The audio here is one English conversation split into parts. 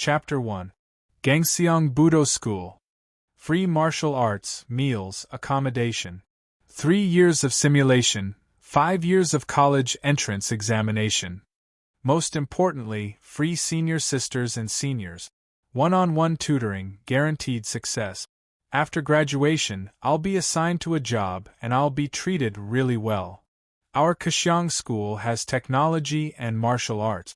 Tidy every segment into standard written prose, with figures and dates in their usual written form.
Chapter 1. Gangseong Budo School. Free martial arts, meals, accommodation. 3 years of simulation, 5 years of college entrance examination. Most importantly, free senior sisters and seniors. One-on-one tutoring, guaranteed success. After graduation, I'll be assigned to a job and I'll be treated really well. Our Kaesyeong school has technology and martial arts.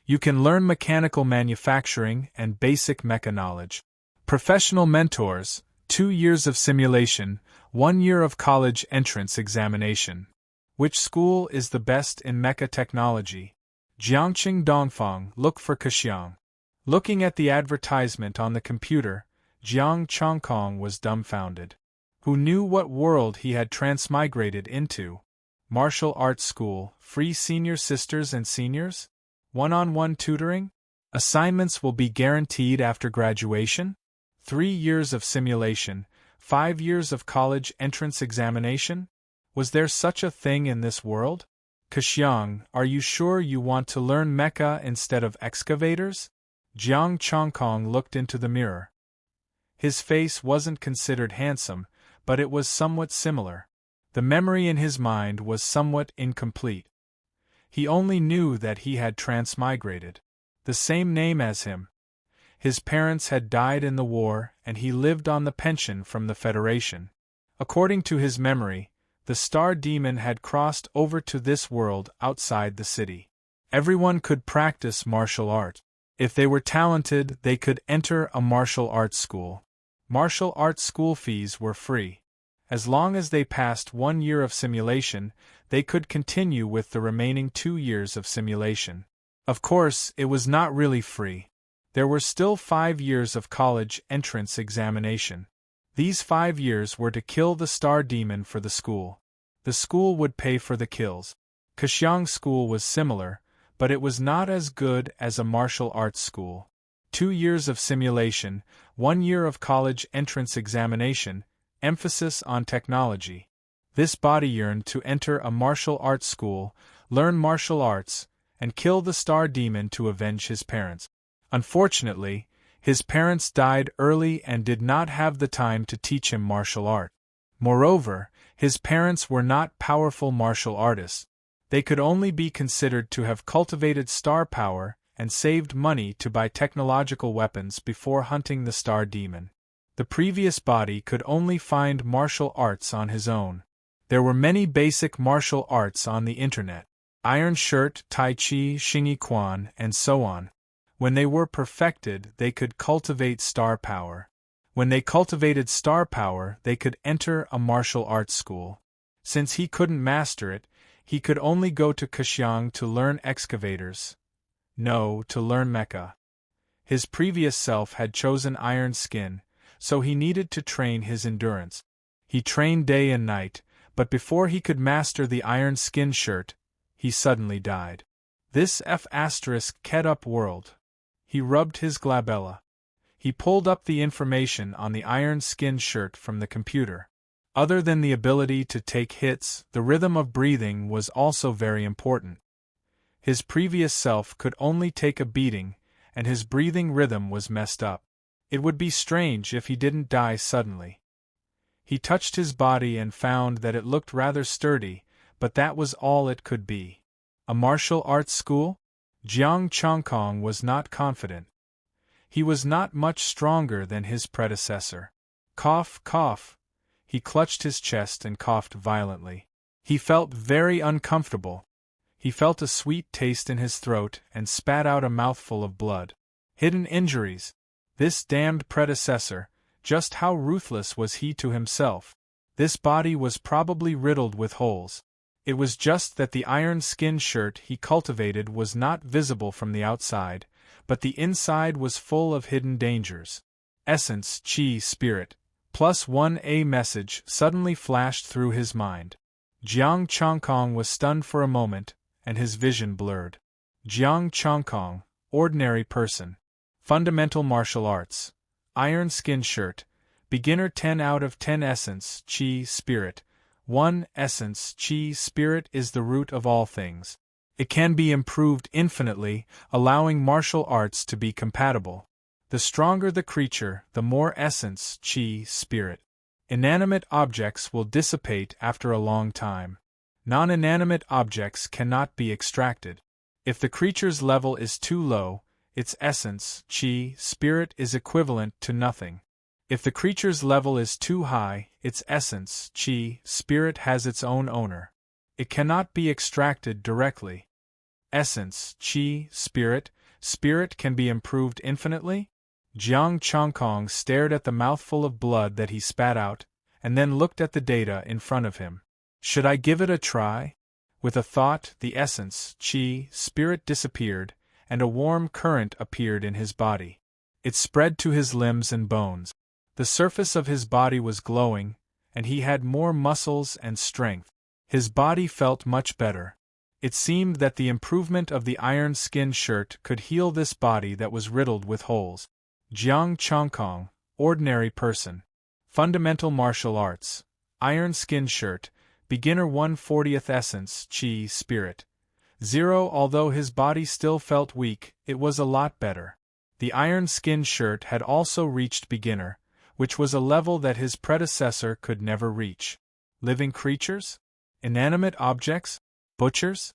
You can learn mechanical manufacturing and basic mecha knowledge. Professional mentors, 2 years of simulation, 1 year of college entrance examination. Which school is the best in mecha technology? Jiangqing Dongfang, look for Kaesyeong. Looking at the advertisement on the computer, Jiang Chongkong was dumbfounded. Who knew what world he had transmigrated into? Martial arts school, free senior sisters and seniors? One-on-one tutoring? Assignments will be guaranteed after graduation? 3 years of simulation, 5 years of college entrance examination? Was there such a thing in this world? Kaesyeong, are you sure you want to learn mecha instead of excavators? Jiang Chongkong looked into the mirror. His face wasn't considered handsome, but it was somewhat similar. The memory in his mind was somewhat incomplete. He only knew that he had transmigrated. The same name as him. His parents had died in the war and he lived on the pension from the Federation. According to his memory, the star demon had crossed over to this world outside the city. Everyone could practice martial art. If they were talented, they could enter a martial arts school. Martial arts school fees were free. As long as they passed 1 year of simulation, they could continue with the remaining 2 years of simulation. Of course, it was not really free. There were still 5 years of college entrance examination. These 5 years were to kill the star demon for the school. The school would pay for the kills. Kaesyeong school was similar, but it was not as good as a martial arts school. 2 years of simulation, 1 year of college entrance examination, emphasis on technology. This body yearned to enter a martial arts school, learn martial arts, and kill the star demon to avenge his parents. Unfortunately, his parents died early and did not have the time to teach him martial art. Moreover, his parents were not powerful martial artists. They could only be considered to have cultivated star power and saved money to buy technological weapons before hunting the star demon. The previous body could only find martial arts on his own. There were many basic martial arts on the internet. Iron Shirt, Tai Chi, Xingyi Quan, and so on. When they were perfected, they could cultivate star power. When they cultivated star power, they could enter a martial arts school. Since he couldn't master it, he could only go to Kaesyeong to learn excavators. No, to learn mecha. His previous self had chosen iron skin, so he needed to train his endurance. He trained day and night, but before he could master the iron skin shirt, he suddenly died. This F***ed-up world. He rubbed his glabella. He pulled up the information on the iron skin shirt from the computer. Other than the ability to take hits, the rhythm of breathing was also very important. His previous self could only take a beating, and his breathing rhythm was messed up. It would be strange if he didn't die suddenly. He touched his body and found that it looked rather sturdy, but that was all it could be. A martial arts school? Jiang Chongkong was not confident. He was not much stronger than his predecessor. Cough, cough. He clutched his chest and coughed violently. He felt very uncomfortable. He felt a sweet taste in his throat and spat out a mouthful of blood. Hidden injuries. This damned predecessor, just how ruthless was he to himself? This body was probably riddled with holes. It was just that the iron skin shirt he cultivated was not visible from the outside, but the inside was full of hidden dangers. Essence, Chi, Spirit, +1 a message suddenly flashed through his mind. Jiang Chongkong was stunned for a moment, and his vision blurred. Jiang Chongkong, ordinary person. Fundamental martial arts. Iron skin shirt. Beginner 10 out of 10 essence, Chi, Spirit. 1. Essence, Chi, Spirit is the root of all things. It can be improved infinitely, allowing martial arts to be compatible. The stronger the creature, the more essence, chi, spirit. Inanimate objects will dissipate after a long time. Non-inanimate objects cannot be extracted. If the creature's level is too low, its essence, chi, spirit is equivalent to nothing. If the creature's level is too high, its essence, chi, spirit has its own owner. It cannot be extracted directly. Essence, chi, spirit can be improved infinitely? Jiang Chongkong stared at the mouthful of blood that he spat out, and then looked at the data in front of him. Should I give it a try? With a thought, the essence, chi, spirit disappeared, and a warm current appeared in his body. It spread to his limbs and bones. The surface of his body was glowing, and he had more muscles and strength. His body felt much better. It seemed that the improvement of the iron skin shirt could heal this body that was riddled with holes. Jiang Chongkong, ordinary person. Fundamental martial arts. Iron skin shirt. Beginner 1/40th essence, chi, spirit. 0. Although his body still felt weak, it was a lot better. The iron skin shirt had also reached beginner, which was a level that his predecessor could never reach. Living creatures? Inanimate objects? Butchers?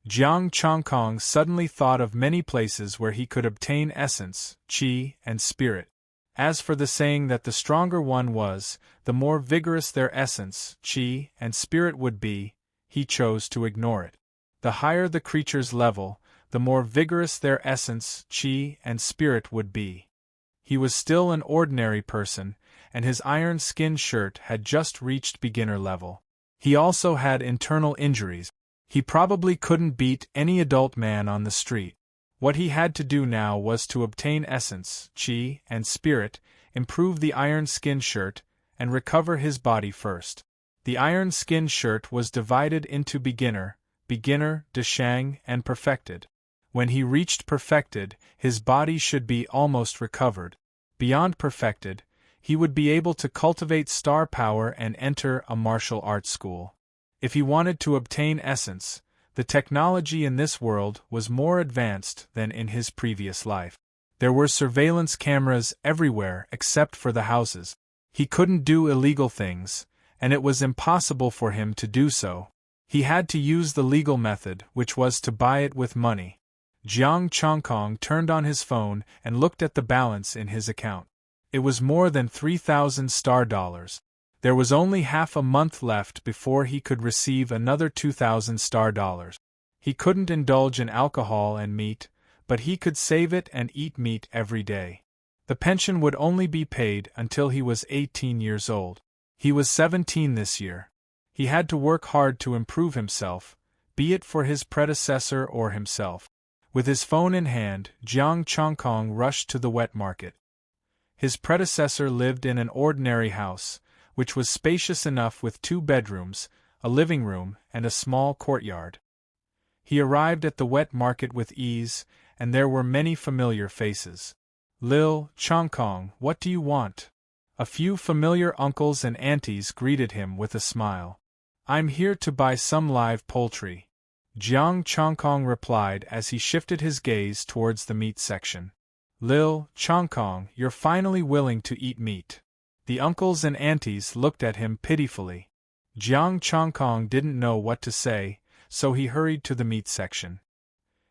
Jiang Chongkong suddenly thought of many places where he could obtain essence, chi, and spirit. As for the saying that the stronger one was, the more vigorous their essence, chi, and spirit would be, he chose to ignore it. The higher the creature's level, the more vigorous their essence, chi, and spirit would be. He was still an ordinary person, and his iron skin shirt had just reached beginner level. He also had internal injuries. He probably couldn't beat any adult man on the street. What he had to do now was to obtain essence, chi, and spirit, improve the iron skin shirt, and recover his body first. The iron skin shirt was divided into beginner, deshang, and perfected. When he reached perfected, his body should be almost recovered. Beyond perfected, he would be able to cultivate star power and enter a martial arts school. If he wanted to obtain essence, the technology in this world was more advanced than in his previous life. There were surveillance cameras everywhere except for the houses. He couldn't do illegal things, and it was impossible for him to do so. He had to use the legal method, which was to buy it with money. Jiang Chongkong turned on his phone and looked at the balance in his account. It was more than 3,000 star dollars. There was only half a month left before he could receive another 2,000 star dollars. He couldn't indulge in alcohol and meat, but he could save it and eat meat every day. The pension would only be paid until he was 18 years old. He was 17 this year. He had to work hard to improve himself, be it for his predecessor or himself. With his phone in hand, Jiang Chongkong rushed to the wet market. His predecessor lived in an ordinary house, which was spacious enough with 2 bedrooms, a living room, and a small courtyard. He arrived at the wet market with ease, and there were many familiar faces. Lil, Chongkong, what do you want? A few familiar uncles and aunties greeted him with a smile. I'm here to buy some live poultry. Jiang Chongkong replied as he shifted his gaze towards the meat section. Lil, Chongkong, you're finally willing to eat meat. The uncles and aunties looked at him pitifully. Jiang Chongkong didn't know what to say, so he hurried to the meat section.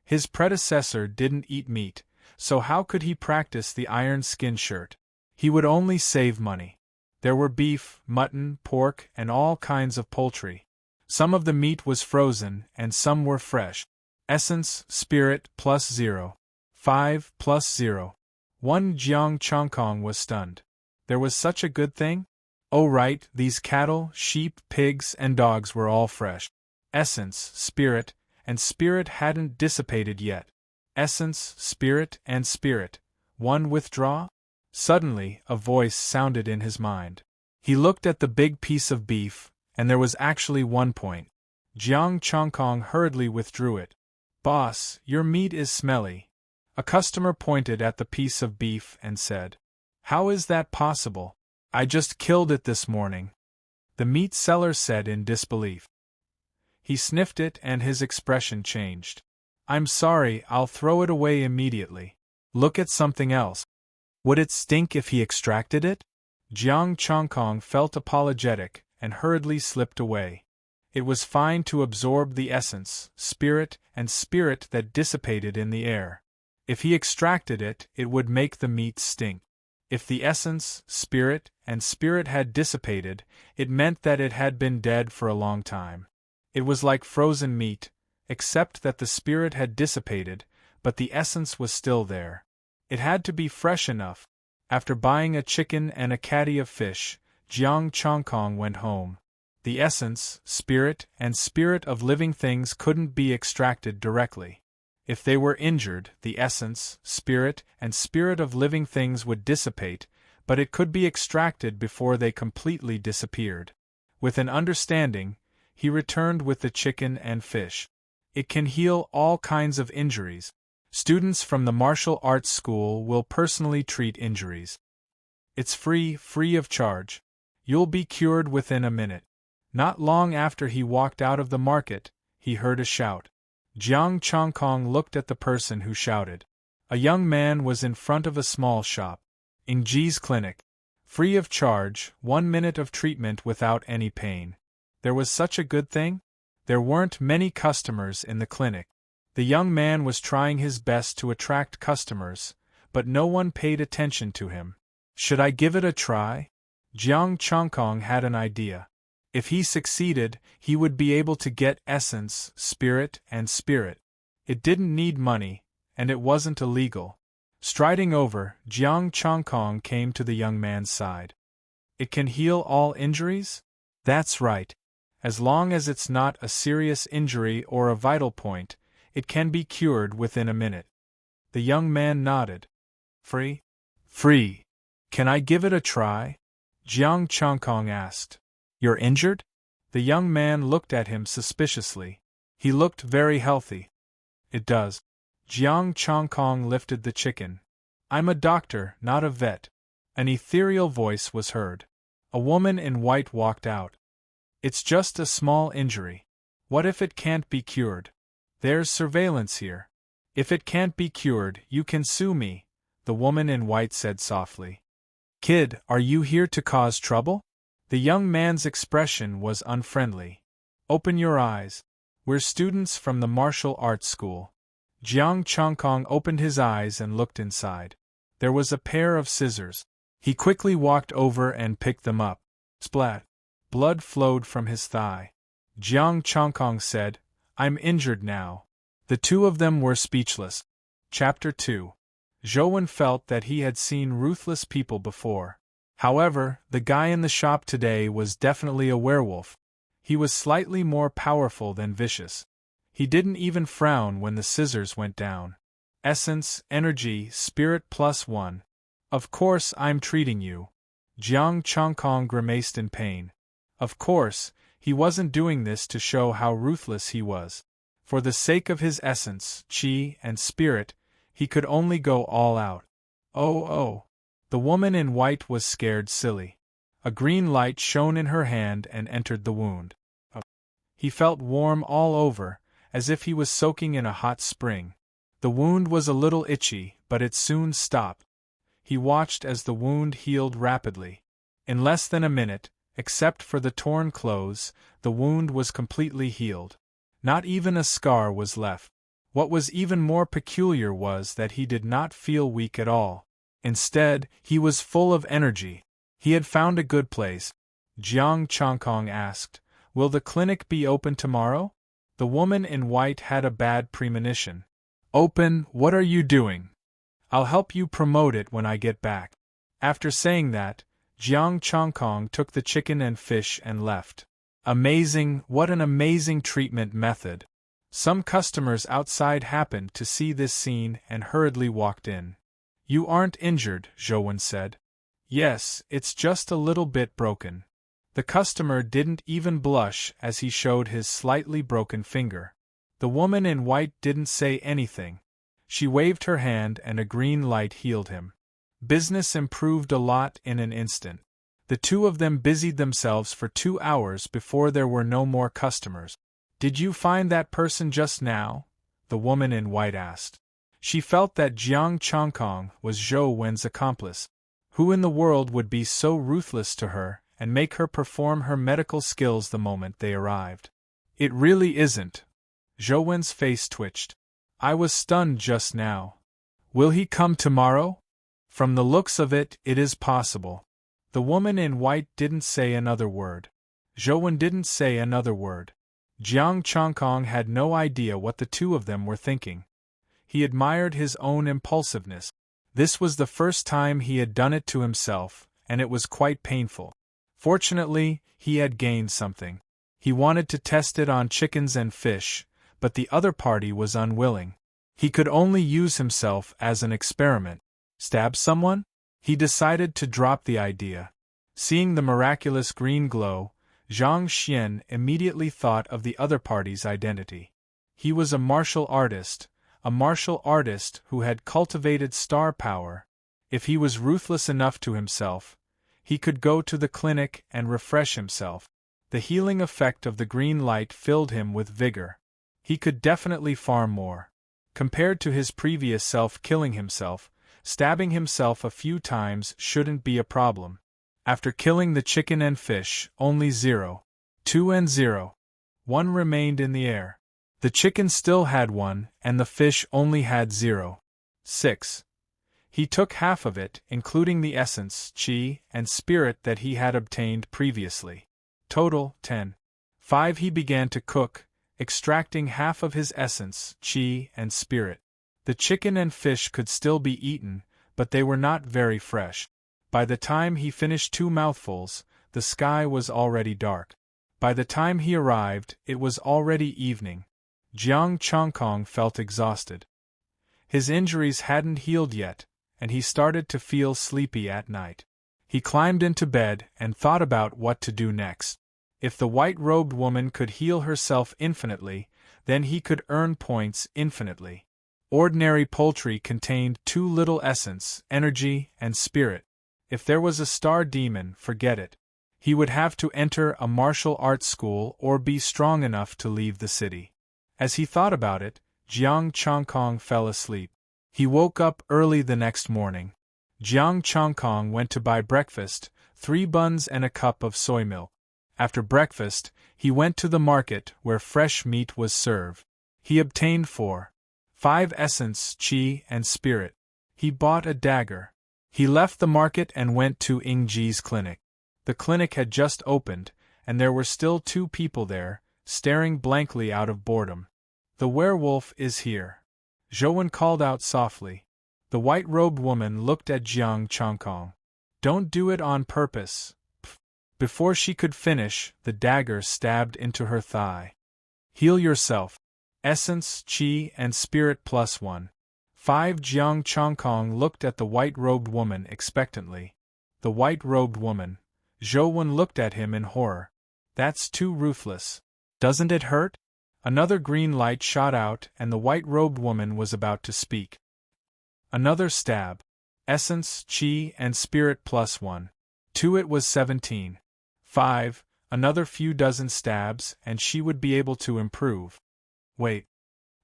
His predecessor didn't eat meat, so how could he practice the iron skin shirt? He would only save money. There were beef, mutton, pork, and all kinds of poultry. Some of the meat was frozen, and some were fresh. Essence, spirit, +0. 5 +0. 1. Jiang Chongkong was stunned. There was such a good thing? Oh right, these cattle, sheep, pigs, and dogs were all fresh. Essence, spirit, and spirit hadn't dissipated yet. Essence, spirit, and spirit. 1 withdraw? Suddenly, a voice sounded in his mind. He looked at the big piece of beef, and there was actually 1 point. Jiang Chongkong hurriedly withdrew it. Boss, your meat is smelly. A customer pointed at the piece of beef and said, How is that possible? I just killed it this morning. The meat seller said in disbelief. He sniffed it and his expression changed. I'm sorry, I'll throw it away immediately. Look at something else. Would it stink if he extracted it? Jiang Chongkong felt apologetic and hurriedly slipped away. It was fine to absorb the essence, spirit that dissipated in the air. If he extracted it, it would make the meat stink. If the essence, spirit had dissipated, it meant that it had been dead for a long time. It was like frozen meat, except that the spirit had dissipated, but the essence was still there. It had to be fresh enough. After buying a chicken and a caddy of fish, Jiang Chongkong went home. The essence, spirit of living things couldn't be extracted directly. If they were injured, the essence, spirit of living things would dissipate, but it could be extracted before they completely disappeared. With an understanding, he returned with the chicken and fish. It can heal all kinds of injuries. Students from the martial arts school will personally treat injuries. It's free of charge. You'll be cured within a minute. Not long after he walked out of the market, he heard a shout. Jiang Chongkong looked at the person who shouted. A young man was in front of a small shop. Ingji's clinic. Free of charge, 1 minute of treatment without any pain. There was such a good thing? There weren't many customers in the clinic. The young man was trying his best to attract customers, but no one paid attention to him. Should I give it a try? Jiang Chongkong had an idea. If he succeeded, he would be able to get essence, spirit. It didn't need money, and it wasn't illegal. Striding over, Jiang Chongkong came to the young man's side. It can heal all injuries? That's right. As long as it's not a serious injury or a vital point, it can be cured within a minute. The young man nodded. Free? Free. Can I give it a try? Jiang Chongkong asked. You're injured? The young man looked at him suspiciously. He looked very healthy. It does. Jiang Chongkong lifted the chicken. I'm a doctor, not a vet. An ethereal voice was heard. A woman in white walked out. It's just a small injury. What if it can't be cured? There's surveillance here. If it can't be cured, you can sue me, the woman in white said softly. Kid, are you here to cause trouble? The young man's expression was unfriendly. Open your eyes. We're students from the martial arts school. Jiang Chongkong opened his eyes and looked inside. There was a pair of scissors. He quickly walked over and picked them up. Splat. Blood flowed from his thigh. Jiang Chongkong said, I'm injured now. The two of them were speechless. Chapter 2. Zhouwen felt that he had seen ruthless people before. However, the guy in the shop today was definitely a werewolf. He was slightly more powerful than vicious. He didn't even frown when the scissors went down. Essence, energy, spirit +1. Of course I'm treating you. Jiang Chongkong grimaced in pain. Of course, he wasn't doing this to show how ruthless he was. For the sake of his essence, qi, and spirit, he could only go all out. Oh. The woman in white was scared silly. A green light shone in her hand and entered the wound. He felt warm all over, as if he was soaking in a hot spring. The wound was a little itchy, but it soon stopped. He watched as the wound healed rapidly. In less than a minute, except for the torn clothes, the wound was completely healed. Not even a scar was left. What was even more peculiar was that he did not feel weak at all. Instead, he was full of energy. He had found a good place. Jiang Chongkong asked, Will the clinic be open tomorrow? The woman in white had a bad premonition. Open? What are you doing? I'll help you promote it when I get back. After saying that, Jiang Chongkong took the chicken and fish and left. Amazing, what an amazing treatment method. Some customers outside happened to see this scene and hurriedly walked in. You aren't injured, Zhouwen said. Yes, it's just a little bit broken. The customer didn't even blush as he showed his slightly broken finger. The woman in white didn't say anything. She waved her hand and a green light healed him. Business improved a lot in an instant. The two of them busied themselves for 2 hours before there were no more customers. Did you find that person just now? The woman in white asked. She felt that Jiang Chongkong was Zhou Wen's accomplice. Who in the world would be so ruthless to her and make her perform her medical skills the moment they arrived? It really isn't. Zhou Wen's face twitched. I was stunned just now. Will he come tomorrow? From the looks of it, it is possible. The woman in white didn't say another word. Zhou Wen didn't say another word. Jiang Chongkong had no idea what the two of them were thinking. He admired his own impulsiveness. This was the first time he had done it to himself, and it was quite painful. Fortunately, he had gained something. He wanted to test it on chickens and fish, but the other party was unwilling. He could only use himself as an experiment. Stab someone? He decided to drop the idea. Seeing the miraculous green glow, Zhang Xian immediately thought of the other party's identity. He was a martial artist who had cultivated star power. If he was ruthless enough to himself, he could go to the clinic and refresh himself. The healing effect of the green light filled him with vigor. He could definitely farm more. Compared to his previous self killing himself, stabbing himself a few times shouldn't be a problem. After killing the chicken and fish, only 0, 2 and 0, 1 remained in the air. The chicken still had 1, and the fish only had 0, 6. He took half of it, including the essence, qi, and spirit that he had obtained previously. Total, 10. 5. He began to cook, extracting half of his essence, qi, and spirit. The chicken and fish could still be eaten, but they were not very fresh. By the time he finished 2 mouthfuls, the sky was already dark. By the time he arrived, it was already evening. Jiang Chongkong felt exhausted. His injuries hadn't healed yet, and he started to feel sleepy at night. He climbed into bed and thought about what to do next. If the white-robed woman could heal herself infinitely, then he could earn points infinitely. Ordinary poultry contained too little essence, energy, and spirit. If there was a star demon, forget it. He would have to enter a martial arts school or be strong enough to leave the city. As he thought about it, Jiang Chongkong fell asleep. He woke up early the next morning. Jiang Chongkong went to buy breakfast, 3 buns and a cup of soy milk. After breakfast, he went to the market where fresh meat was served. He obtained 4, 5 essence, qi, and spirit. He bought a dagger. He left the market and went to Ingji's clinic. The clinic had just opened, and there were still 2 people there, staring blankly out of boredom. The werewolf is here. Zhou Wen called out softly. The white-robed woman looked at Jiang Chongkong. Don't do it on purpose. Pff. Before she could finish, the dagger stabbed into her thigh. Heal yourself. Essence, qi, and spirit +1. 5. Jiang Chongkong looked at the white-robed woman expectantly. The white-robed woman. Zhou Wen looked at him in horror. That's too ruthless. Doesn't it hurt? Another green light shot out and the white-robed woman was about to speak. Another stab. Essence, qi, and spirit +1. 2. It was 17. 5. Another few dozen stabs and she would be able to improve. Wait.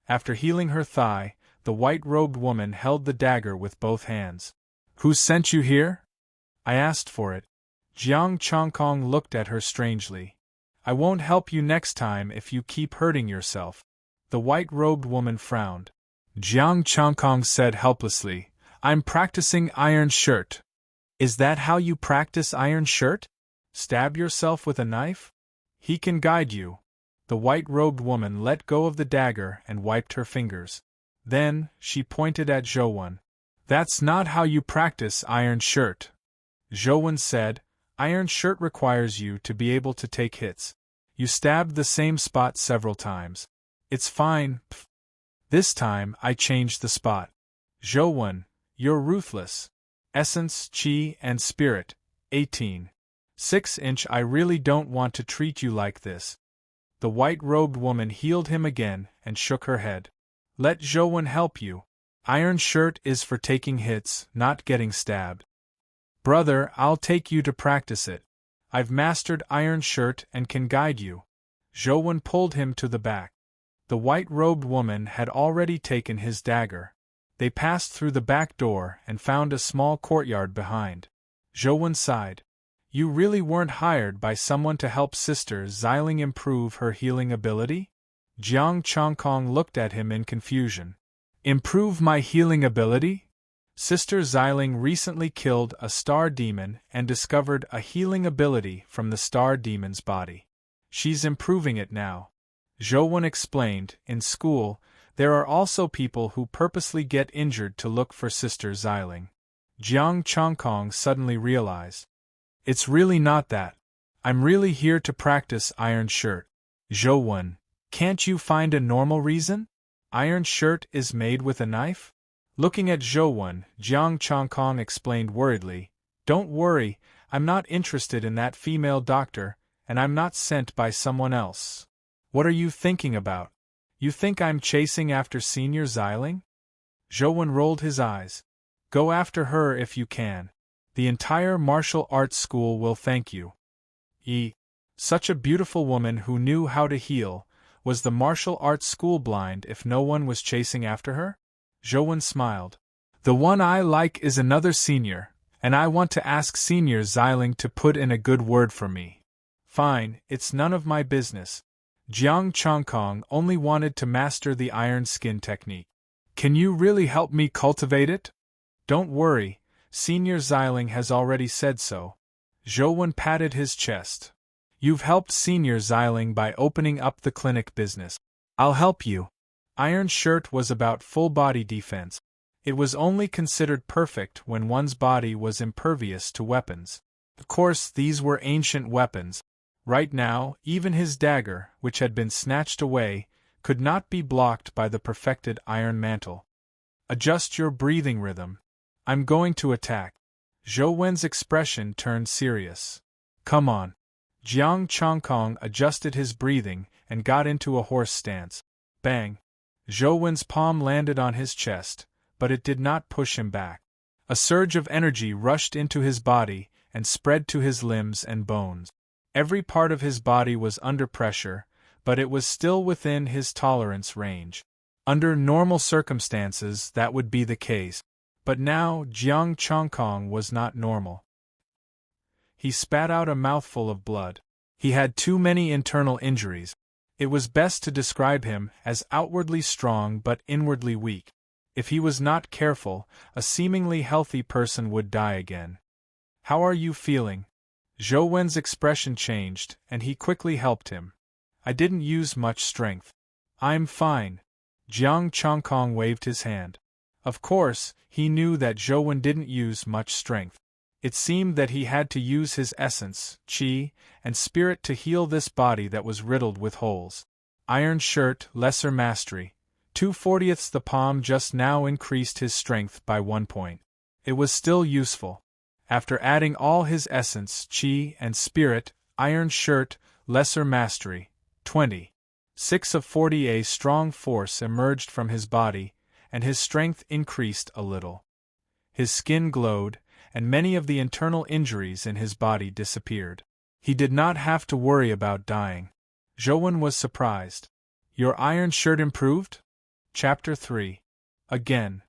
After healing her thigh, the white-robed woman held the dagger with both hands. Who sent you here? I asked for it. Jiang Chongkong looked at her strangely. I won't help you next time if you keep hurting yourself. The white-robed woman frowned. Jiang Chongkong said helplessly, I'm practicing iron shirt. Is that how you practice iron shirt? Stab yourself with a knife? He can guide you. The white-robed woman let go of the dagger and wiped her fingers. Then, she pointed at Zhou Wen. That's not how you practice iron shirt. Zhou Wen said, Iron shirt requires you to be able to take hits. You stabbed the same spot several times. It's fine. Pff. This time, I changed the spot. Zhou Wen, you're ruthless. Essence, qi, and spirit, 18. 6-inch. I really don't want to treat you like this. The white-robed woman healed him again and shook her head. Let Zhou Wen help you. Iron shirt is for taking hits, not getting stabbed. Brother, I'll take you to practice it. I've mastered iron shirt and can guide you. Zhou pulled him to the back. The white-robed woman had already taken his dagger. They passed through the back door and found a small courtyard behind. Zhou sighed. You really weren't hired by someone to help Sister Xiling improve her healing ability? Jiang Chongkong looked at him in confusion. Improve my healing ability? Sister Xiling recently killed a star demon and discovered a healing ability from the star demon's body. She's improving it now. Zhou explained. In school, there are also people who purposely get injured to look for Sister Xiling. Jiang Chongkong suddenly realized. It's really not that. I'm really here to practice Iron Shirt. Zhou, can't you find a normal reason? Iron Shirt is made with a knife? Looking at Zhou, Jiang Chongkong explained worriedly, Don't worry, I'm not interested in that female doctor, and I'm not sent by someone else. What are you thinking about? You think I'm chasing after Senior Xiling? Zhou rolled his eyes. Go after her if you can. The entire martial arts school will thank you. Such a beautiful woman who knew how to heal. Was the martial arts school blind if no one was chasing after her? Zhou smiled. The one I like is another senior, and I want to ask Senior Xiling to put in a good word for me. Fine, it's none of my business. Jiang Chongkong only wanted to master the iron skin technique. Can you really help me cultivate it? Don't worry, Senior Xiling has already said so. Zhou patted his chest. You've helped Senior Xiling by opening up the clinic business. I'll help you. Iron Shirt was about full body defense. It was only considered perfect when one's body was impervious to weapons. Of course, these were ancient weapons. Right now, even his dagger, which had been snatched away, could not be blocked by the perfected iron mantle. Adjust your breathing rhythm. I'm going to attack. Zhou expression turned serious. Come on. Jiang Chongkong adjusted his breathing and got into a horse stance. Bang! Zhou palm landed on his chest, but it did not push him back. A surge of energy rushed into his body and spread to his limbs and bones. Every part of his body was under pressure, but it was still within his tolerance range. Under normal circumstances that would be the case. But now Jiang Chongkong was not normal. He spat out a mouthful of blood. He had too many internal injuries. It was best to describe him as outwardly strong but inwardly weak. If he was not careful, a seemingly healthy person would die again. How are you feeling? Zhou expression changed, and he quickly helped him. I didn't use much strength. I'm fine. Jiang Chongkong waved his hand. Of course, he knew that Zhou didn't use much strength. It seemed that he had to use his essence, qi, and spirit to heal this body that was riddled with holes. Iron Shirt, Lesser Mastery. 2/40 the palm just now increased his strength by 1 point. It was still useful. After adding all his essence, qi, and spirit, Iron Shirt, Lesser Mastery. 20. 6 of 40 a strong force emerged from his body, and his strength increased a little. His skin glowed, and many of the internal injuries in his body disappeared. He did not have to worry about dying. Zhou was surprised. Your Iron Shirt improved? Chapter 3. Again.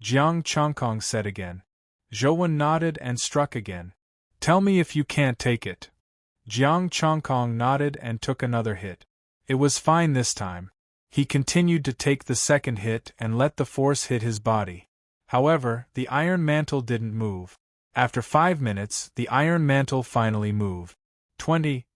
Jiang Chongkong said again. Zhou nodded and struck again. Tell me if you can't take it. Jiang Chongkong nodded and took another hit. It was fine this time. He continued to take the second hit and let the force hit his body. However, the iron mantle didn't move. After 5 minutes, the iron mantle finally moved. 20.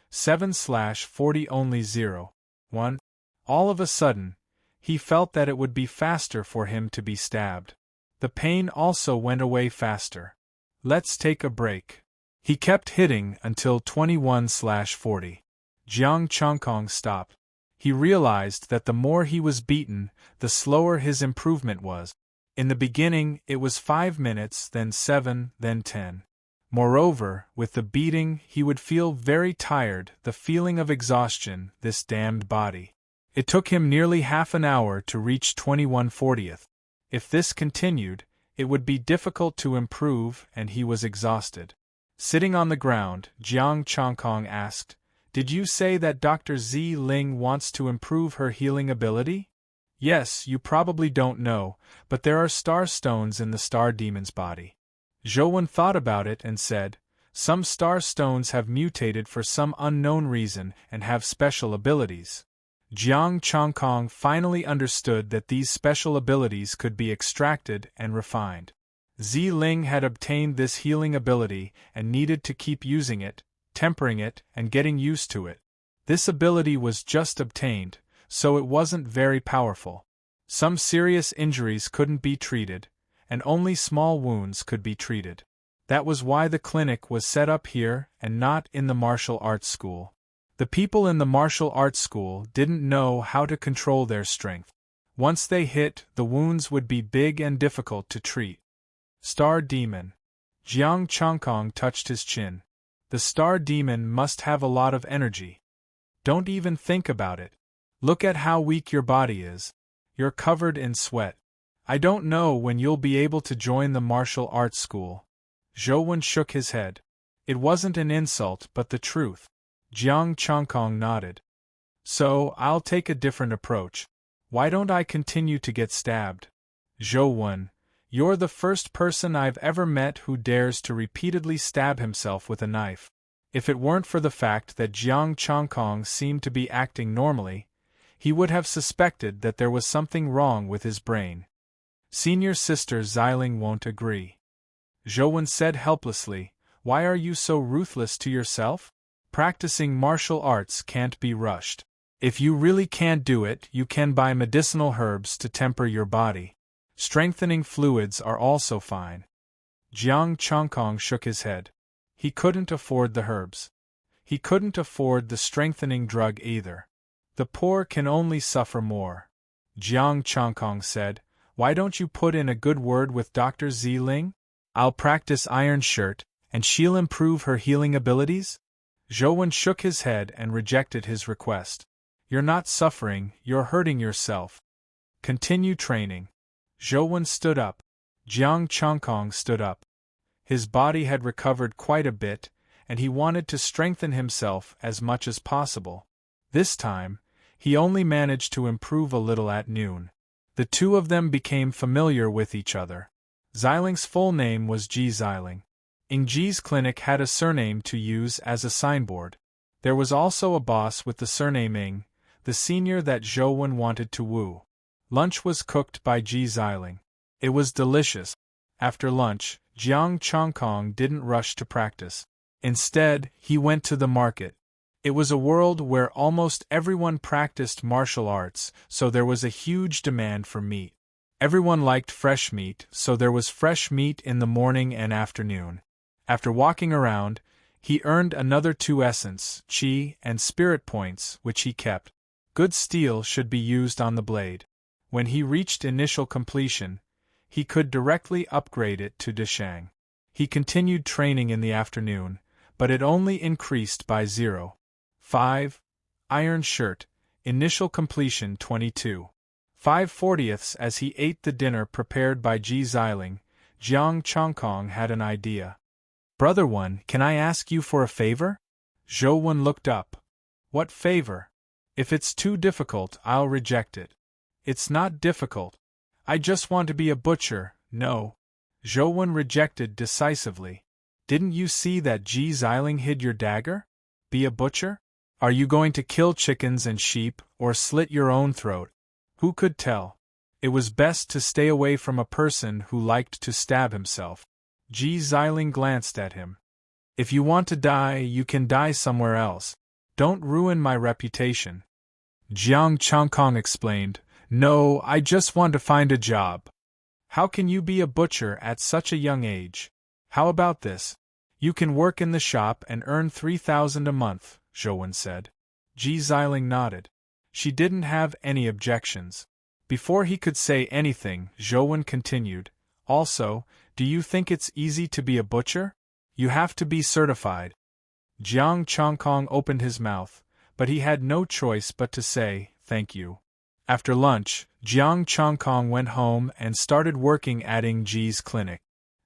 7/40 only 0. 1. All of a sudden, he felt that it would be faster for him to be stabbed. The pain also went away faster. Let's take a break. He kept hitting until 21/40. Jiang Chongkong stopped. He realized that the more he was beaten, the slower his improvement was. In the beginning, it was 5 minutes, then 7, then 10. Moreover, with the beating, he would feel very tired, the feeling of exhaustion, this damned body. It took him nearly half an hour to reach 21/40. If this continued, it would be difficult to improve, and he was exhausted. Sitting on the ground, Jiang Chongkong asked, Did you say that Dr. Zi Ling wants to improve her healing ability? Yes, you probably don't know, but there are star stones in the star demon's body. Zhou thought about it and said, some star stones have mutated for some unknown reason and have special abilities. Jiang Chongkong finally understood that these special abilities could be extracted and refined. Zi Ling had obtained this healing ability and needed to keep using it, tempering it, and getting used to it. This ability was just obtained, so it wasn't very powerful. Some serious injuries couldn't be treated, and only small wounds could be treated. That was why the clinic was set up here and not in the martial arts school. The people in the martial arts school didn't know how to control their strength. Once they hit, the wounds would be big and difficult to treat. Star Demon. Jiang Chongkong touched his chin. The Star Demon must have a lot of energy. Don't even think about it. Look at how weak your body is. You're covered in sweat. I don't know when you'll be able to join the martial arts school. Zhou shook his head. It wasn't an insult but the truth. Jiang Chongkong nodded. So, I'll take a different approach. Why don't I continue to get stabbed? Zhou, you're the first person I've ever met who dares to repeatedly stab himself with a knife. If it weren't for the fact that Jiang Chongkong seemed to be acting normally, he would have suspected that there was something wrong with his brain. Senior Sister Xiling won't agree. Zhou said helplessly, why are you so ruthless to yourself? Practicing martial arts can't be rushed. If you really can't do it, you can buy medicinal herbs to temper your body. Strengthening fluids are also fine. Jiang Chongkong shook his head. He couldn't afford the herbs. He couldn't afford the strengthening drug either. The poor can only suffer more. Jiang Chongkong said, why don't you put in a good word with Dr. Zi Ling? I'll practice Iron Shirt, and she'll improve her healing abilities? Zhou shook his head and rejected his request. You're not suffering, you're hurting yourself. Continue training. Zhou stood up. Jiang Chongkong stood up. His body had recovered quite a bit, and he wanted to strengthen himself as much as possible. This time, he only managed to improve a little at noon. The two of them became familiar with each other. Xiling's full name was Ji Xiling. Ingji's clinic had a surname to use as a signboard. There was also a boss with the surname Ing, the senior that Zhou wanted to woo. Lunch was cooked by Ji Xiling. It was delicious. After lunch, Jiang Chongkong didn't rush to practice. Instead, he went to the market. It was a world where almost everyone practiced martial arts, so there was a huge demand for meat. Everyone liked fresh meat, so there was fresh meat in the morning and afternoon. After walking around, he earned another 2 essence, chi, and spirit points, which he kept. Good steel should be used on the blade. When he reached initial completion, he could directly upgrade it to Deshang. He continued training in the afternoon, but it only increased by 0.5. Iron Shirt, initial completion 22. 5/40 as he ate the dinner prepared by Ji Xiling, Jiang Chongkong had an idea. Brother One, can I ask you for a favor? Zhou looked up. What favor? If it's too difficult, I'll reject it. It's not difficult. I just want to be a butcher, no. Zhou rejected decisively. Didn't you see that Ji Xiling hid your dagger? Be a butcher? Are you going to kill chickens and sheep, or slit your own throat? Who could tell? It was best to stay away from a person who liked to stab himself. Ji Xiling glanced at him. If you want to die, you can die somewhere else. Don't ruin my reputation. Jiang Chongkong explained, no, I just want to find a job. How can you be a butcher at such a young age? How about this? You can work in the shop and earn 3,000 a month, Zhou said. Ji Xiling nodded. She didn't have any objections. Before he could say anything, Zhou continued, also, do you think it's easy to be a butcher? You have to be certified. Jiang Chongkong opened his mouth, but he had no choice but to say, thank you. After lunch, Jiang Chongkong went home and started working at Ingji's clinic.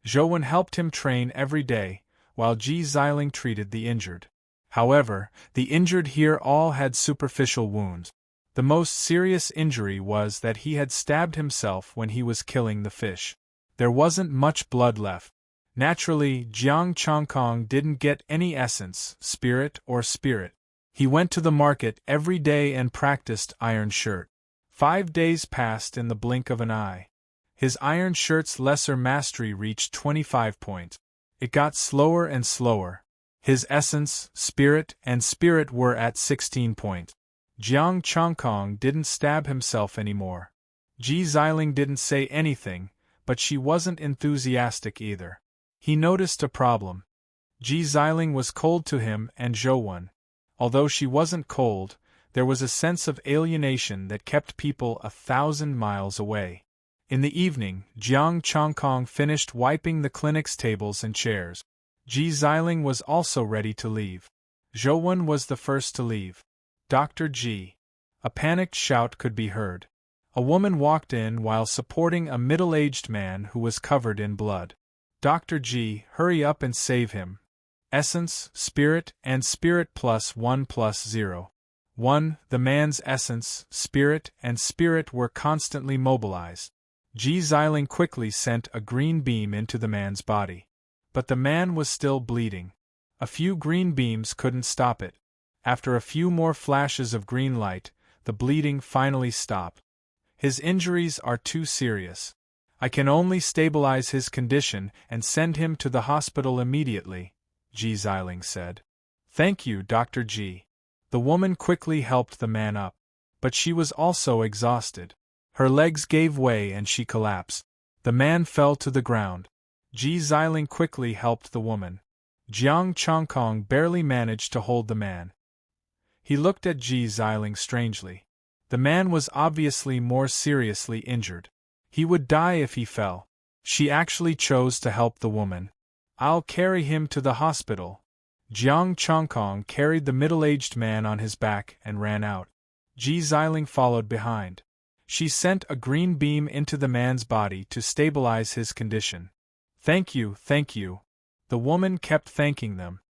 Zhou helped him train every day, while Ji Xiling treated the injured. However, the injured here all had superficial wounds. The most serious injury was that he had stabbed himself when he was killing the fish. There wasn't much blood left. Naturally, Jiang Chongkong didn't get any essence, spirit. He went to the market every day and practiced iron shirt. 5 days passed in the blink of an eye. His iron shirt's lesser mastery reached 25 points. It got slower and slower. His essence, spirit were at 16 points. Jiang Chongkong didn't stab himself anymore. Ji Xiling didn't say anything, but she wasn't enthusiastic either. He noticed a problem. Ji Xiling was cold to him and Zhou. Although she wasn't cold, there was a sense of alienation that kept people 1,000 miles away. In the evening, Jiang Chongkong finished wiping the clinic's tables and chairs. Ji Xiling was also ready to leave. Zhou was the first to leave. Dr. Ji. A panicked shout could be heard. A woman walked in while supporting a middle-aged man who was covered in blood. Dr. Ji, hurry up and save him. Essence, spirit plus 1 plus 0. 1. The man's essence, spirit were constantly mobilized. Ji Xiling quickly sent a green beam into the man's body. But the man was still bleeding. A few green beams couldn't stop it. After a few more flashes of green light, the bleeding finally stopped. His injuries are too serious. I can only stabilize his condition and send him to the hospital immediately, Ji Xiling said. Thank you, Dr. Ji. The woman quickly helped the man up. But she was also exhausted. Her legs gave way and she collapsed. The man fell to the ground. Ji Xiling quickly helped the woman. Jiang Chongkong barely managed to hold the man. He looked at Ji Xiling strangely. The man was obviously more seriously injured. He would die if he fell. She actually chose to help the woman. I'll carry him to the hospital. Jiang Chongkong carried the middle-aged man on his back and ran out. Ji Xiling followed behind. She sent a green beam into the man's body to stabilize his condition. Thank you. The woman kept thanking them.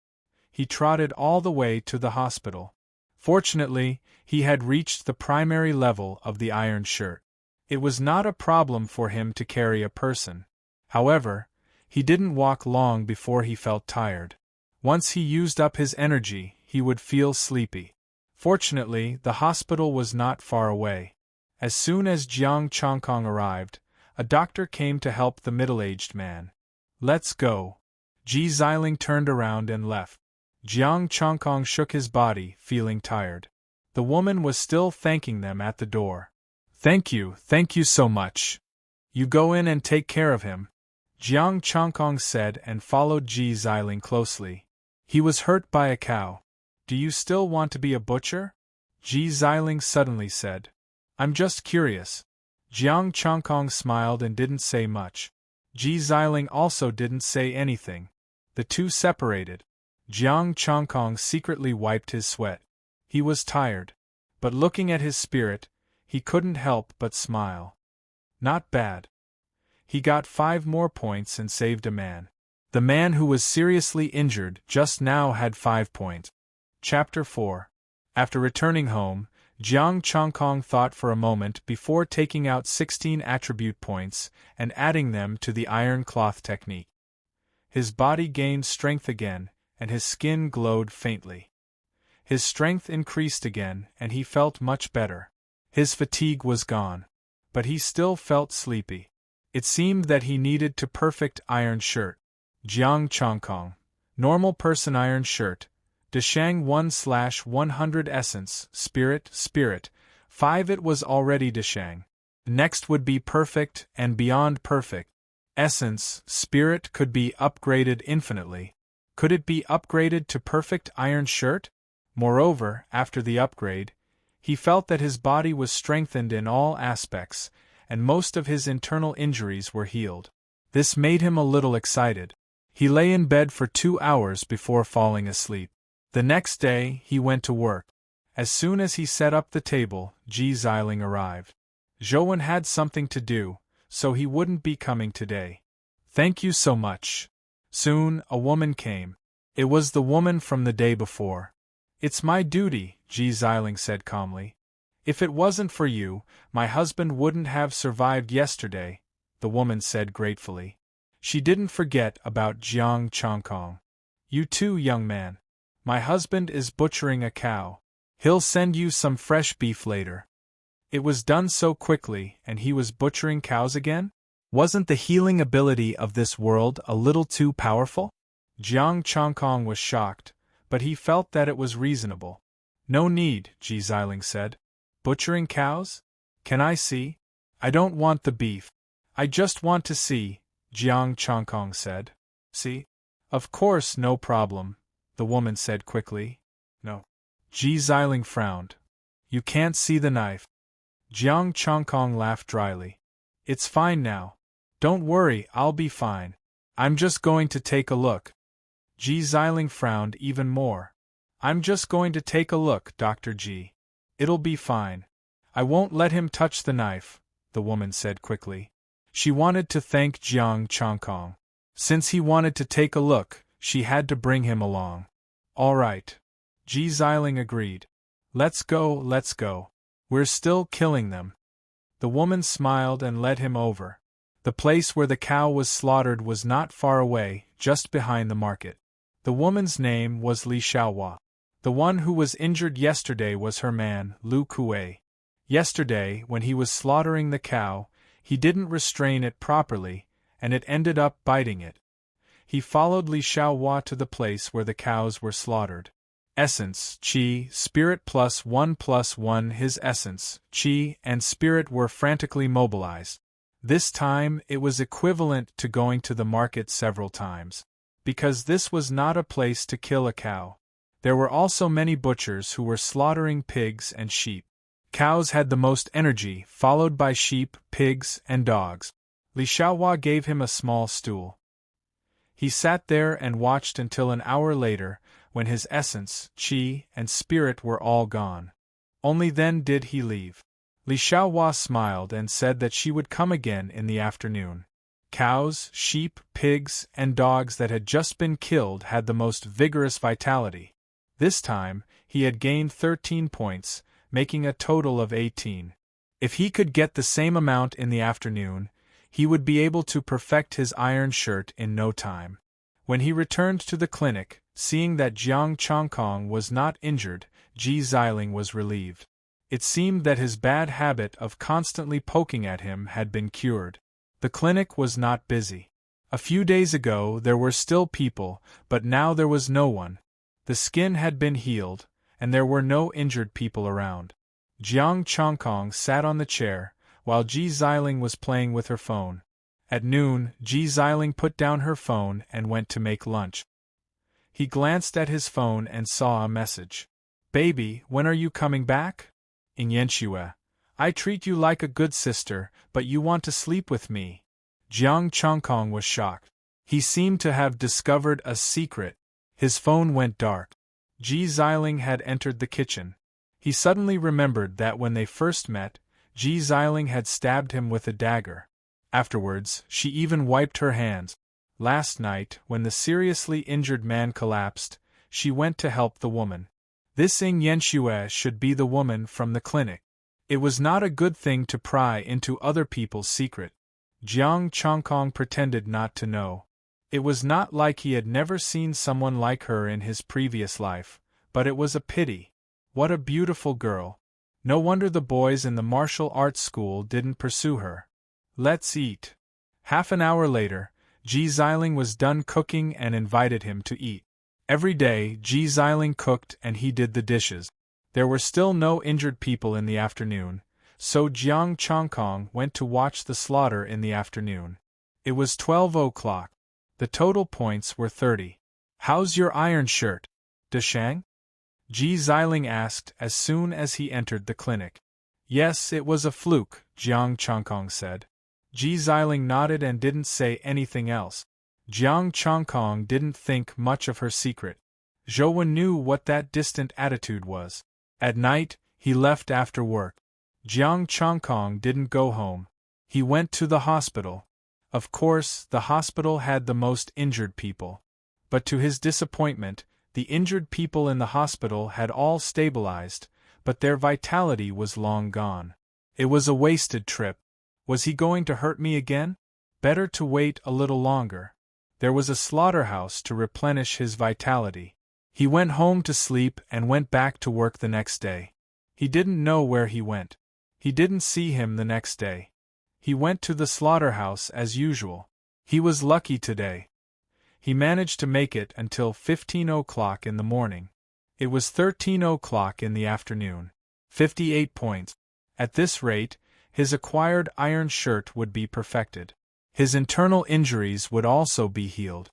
He trotted all the way to the hospital. Fortunately, he had reached the primary level of the iron shirt. It was not a problem for him to carry a person. However, he didn't walk long before he felt tired. Once he used up his energy, he would feel sleepy. Fortunately, the hospital was not far away. As soon as Jiang Chongkong arrived, a doctor came to help the middle-aged man. Let's go. Ji Xiling turned around and left. Jiang Chongkong shook his body, feeling tired. The woman was still thanking them at the door. Thank you so much. You go in and take care of him, Jiang Chongkong said and followed Ji Xiling closely. He was hurt by a cow. Do you still want to be a butcher? Ji Xiling suddenly said. I'm just curious. Jiang Chongkong smiled and didn't say much. Ji Xiling also didn't say anything. The two separated. Jiang Chongkong secretly wiped his sweat. He was tired. But looking at his spirit, he couldn't help but smile. Not bad. He got 5 more points and saved a man. The man who was seriously injured just now had 5 points. Chapter 4. After returning home, Jiang Chongkong thought for a moment before taking out 16 attribute points and adding them to the iron cloth technique. His body gained strength again, and his skin glowed faintly. His strength increased again, and he felt much better. His fatigue was gone. But he still felt sleepy. It seemed that he needed to perfect iron shirt. Jiang Chongkong. Normal person iron shirt. Deshang 1/100 essence, spirit, 5 it was already Deshang. Next would be perfect and beyond perfect. Essence, spirit could be upgraded infinitely. Could it be upgraded to perfect iron shirt? Moreover, after the upgrade, he felt that his body was strengthened in all aspects, and most of his internal injuries were healed. This made him a little excited. He lay in bed for 2 hours before falling asleep. The next day, he went to work. As soon as he set up the table, Ji Xiling arrived. Zhou had something to do, so he wouldn't be coming today. Thank you so much. Soon, a woman came. It was the woman from the day before. It's my duty, Ji Xiling said calmly. If it wasn't for you, my husband wouldn't have survived yesterday, the woman said gratefully. She didn't forget about Jiang Chongkong. You too, young man. My husband is butchering a cow. He'll send you some fresh beef later. It was done so quickly, and he was butchering cows again? Wasn't the healing ability of this world a little too powerful? Jiang Chongkong was shocked, but he felt that it was reasonable. No need, Ji Xiling said. Butchering cows? Can I see? I don't want the beef. I just want to see, Jiang Chongkong said. See? Of course, no problem, the woman said quickly. No. Ji Xiling frowned. You can't see the knife. Jiang Chongkong laughed dryly. It's fine now. Don't worry, I'll be fine. I'm just going to take a look. Ji Xiling frowned even more. I'm just going to take a look, Dr. Ji. It'll be fine. I won't let him touch the knife, the woman said quickly. She wanted to thank Jiang Chongkong. Since he wanted to take a look, she had to bring him along. All right. Ji Xiling agreed. Let's go, let's go. We're still killing them. The woman smiled and led him over. The place where the cow was slaughtered was not far away, just behind the market. The woman's name was Li Xiaohua. The one who was injured yesterday was her man, Lu Kuei. Yesterday, when he was slaughtering the cow, he didn't restrain it properly, and it ended up biting it. He followed Li Xiaohua to the place where the cows were slaughtered. Essence, Qi, Spirit +1+1. His essence, Qi, and Spirit were frantically mobilized. This time, it was equivalent to going to the market several times. Because this was not a place to kill a cow. There were also many butchers who were slaughtering pigs and sheep. Cows had the most energy, followed by sheep, pigs, and dogs. Li Xiaohua gave him a small stool. He sat there and watched until an hour later, when his essence, Qi, and Spirit were all gone. Only then did he leave. Li Xiaohua smiled and said that she would come again in the afternoon. Cows, sheep, pigs, and dogs that had just been killed had the most vigorous vitality. This time, he had gained 13 points, making a total of 18. If he could get the same amount in the afternoon, he would be able to perfect his iron shirt in no time. When he returned to the clinic, seeing that Jiang Chongkong was not injured, Ji Xiling was relieved. It seemed that his bad habit of constantly poking at him had been cured. The clinic was not busy. A few days ago there were still people, but now there was no one. The skin had been healed, and there were no injured people around. Jiang Chongkong sat on the chair, while Ji Xiling was playing with her phone. At noon, Ji Xiling put down her phone and went to make lunch. He glanced at his phone and saw a message. Baby, when are you coming back? Yanxue, I treat you like a good sister, but you want to sleep with me. Jiang Chongkong was shocked. He seemed to have discovered a secret. His phone went dark. Ji Xiling had entered the kitchen. He suddenly remembered that when they first met, Ji Xiling had stabbed him with a dagger. Afterwards, she even wiped her hands. Last night, when the seriously injured man collapsed, she went to help the woman. This Yanxue should be the woman from the clinic. It was not a good thing to pry into other people's secret. Jiang Chongkong pretended not to know. It was not like he had never seen someone like her in his previous life, but it was a pity. What a beautiful girl. No wonder the boys in the martial arts school didn't pursue her. Let's eat. Half an hour later, Ji Xiling was done cooking and invited him to eat. Every day, Ji Xiling cooked and he did the dishes. There were still no injured people in the afternoon, so Jiang Chongkong went to watch the slaughter in the afternoon. It was 12 o'clock. The total points were 30. How's your iron shirt, Deshang? Ji Xiling asked as soon as he entered the clinic. Yes, it was a fluke, Jiang Chongkong said. Ji Xiling nodded and didn't say anything else. Jiang Chongkong didn't think much of her secret. Zhou knew what that distant attitude was. At night, he left after work. Jiang Chongkong didn't go home. He went to the hospital. Of course, the hospital had the most injured people. But to his disappointment, the injured people in the hospital had all stabilized, but their vitality was long gone. It was a wasted trip. Was he going to hurt me again? Better to wait a little longer. There was a slaughterhouse to replenish his vitality. He went home to sleep and went back to work the next day. He didn't know where he went. He didn't see him the next day. He went to the slaughterhouse as usual. He was lucky today. He managed to make it until 15 o'clock in the morning. It was 13 o'clock in the afternoon. 58 points. At this rate, his acquired iron shirt would be perfected. His internal injuries would also be healed.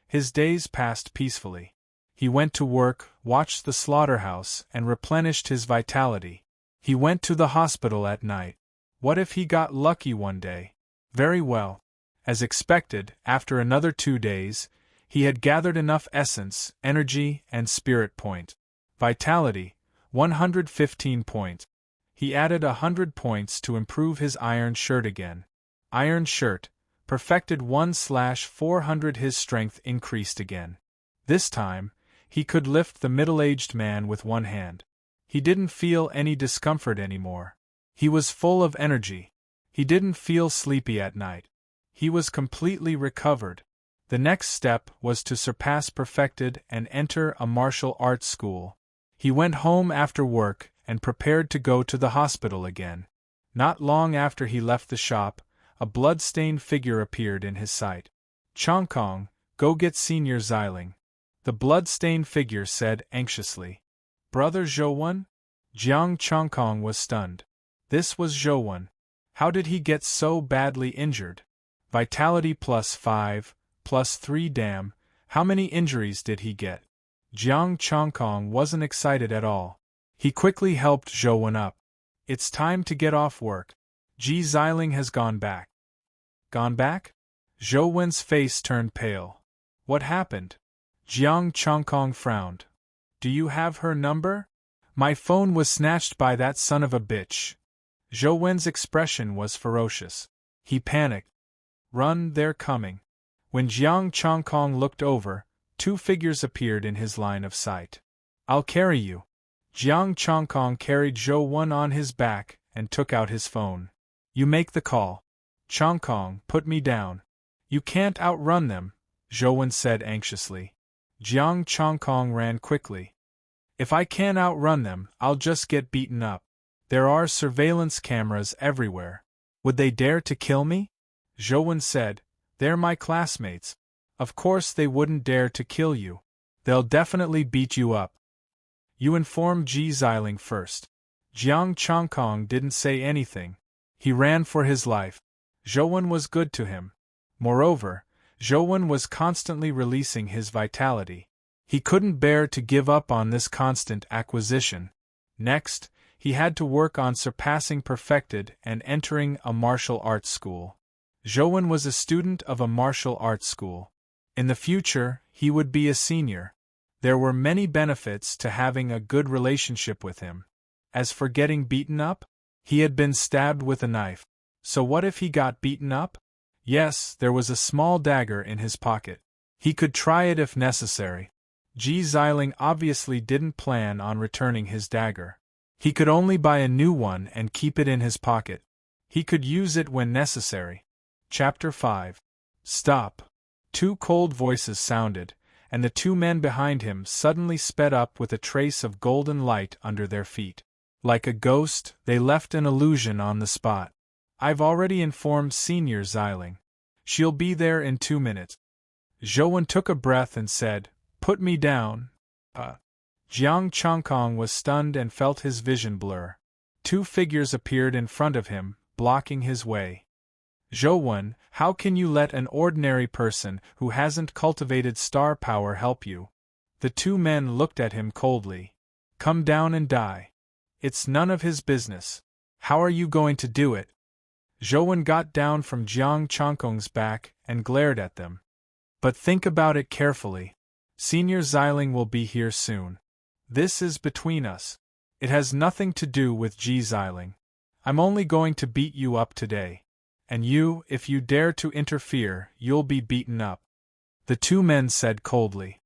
His days passed peacefully. He went to work, watched the slaughterhouse, and replenished his vitality. He went to the hospital at night. What if he got lucky one day? Very well. As expected, after another 2 days, he had gathered enough essence, energy, and spirit point. Vitality, 115 points. He added 100 points to improve his iron shirt again. Iron shirt, perfected 1/400. His strength increased again. This time, he could lift the middle-aged man with one hand. He didn't feel any discomfort anymore. He was full of energy. He didn't feel sleepy at night. He was completely recovered. The next step was to surpass perfected and enter a martial arts school. He went home after work and prepared to go to the hospital again. Not long after he left the shop, a blood-stained figure appeared in his sight. "Chongkong, go get Senior Xiling," the blood-stained figure said anxiously. "Brother Zhouwen?" Jiang Chongkong was stunned. This was Zhouwen. How did he get so badly injured? Vitality +5, +3. Damn, how many injuries did he get? Jiang Chongkong wasn't excited at all. He quickly helped Zhouwen up. "It's time to get off work. Ji Xiling has gone back." "Gone back?" Zhouwen's face turned pale. "What happened?" Jiang Chongkong frowned. "Do you have her number?" "My phone was snatched by that son of a bitch." Zhouwen's expression was ferocious. He panicked. "Run, they're coming." When Jiang Chongkong looked over, 2 figures appeared in his line of sight. "I'll carry you." Jiang Chongkong carried Zhouwen on his back and took out his phone. "You make the call." "Chongkong, put me down." "You can't outrun them," Zhouwen said anxiously. Jiang Chongkong ran quickly. "If I can't outrun them, I'll just get beaten up. There are surveillance cameras everywhere. Would they dare to kill me?" Zhouwen said, "They're my classmates. Of course they wouldn't dare to kill you. They'll definitely beat you up. You inform Ji Xiling first." Jiang Chongkong didn't say anything. He ran for his life. Zhouwen was good to him. Moreover, Zhouwen was constantly releasing his vitality. He couldn't bear to give up on this constant acquisition. Next, he had to work on surpassing perfected and entering a martial arts school. Zhouwen was a student of a martial arts school. In the future, he would be a senior. There were many benefits to having a good relationship with him. As for getting beaten up, he had been stabbed with a knife. So what if he got beaten up? Yes, there was a small dagger in his pocket. He could try it if necessary. Ji Xiling obviously didn't plan on returning his dagger. He could only buy a new one and keep it in his pocket. He could use it when necessary. Chapter 5. Stop. 2 cold voices sounded, and the 2 men behind him suddenly sped up with a trace of golden light under their feet. Like a ghost, they left an illusion on the spot. "I've already informed Senior Xiling. She'll be there in 2 minutes. Zhouwen took a breath and said, "Put me down." Jiang Chongkong was stunned and felt his vision blur. 2 figures appeared in front of him, blocking his way. "Zhouwen, how can you let an ordinary person who hasn't cultivated star power help you?" The 2 men looked at him coldly. "Come down and die. It's none of his business. How are you going to do it?" Zhouwen got down from Jiang Chongkong's back and glared at them. "But think about it carefully. Senior Xiling will be here soon. This is between us. It has nothing to do with Ji Xiling. I'm only going to beat you up today. And you, if you dare to interfere, you'll be beaten up." The two men said coldly.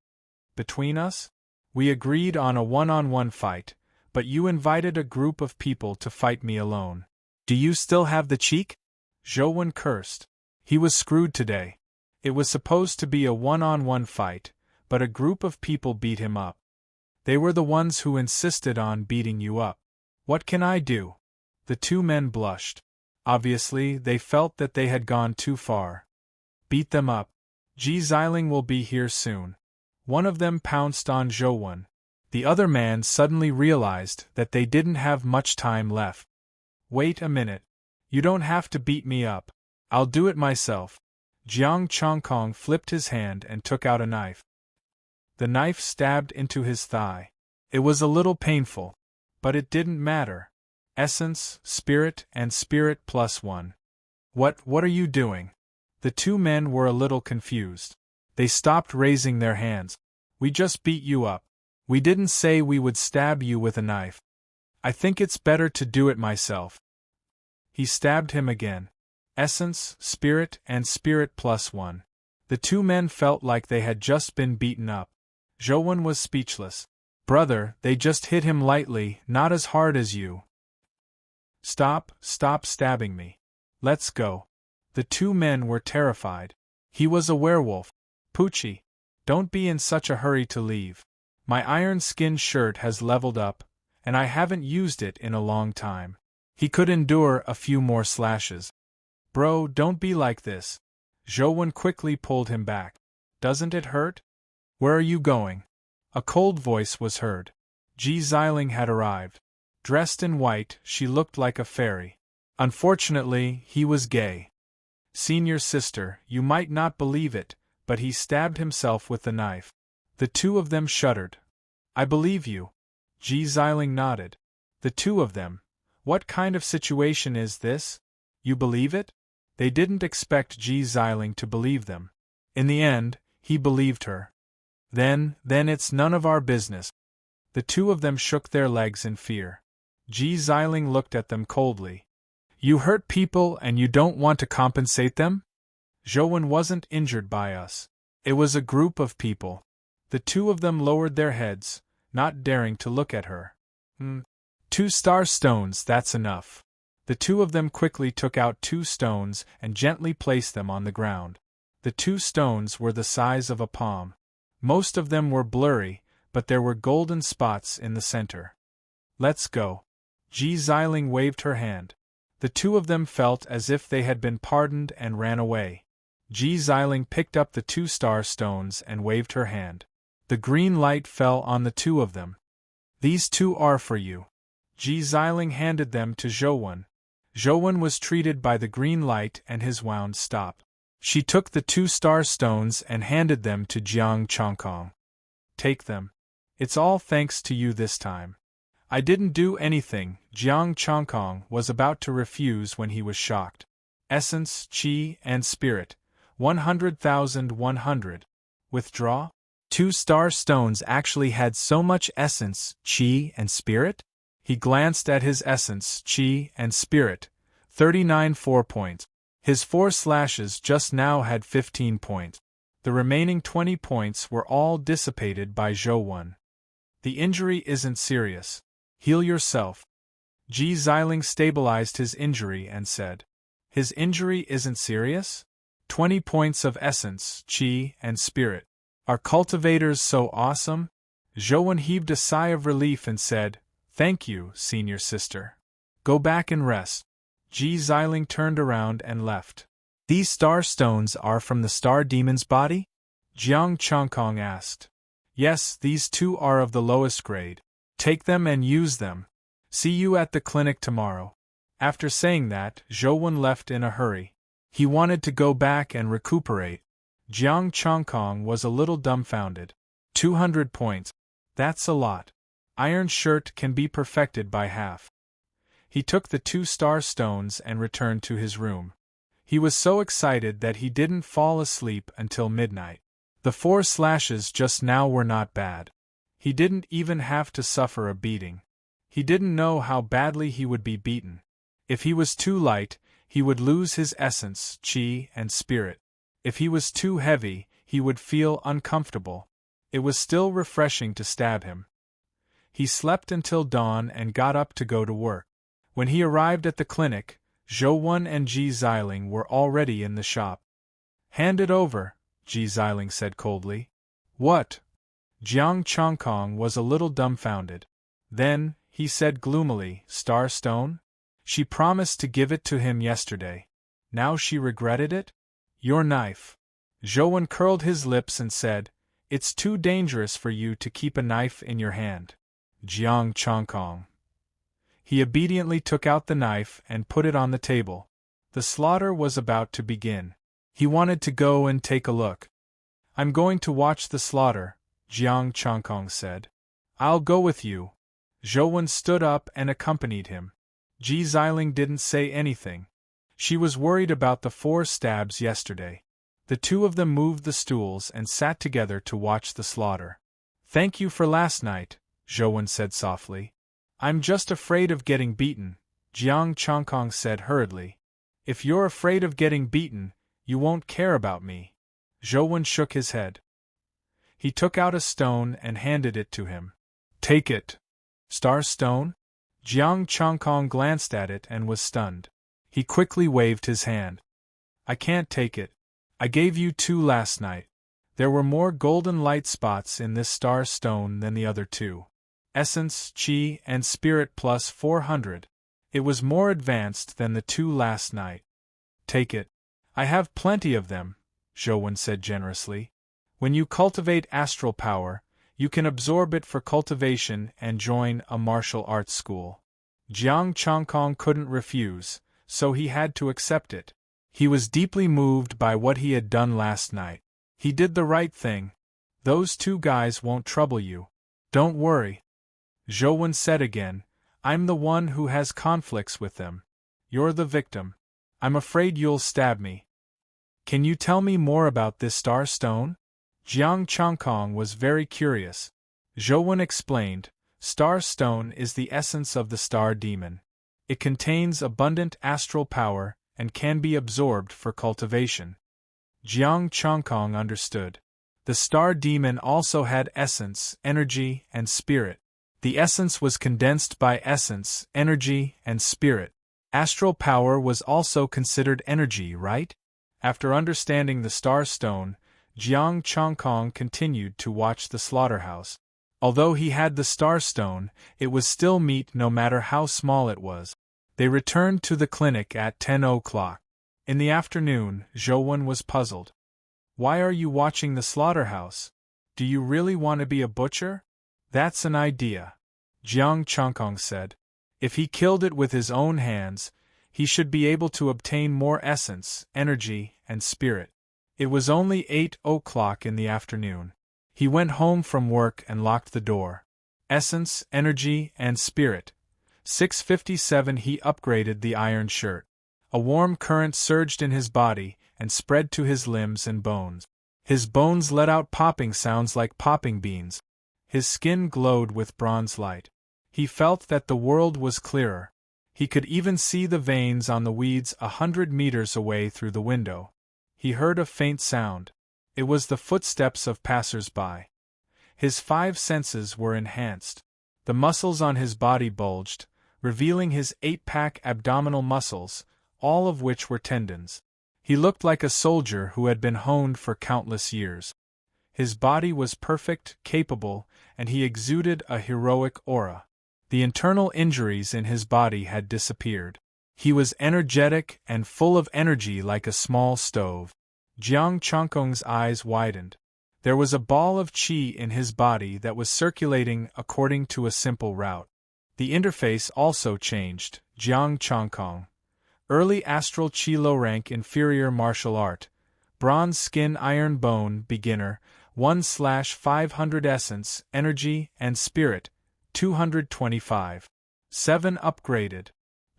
Between us? We agreed on a one-on-one fight, but you invited a group of people to fight me alone. Do you still have the cheek? Zhou cursed. He was screwed today. It was supposed to be a one-on-one fight, but a group of people beat him up. They were the ones who insisted on beating you up. What can I do? The two men blushed. Obviously, they felt that they had gone too far. Beat them up. Ji Xiling will be here soon. One of them pounced on Zhou. The other man suddenly realized that they didn't have much time left. Wait a minute. You don't have to beat me up. I'll do it myself. Jiang Chongkong flipped his hand and took out a knife. The knife stabbed into his thigh. It was a little painful, but it didn't matter. Essence, spirit, and spirit +1. What are you doing? The two men were a little confused. They stopped raising their hands. We just beat you up. We didn't say we would stab you with a knife. I think it's better to do it myself. He stabbed him again. Essence, spirit, and spirit +1. The two men felt like they had just been beaten up. Zhou was speechless. Brother, they just hit him lightly, not as hard as you. Stop stabbing me. Let's go. The two men were terrified. He was a werewolf. Poochie, don't be in such a hurry to leave. My iron skin shirt has leveled up, and I haven't used it in a long time. He could endure a few more slashes. Bro, don't be like this. Zhou quickly pulled him back. Doesn't it hurt? Where are you going? A cold voice was heard. Ji Xiling had arrived. Dressed in white, she looked like a fairy. Unfortunately, he was gay. Senior sister, you might not believe it, but he stabbed himself with the knife. The two of them shuddered. I believe you. Ji Xiling nodded. The two of them. What kind of situation is this? You believe it? They didn't expect Ji Xiling to believe them. In the end, he believed her. Then it's none of our business. The two of them shook their legs in fear. Ji Xiling looked at them coldly. You hurt people and you don't want to compensate them? Zhou wasn't injured by us. It was a group of people. The two of them lowered their heads, not daring to look at her. 2 star stones, that's enough. The two of them quickly took out 2 stones and gently placed them on the ground. The 2 stones were the size of a palm. Most of them were blurry, but there were golden spots in the center. Let's go. Ji Xiling waved her hand. The two of them felt as if they had been pardoned and ran away. Ji Xiling picked up the 2 star stones and waved her hand. The green light fell on the two of them. These 2 are for you. Ji Xiling handed them to Zhou. Zhou was treated by the green light and his wound stopped. She took the 2 star stones and handed them to Jiang Chongkong. Take them. It's all thanks to you this time. I didn't do anything. Jiang Chongkong was about to refuse when he was shocked. Essence, Qi, and Spirit. 100,100. Withdraw? 2 star stones actually had so much essence, Qi, and Spirit? He glanced at his essence, Qi, and Spirit. 39 4 points. His 4 slashes just now had 15 points. The remaining 20 points were all dissipated by Zhou. The injury isn't serious. Heal yourself. Ji Xiling stabilized his injury and said. His injury isn't serious? 20 points of essence, Qi, and Spirit. Are cultivators so awesome? Zhou heaved a sigh of relief and said, Thank you, senior sister. Go back and rest. Ji Xiling turned around and left. These star stones are from the star demon's body? Jiang Chongkong asked. Yes, these 2 are of the lowest grade. Take them and use them. See you at the clinic tomorrow. After saying that, Zhou left in a hurry. He wanted to go back and recuperate. Jiang Chongkong was a little dumbfounded. 200 points. That's a lot. Iron shirt can be perfected by half. He took the 2 star stones and returned to his room. He was so excited that he didn't fall asleep until midnight. The 4 slashes just now were not bad. He didn't even have to suffer a beating. He didn't know how badly he would be beaten. If he was too light, he would lose his essence, Qi, and Spirit. If he was too heavy, he would feel uncomfortable. It was still refreshing to stab him. He slept until dawn and got up to go to work. When he arrived at the clinic, Zhou and Ji Xiling were already in the shop. "Hand it over," Ji Xiling said coldly. "What?" Jiang Chongkong was a little dumbfounded. Then, he said gloomily, "Star stone? She promised to give it to him yesterday. Now she regretted it? Your knife." Zhou curled his lips and said, "It's too dangerous for you to keep a knife in your hand." Jiang Chongkong. He obediently took out the knife and put it on the table. The slaughter was about to begin. He wanted to go and take a look. "I'm going to watch the slaughter," Jiang Chongkong said. "I'll go with you." Zhou stood up and accompanied him. Ji Xiling didn't say anything. She was worried about the 4 stabs yesterday. The two of them moved the stools and sat together to watch the slaughter. "Thank you for last night," Zhou said softly. "I'm just afraid of getting beaten," Jiang Chongkong said hurriedly. "If you're afraid of getting beaten, you won't care about me." Zhou shook his head. He took out a stone and handed it to him. "Take it." "Star stone?" Jiang Chongkong glanced at it and was stunned. He quickly waved his hand. "I can't take it. I gave you 2 last night. There were more golden light spots in this star stone than the other 2. Essence, Qi, and Spirit plus 400. It was more advanced than the 2 last night. Take it. I have plenty of them," Zhou said generously. "When you cultivate astral power, you can absorb it for cultivation and join a martial arts school." Jiang Chongkong couldn't refuse, so he had to accept it. He was deeply moved by what he had done last night. He did the right thing. "Those 2 guys won't trouble you. Don't worry." Zhou said again, "I'm the one who has conflicts with them. You're the victim. I'm afraid you'll stab me." "Can you tell me more about this star stone?" Jiang Chongkong was very curious. Zhou explained, "Star stone is the essence of the star demon. It contains abundant astral power and can be absorbed for cultivation." Jiang Chongkong understood. The star demon also had essence, energy, and spirit. The essence was condensed by essence, energy, and spirit. Astral power was also considered energy, right? After understanding the star stone, Jiang Chongkong continued to watch the slaughterhouse. Although he had the star stone, it was still meat no matter how small it was. They returned to the clinic at 10 o'clock. In the afternoon, Zhou was puzzled. "Why are you watching the slaughterhouse? Do you really want to be a butcher?" "That's an idea," Jiang Chongkong said. "If he killed it with his own hands, he should be able to obtain more essence, energy, and spirit." It was only 8 o'clock in the afternoon. He went home from work and locked the door. Essence, energy, and spirit. 6:57 He upgraded the iron shirt. A warm current surged in his body and spread to his limbs and bones. His bones let out popping sounds like popping beans. His skin glowed with bronze light. He felt that the world was clearer. He could even see the veins on the weeds 100 meters away through the window. He heard a faint sound. It was the footsteps of passers-by. His 5 senses were enhanced. The muscles on his body bulged, revealing his 8-pack abdominal muscles, all of which were tendons. He looked like a soldier who had been honed for countless years. His body was perfect, capable, and he exuded a heroic aura. The internal injuries in his body had disappeared. He was energetic and full of energy like a small stove. Jiang Chongkong's eyes widened. There was a ball of qi in his body that was circulating according to a simple route. The interface also changed. Jiang Chongkong. Early astral qi low rank inferior martial art. Bronze skin iron bone beginner. 1/500 essence, energy, and spirit, 225. 7 upgraded.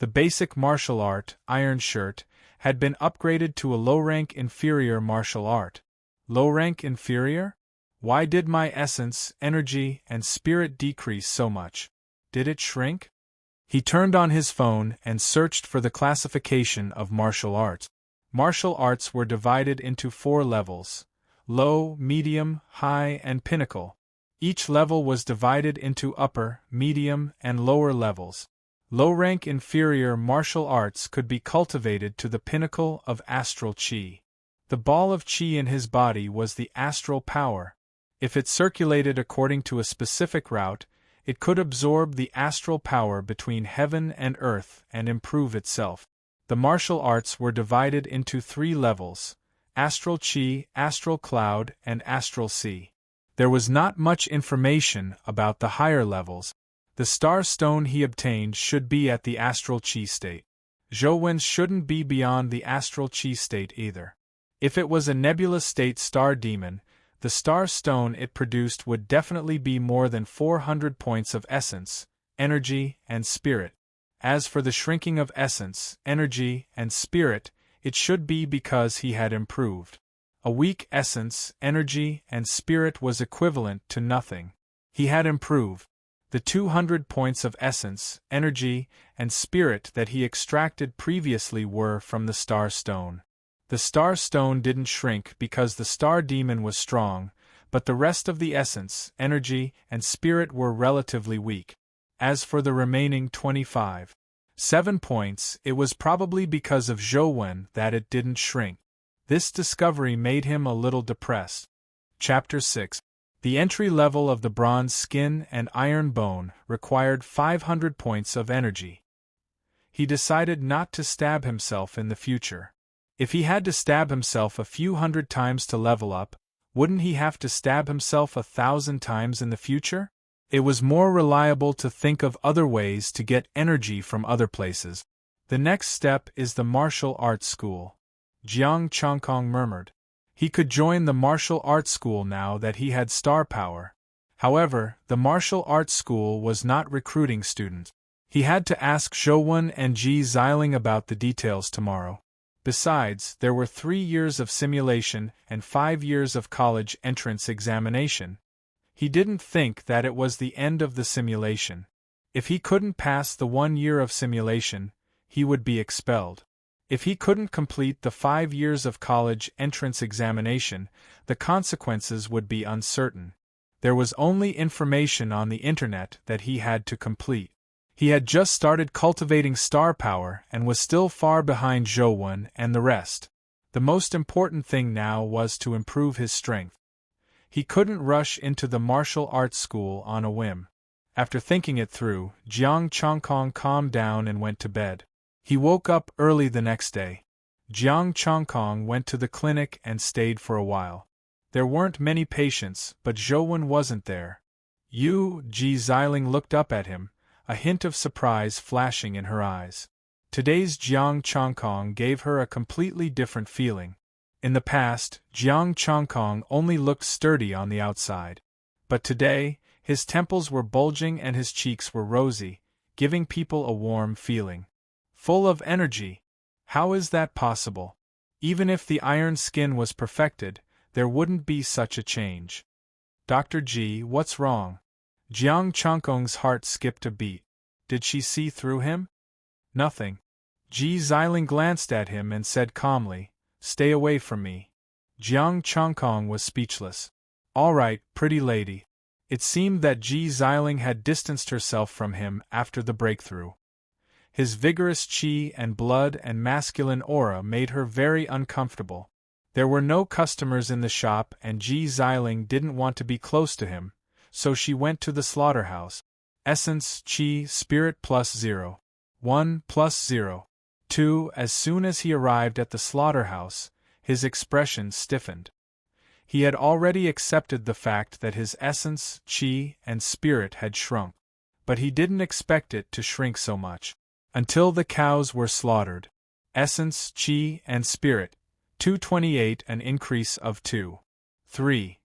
The basic martial art, iron shirt, had been upgraded to a low-rank inferior martial art. Low-rank inferior? Why did my essence, energy, and spirit decrease so much? Did it shrink? He turned on his phone and searched for the classification of martial arts. Martial arts were divided into 4 levels. low, medium, high, and pinnacle. Each level was divided into upper, medium, and lower levels. Low-rank inferior martial arts could be cultivated to the pinnacle of astral chi. The ball of chi in his body was the astral power. If it circulated according to a specific route, it could absorb the astral power between heaven and earth and improve itself. The martial arts were divided into 3 levels: astral chi, astral cloud, and astral sea. There was not much information about the higher levels. The star stone he obtained should be at the astral chi state. Zhou shouldn't be beyond the astral chi state either. If it was a nebulous state star demon, the star stone it produced would definitely be more than 400 points of essence, energy, and spirit. As for the shrinking of essence, energy, and spirit, it should be because he had improved. A weak essence, energy, and spirit was equivalent to nothing. He had improved. The 200 points of essence, energy, and spirit that he extracted previously were from the star stone. The star stone didn't shrink because the star demon was strong, but the rest of the essence, energy, and spirit were relatively weak. As for the remaining 7 points, it was probably because of Zhou that it didn't shrink. This discovery made him a little depressed. Chapter 6. The entry level of the bronze skin and iron bone required 500 points of energy. He decided not to stab himself in the future. If he had to stab himself a few hundred times to level up, wouldn't he have to stab himself 1,000 times in the future? It was more reliable to think of other ways to get energy from other places. The next step is the martial arts school. Jiang Chongkong murmured. He could join the martial arts school now that he had star power. However, the martial arts school was not recruiting students. He had to ask Zhou and Ji Xiling about the details tomorrow. Besides, there were 3 years of simulation and 5 years of college entrance examination. He didn't think that it was the end of the simulation. If he couldn't pass the 1 year of simulation, he would be expelled. If he couldn't complete the 5 years of college entrance examination, the consequences would be uncertain. There was only information on the internet that he had to complete. He had just started cultivating star power and was still far behind Zhou and the rest. The most important thing now was to improve his strength. He couldn't rush into the martial arts school on a whim. After thinking it through, Jiang Chongkong calmed down and went to bed. He woke up early the next day. Jiang Chongkong went to the clinic and stayed for a while. There weren't many patients, but Zhou wasn't there. Ji Xiling looked up at him, a hint of surprise flashing in her eyes. Today's Jiang Chongkong gave her a completely different feeling. In the past, Jiang Chongkong only looked sturdy on the outside. But today, his temples were bulging and his cheeks were rosy, giving people a warm feeling. Full of energy. How is that possible? Even if the iron skin was perfected, there wouldn't be such a change. Dr. Ji, what's wrong? Jiang Chongkong's heart skipped a beat. Did she see through him? Nothing. Ji Xiling glanced at him and said calmly, "Stay away from me." Jiang Chongkong was speechless. "All right, pretty lady." It seemed that Ji Xiling had distanced herself from him after the breakthrough. His vigorous chi and blood and masculine aura made her very uncomfortable. There were no customers in the shop and Ji Xiling didn't want to be close to him, so she went to the slaughterhouse. Essence, chi, spirit +0. 1 +0. 2. As soon as he arrived at the slaughterhouse, his expression stiffened. He had already accepted the fact that his essence, chi, and spirit had shrunk. But he didn't expect it to shrink so much. Until the cows were slaughtered. Essence, chi, and spirit, 228, an increase of 2. 3.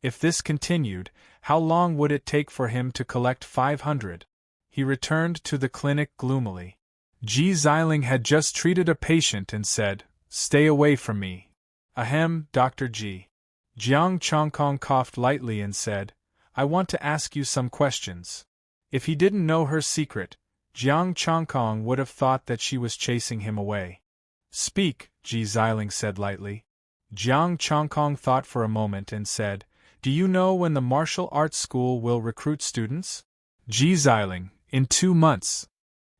If this continued, how long would it take for him to collect 500? He returned to the clinic gloomily. Ji Xiling had just treated a patient and said, "Stay away from me." "Ahem, Dr. Ji." Jiang Chongkong coughed lightly and said, "I want to ask you some questions." If he didn't know her secret, Jiang Chongkong would have thought that she was chasing him away. "Speak," Ji Xiling said lightly. Jiang Chongkong thought for a moment and said, "Do you know when the martial arts school will recruit students?" Ji Xiling, "In 2 months.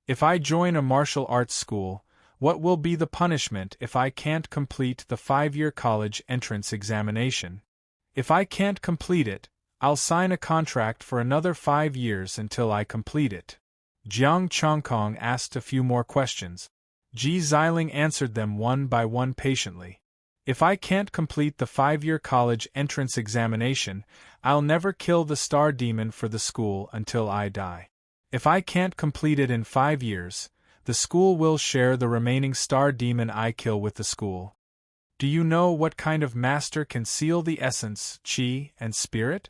If I join a martial arts school, what will be the punishment if I can't complete the 5-year college entrance examination? If I can't complete it, I'll sign a contract for another 5 years until I complete it." Jiang Chongkong asked a few more questions. Ji Xiling answered them one by one patiently. "If I can't complete the 5-year college entrance examination, I'll never kill the star demon for the school until I die. If I can't complete it in 5 years, the school will share the remaining star demon I kill with the school. Do you know what kind of master can seal the essence, qi, and spirit?"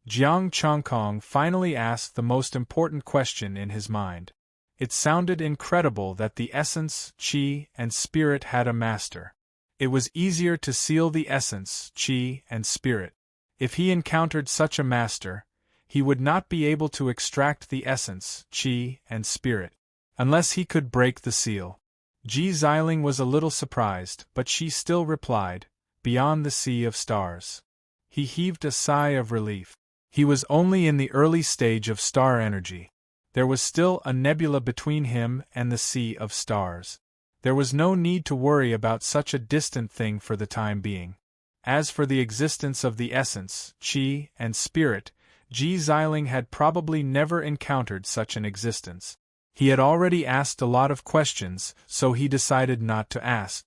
Jiang Chongkong finally asked the most important question in his mind. It sounded incredible that the essence, qi, and spirit had a master. It was easier to seal the essence, qi, and spirit. If he encountered such a master, he would not be able to extract the essence, qi, and spirit, unless he could break the seal. Ji Xiling was a little surprised, but she still replied, "Beyond the sea of stars." He heaved a sigh of relief. He was only in the early stage of star energy. There was still a nebula between him and the sea of stars. There was no need to worry about such a distant thing for the time being. As for the existence of the essence, qi, and spirit, Ji Xiling had probably never encountered such an existence. He had already asked a lot of questions, so he decided not to ask.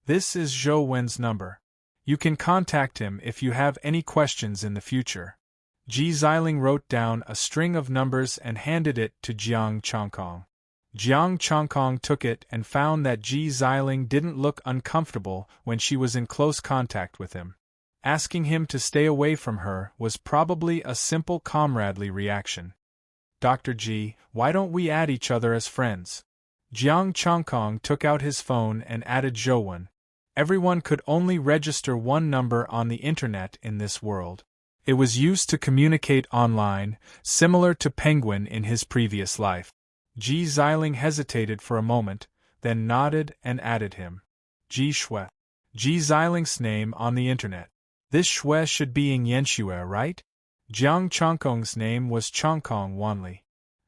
"This is Zhou Wen's number. You can contact him if you have any questions in the future." Ji Xiling wrote down a string of numbers and handed it to Jiang Chongkong. Jiang Chongkong took it and found that Ji Xiling didn't look uncomfortable when she was in close contact with him. Asking him to stay away from her was probably a simple comradely reaction. "Dr. Ji, why don't we add each other as friends?" Jiang Chongkong took out his phone and added Zhouwen. Everyone could only register one number on the internet in this world. It was used to communicate online, similar to Penguin in his previous life. Ji Xiling hesitated for a moment, then nodded and added him. Ji Shui. Ji Xiling's name on the internet. This Shui should be Ing Yenxue, right? Jiang Chongkong's name was Chongkong Wanli.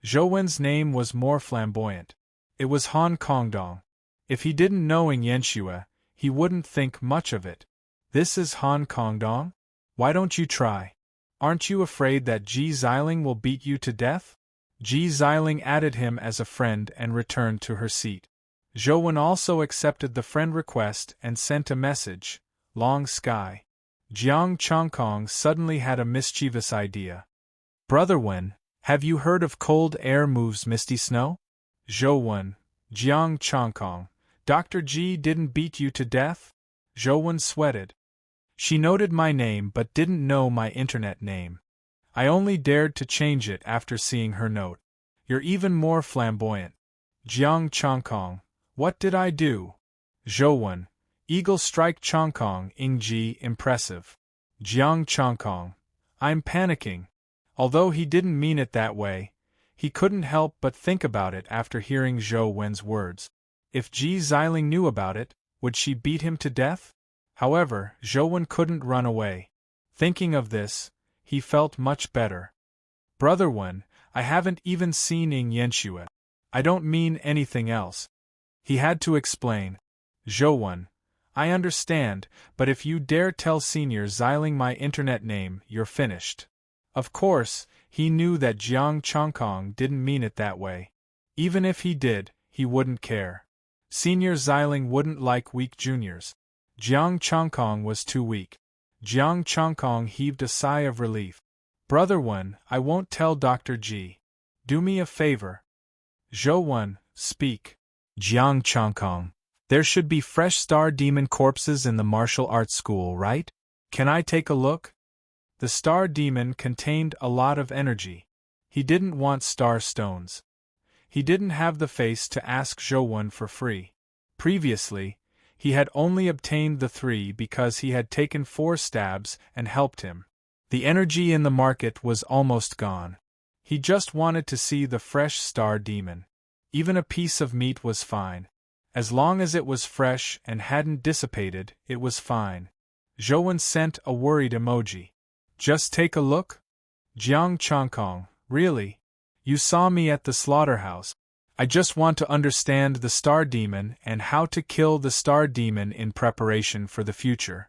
Zhouwen's name was more flamboyant. It was Han Kongdong. If he didn't know Ing Yenxue, he wouldn't think much of it. "This is Han Kongdong? Why don't you try? Aren't you afraid that Ji Xiling will beat you to death?" Ji Xiling added him as a friend and returned to her seat. Zhouwen also accepted the friend request and sent a message, "Long Sky." Jiang Chongkong suddenly had a mischievous idea. "Brother Wen, have you heard of cold air moves misty snow?" Zhouwen, Jiang Chongkong, "Dr. Ji didn't beat you to death?" Zhouwen sweated. "She noted my name but didn't know my internet name. I only dared to change it after seeing her note. You're even more flamboyant." Jiang Chongkong, "What did I do?" Zhouwen, "Eagle strike Chongkong Ingji impressive." Jiang Chongkong, "I'm panicking." Although he didn't mean it that way, he couldn't help but think about it after hearing Zhou Wen's words. If Ji Xiling knew about it, would she beat him to death? However, Zhouwen couldn't run away. Thinking of this, he felt much better. "Brother Wen, I haven't even seen Ing Yenxue. I don't mean anything else." He had to explain. "Zhouwen, I understand, but if you dare tell Senior Xiling my internet name, you're finished." Of course, he knew that Jiang Chongkong didn't mean it that way. Even if he did, he wouldn't care. Senior Xiling wouldn't like weak juniors. Jiang Chongkong was too weak. Jiang Chongkong heaved a sigh of relief. "Brother Wen, I won't tell Dr. Ji. Do me a favor." "Zhouwen, speak." Jiang Chongkong, "There should be fresh star demon corpses in the martial arts school, right? Can I take a look?" The star demon contained a lot of energy. He didn't want star stones. He didn't have the face to ask Zhouwen for free. Previously, he had only obtained the 3 because he had taken 4 stabs and helped him. The energy in the market was almost gone. He just wanted to see the fresh star demon. Even a piece of meat was fine. As long as it was fresh and hadn't dissipated, it was fine. Zhouwen sent a worried emoji. Just take a look? Jiang Changkong, really? You saw me at the slaughterhouse. I just want to understand the star demon and how to kill the star demon in preparation for the future.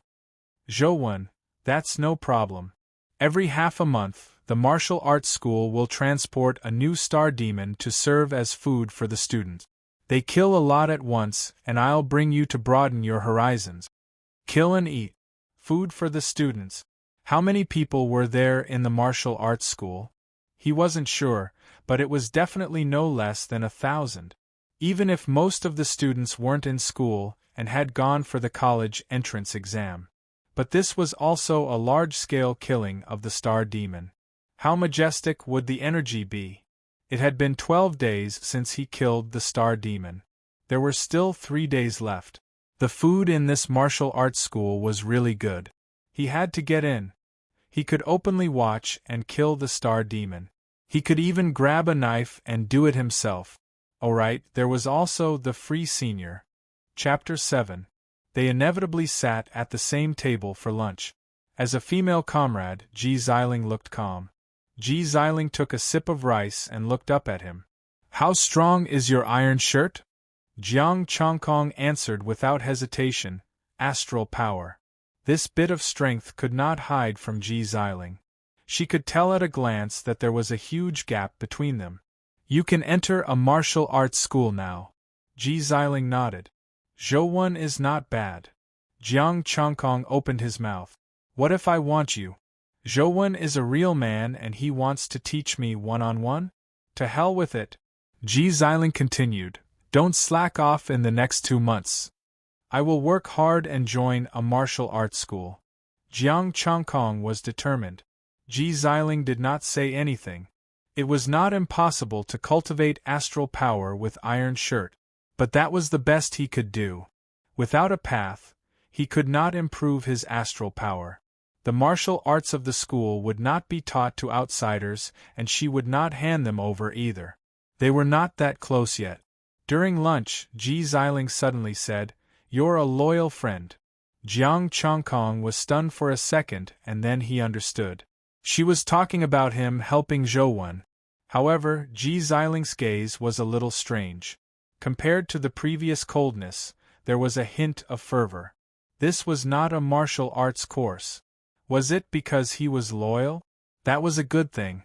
Zhouwen, that's no problem. Every half a month, the martial arts school will transport a new star demon to serve as food for the students. They kill a lot at once, and I'll bring you to broaden your horizons. Kill and eat. Food for the students. How many people were there in the martial arts school? He wasn't sure, but it was definitely no less than 1,000. Even if most of the students weren't in school and had gone for the college entrance exam. But this was also a large-scale killing of the star demon. How majestic would the energy be? It had been 12 days since he killed the star demon. There were still 3 days left. The food in this martial arts school was really good. He had to get in. He could openly watch and kill the star demon. He could even grab a knife and do it himself. Alright, there was also the free senior. Chapter 7. They inevitably sat at the same table for lunch. As a female comrade, Ji Xiling looked calm. Ji Xiling took a sip of rice and looked up at him. How strong is your iron shirt? Jiang Changkong answered without hesitation, astral power. This bit of strength could not hide from Ji Xiling. She could tell at a glance that there was a huge gap between them. You can enter a martial arts school now. Ji Xiling nodded. Zhouwen is not bad. Jiang Changkong opened his mouth. What if I want you? Zhouwen is a real man and he wants to teach me one-on-one? To hell with it. Ji Xiling continued. Don't slack off in the next 2 months. I will work hard and join a martial arts school. Jiang Changkong was determined. Ji Xiling did not say anything. It was not impossible to cultivate astral power with iron shirt, but that was the best he could do. Without a path, he could not improve his astral power. The martial arts of the school would not be taught to outsiders, and she would not hand them over either. They were not that close yet. During lunch, Ji Xiling suddenly said, You're a loyal friend. Jiang Changkong was stunned for a second and then he understood. She was talking about him helping Zhouwen. However, Ji Xiling's gaze was a little strange. Compared to the previous coldness, there was a hint of fervor. This was not a martial arts course. Was it because he was loyal? That was a good thing.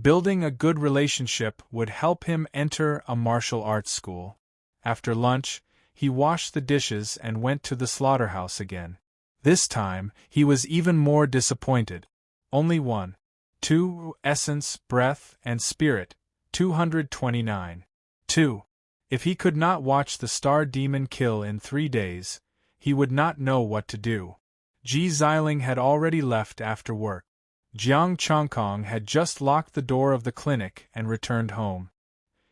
Building a good relationship would help him enter a martial arts school. After lunch, he washed the dishes and went to the slaughterhouse again. This time, he was even more disappointed. Only 1. 2. Essence, breath, and spirit, 229. 2. If he could not watch the star demon kill in 3 days, he would not know what to do. Ji Xiling had already left after work. Jiang Changkong had just locked the door of the clinic and returned home.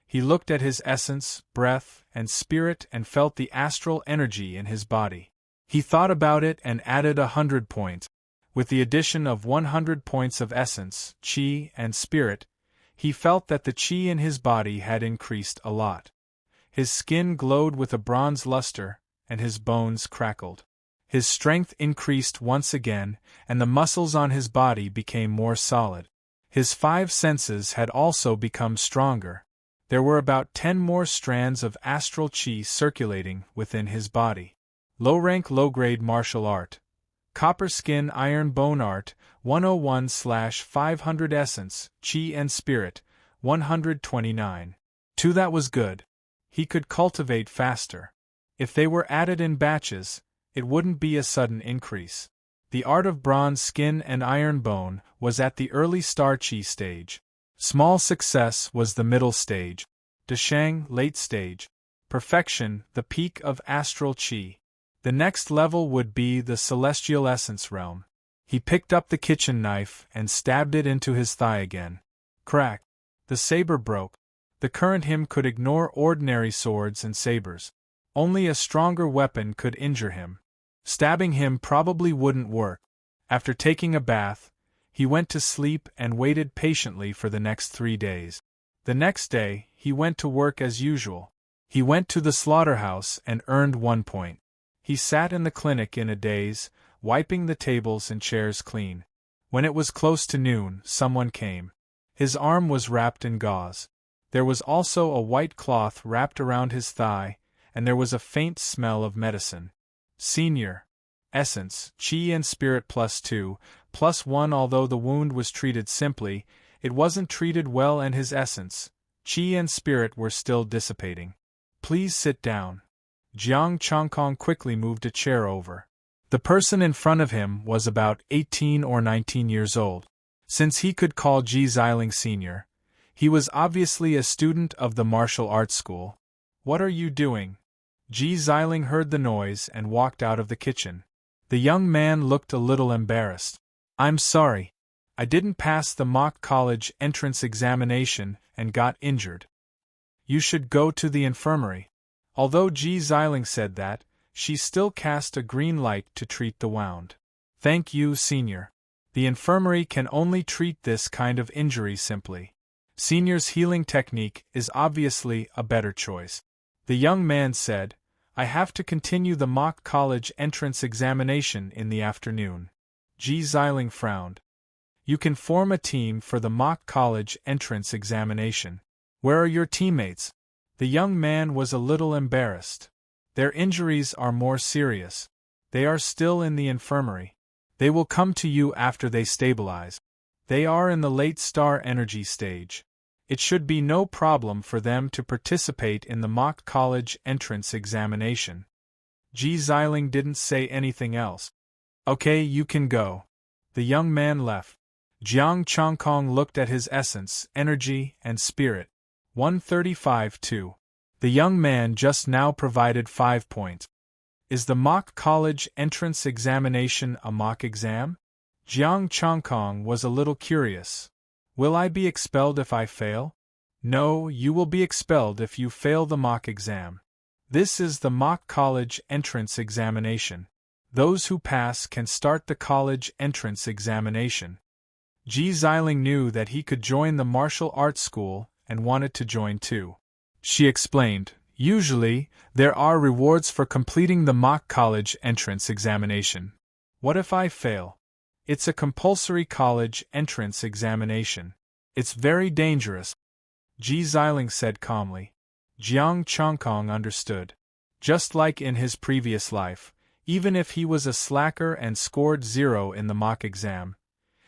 He looked at his essence, breath, and spirit and felt the astral energy in his body. He thought about it and added 100 points. With the addition of 100 points of essence, qi, and spirit, he felt that the qi in his body had increased a lot. His skin glowed with a bronze luster, and his bones crackled. His strength increased once again, and the muscles on his body became more solid. His 5 senses had also become stronger. There were about 10 more strands of astral qi circulating within his body. Low-rank low-grade martial art. Copper Skin Iron Bone Art, 101/500 Essence, Qi and Spirit, 129. 2. That was good. He could cultivate faster. If they were added in batches, it wouldn't be a sudden increase. The art of Bronze Skin and Iron Bone was at the early Star Qi stage. Small Success was the middle stage. Deshang, late stage. Perfection, the peak of Astral Qi. The next level would be the Celestial Essence realm. He picked up the kitchen knife and stabbed it into his thigh again. Crack. The saber broke. The current him could ignore ordinary swords and sabers. Only a stronger weapon could injure him. Stabbing him probably wouldn't work. After taking a bath, he went to sleep and waited patiently for the next 3 days. The next day, he went to work as usual. He went to the slaughterhouse and earned 1 point. He sat in the clinic in a daze, wiping the tables and chairs clean. When it was close to noon, someone came. His arm was wrapped in gauze. There was also a white cloth wrapped around his thigh, and there was a faint smell of medicine. Senior. Essence, Qi and Spirit +2, +1. Although the wound was treated simply, it wasn't treated well, and his essence, Qi and Spirit, were still dissipating. Please sit down. Jiang Changkong quickly moved a chair over. The person in front of him was about 18 or 19 years old. Since he could call Ji Xiling Sr., he was obviously a student of the martial arts school. What are you doing? Ji Xiling heard the noise and walked out of the kitchen. The young man looked a little embarrassed. I'm sorry. I didn't pass the mock college entrance examination and got injured. You should go to the infirmary. Although Ji Xiling said that, she still cast a green light to treat the wound. Thank you, Senior. The infirmary can only treat this kind of injury simply. Senior's healing technique is obviously a better choice. The young man said, I have to continue the mock college entrance examination in the afternoon. Ji Xiling frowned. You can form a team for the mock college entrance examination. Where are your teammates? The young man was a little embarrassed. Their injuries are more serious. They are still in the infirmary. They will come to you after they stabilize. They are in the late star energy stage. It should be no problem for them to participate in the mock college entrance examination. Ji Xiling didn't say anything else. Okay, you can go. The young man left. Jiang Changkong looked at his essence, energy, and spirit. 135-2. The young man just now provided 5 points. Is the mock college entrance examination a mock exam? Jiang Changkong was a little curious. Will I be expelled if I fail? No, you will be expelled if you fail the mock exam. This is the mock college entrance examination. Those who pass can start the college entrance examination. Ji Xiling knew that he could join the martial arts school and wanted to join too. She explained, usually, there are rewards for completing the mock college entrance examination. What if I fail? It's a compulsory college entrance examination. It's very dangerous. Ji Xiling said calmly. Jiang Changkong understood. Just like in his previous life, even if he was a slacker and scored 0 in the mock exam,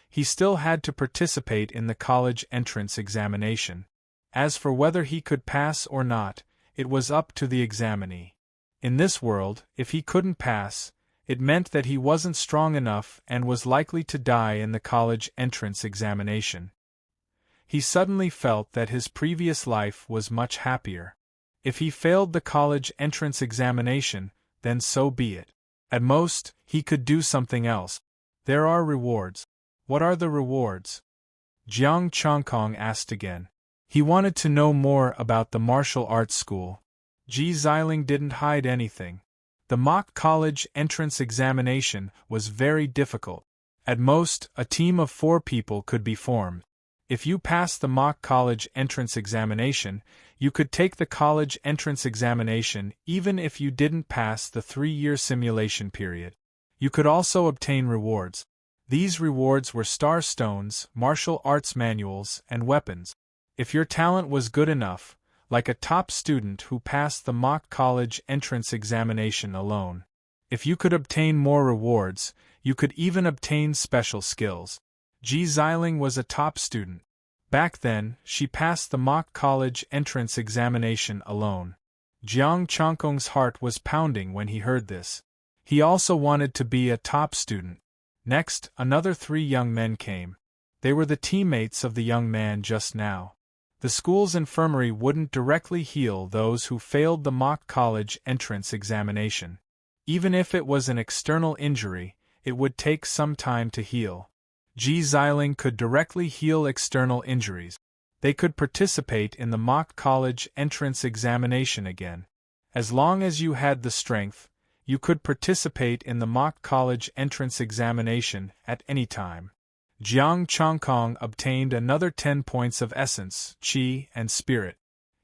he still had to participate in the college entrance examination. As for whether he could pass or not, it was up to the examinee. In this world, if he couldn't pass, it meant that he wasn't strong enough and was likely to die in the college entrance examination. He suddenly felt that his previous life was much happier. If he failed the college entrance examination, then so be it. At most, he could do something else. There are rewards. What are the rewards? Jiang Changkong asked again. He wanted to know more about the martial arts school. Ji Xiling didn't hide anything. The mock college entrance examination was very difficult. At most, a team of 4 people could be formed. If you passed the mock college entrance examination, you could take the college entrance examination even if you didn't pass the 3-year simulation period. You could also obtain rewards. These rewards were star stones, martial arts manuals, and weapons. If your talent was good enough, like a top student who passed the mock college entrance examination alone. If you could obtain more rewards, you could even obtain special skills. Ji Xiling was a top student. Back then, she passed the mock college entrance examination alone. Jiang Changkong's heart was pounding when he heard this. He also wanted to be a top student. Next, another 3 young men came. They were the teammates of the young man just now. The school's infirmary wouldn't directly heal those who failed the mock college entrance examination. Even if it was an external injury, it would take some time to heal. Ji Xiling could directly heal external injuries. They could participate in the mock college entrance examination again. As long as you had the strength, you could participate in the mock college entrance examination at any time. Jiang Changkong obtained another 10 points of essence, qi, and spirit.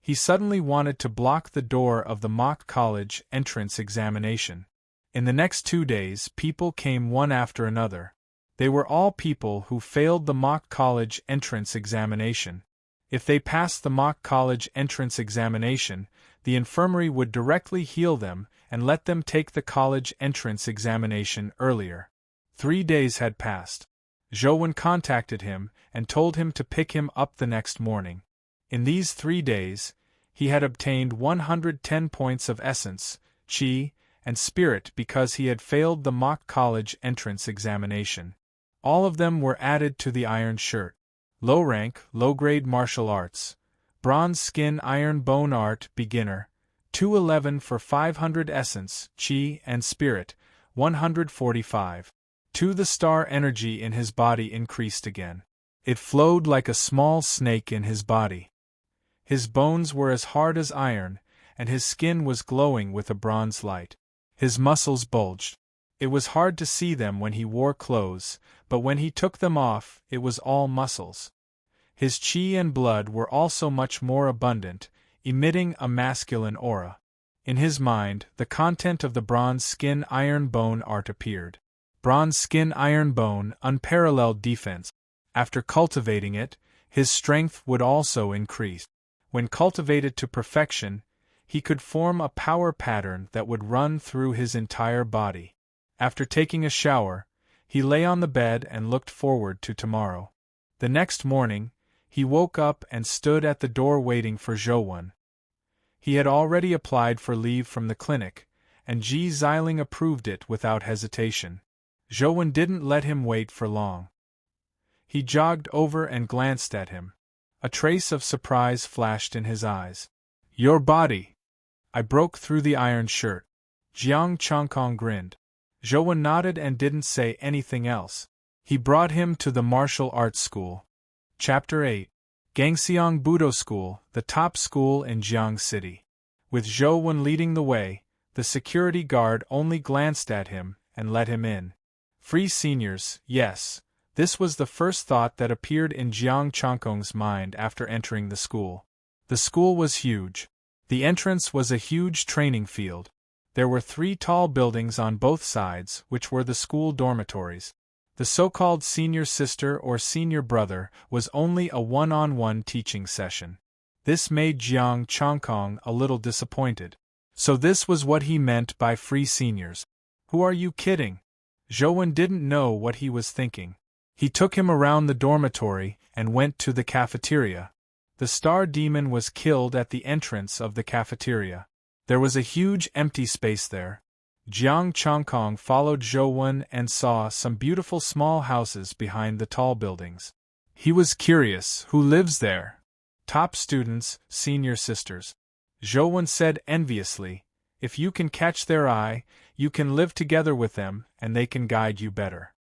He suddenly wanted to block the door of the mock college entrance examination. In the next 2 days, people came one after another. They were all people who failed the mock college entrance examination. If they passed the mock college entrance examination, the infirmary would directly heal them and let them take the college entrance examination earlier. 3 days had passed. Zhou contacted him and told him to pick him up the next morning. In these 3 days, he had obtained 110 points of essence, qi, and spirit because he had failed the mock college entrance examination. All of them were added to the iron shirt. Low rank, low-grade martial arts. Bronze skin iron bone art beginner. 211 for 500 essence, qi, and spirit, 145. 2 The star energy in his body increased again. It flowed like a small snake in his body. His bones were as hard as iron, and his skin was glowing with a bronze light. His muscles bulged. It was hard to see them when he wore clothes, but when he took them off, it was all muscles. His qi and blood were also much more abundant, emitting a masculine aura. In his mind, the content of the bronze skin iron bone art appeared. Bronze skin iron bone, unparalleled defense. After cultivating it, his strength would also increase. When cultivated to perfection, he could form a power pattern that would run through his entire body. After taking a shower, he lay on the bed and looked forward to tomorrow. The next morning, he woke up and stood at the door waiting for Zhou. He had already applied for leave from the clinic, and Ji Xiling approved it without hesitation. Zhou didn't let him wait for long. He jogged over and glanced at him. A trace of surprise flashed in his eyes. "Your body!" I broke through the iron shirt. Jiang Changkong grinned. Zhou nodded and didn't say anything else. He brought him to the martial arts school. Chapter 8. Gangxiang Budo School, the top school in Jiang City. With Zhou leading the way, the security guard only glanced at him and let him in. Free seniors, yes. This was the first thought that appeared in Jiang Changkong's mind after entering the school. The school was huge. The entrance was a huge training field. There were 3 tall buildings on both sides, which were the school dormitories. The so-called senior sister or senior brother was only a one-on-one teaching session. This made Jiang Changkong a little disappointed. So this was what he meant by free seniors. Who are you kidding? Zhou didn't know what he was thinking. He took him around the dormitory and went to the cafeteria. The star demon was killed at the entrance of the cafeteria. There was a huge empty space there. Jiang Changkong followed Zhou and saw some beautiful small houses behind the tall buildings. He was curious, who lives there? Top students, senior sisters. Zhou said enviously, if you can catch their eye, you can live together with them and they can guide you better.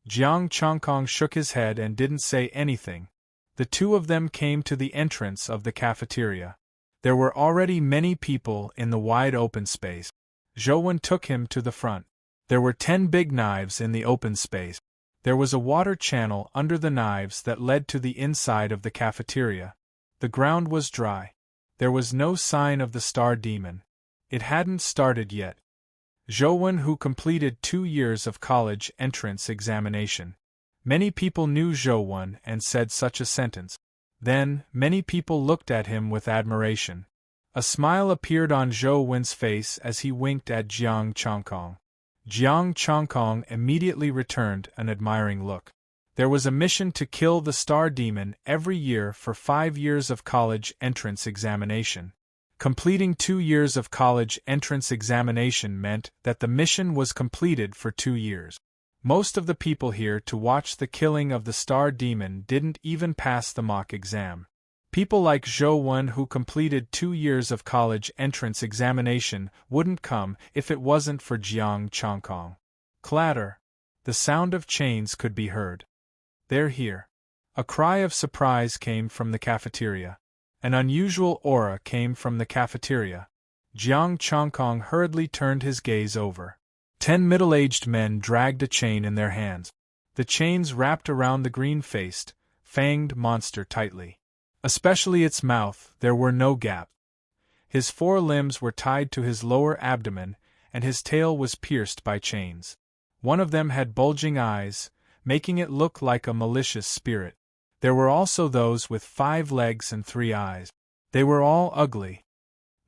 Jiang Changkong shook his head and didn't say anything. The 2 of them came to the entrance of the cafeteria. There were already many people in the wide open space. Zhou took him to the front. There were 10 big knives in the open space. There was a water channel under the knives that led to the inside of the cafeteria. The ground was dry. There was no sign of the star demon. It hadn't started yet. Zhou, who completed 2 years of college entrance examination. Many people knew Zhou and said such a sentence. Then, many people looked at him with admiration. A smile appeared on Zhou face as he winked at Jiang Changkong. Jiang Changkong immediately returned an admiring look. There was a mission to kill the star demon every year for 5 years of college entrance examination. Completing 2 years of college entrance examination meant that the mission was completed for 2 years. Most of the people here to watch the killing of the star demon didn't even pass the mock exam. People like Zhou, who completed 2 years of college entrance examination, wouldn't come if it wasn't for Jiang Changkong. Clatter. The sound of chains could be heard. They're here. A cry of surprise came from the cafeteria. An unusual aura came from the cafeteria. Jiang Changkong hurriedly turned his gaze over. 10 middle-aged men dragged a chain in their hands. The chains wrapped around the green-faced, fanged monster tightly. Especially its mouth, there were no gaps. His 4 limbs were tied to his lower abdomen, and his tail was pierced by chains. One of them had bulging eyes, making it look like a malicious spirit. There were also those with 5 legs and 3 eyes. They were all ugly.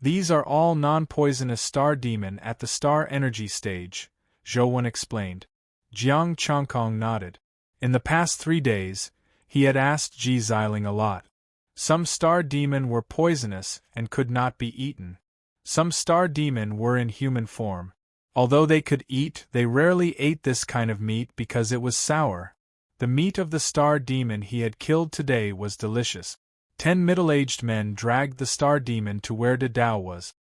These are all non-poisonous star demon at the star energy stage, Zhou explained. Jiang Changkong nodded. In the past 3 days, he had asked Ji Xiling a lot. Some star demon were poisonous and could not be eaten. Some star demon were in human form. Although they could eat, they rarely ate this kind of meat because it was sour. The meat of the star demon he had killed today was delicious. 10 middle-aged men dragged the star demon to where De Dao was.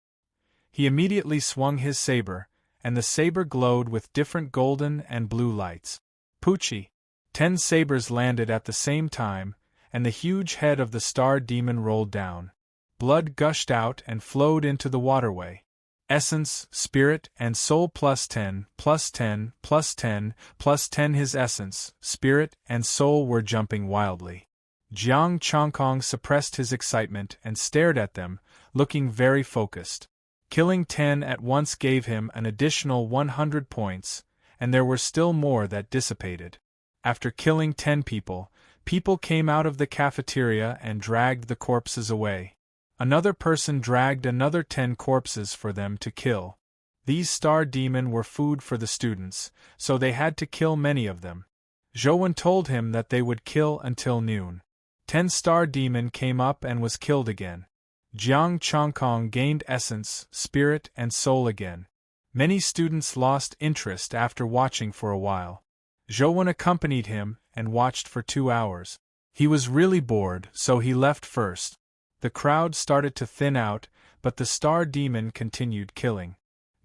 He immediately swung his saber, and the saber glowed with different golden and blue lights. Poochie! 10 sabers landed at the same time, and the huge head of the star demon rolled down. Blood gushed out and flowed into the waterway. Essence, spirit, and soul +10, +10, +10, +10. His essence, spirit, and soul were jumping wildly. Jiang Changkong suppressed his excitement and stared at them, looking very focused. Killing 10 at once gave him an additional 100 points, and there were still more that dissipated. After killing 10 people, people came out of the cafeteria and dragged the corpses away. Another person dragged another 10 corpses for them to kill. These star demon were food for the students, so they had to kill many of them. Zhou told him that they would kill until noon. 10 star demon came up and was killed again. Jiang Changkong gained essence, spirit, and soul again. Many students lost interest after watching for a while. Zhou accompanied him and watched for 2 hours. He was really bored, so he left first. The crowd started to thin out, but the star demon continued killing.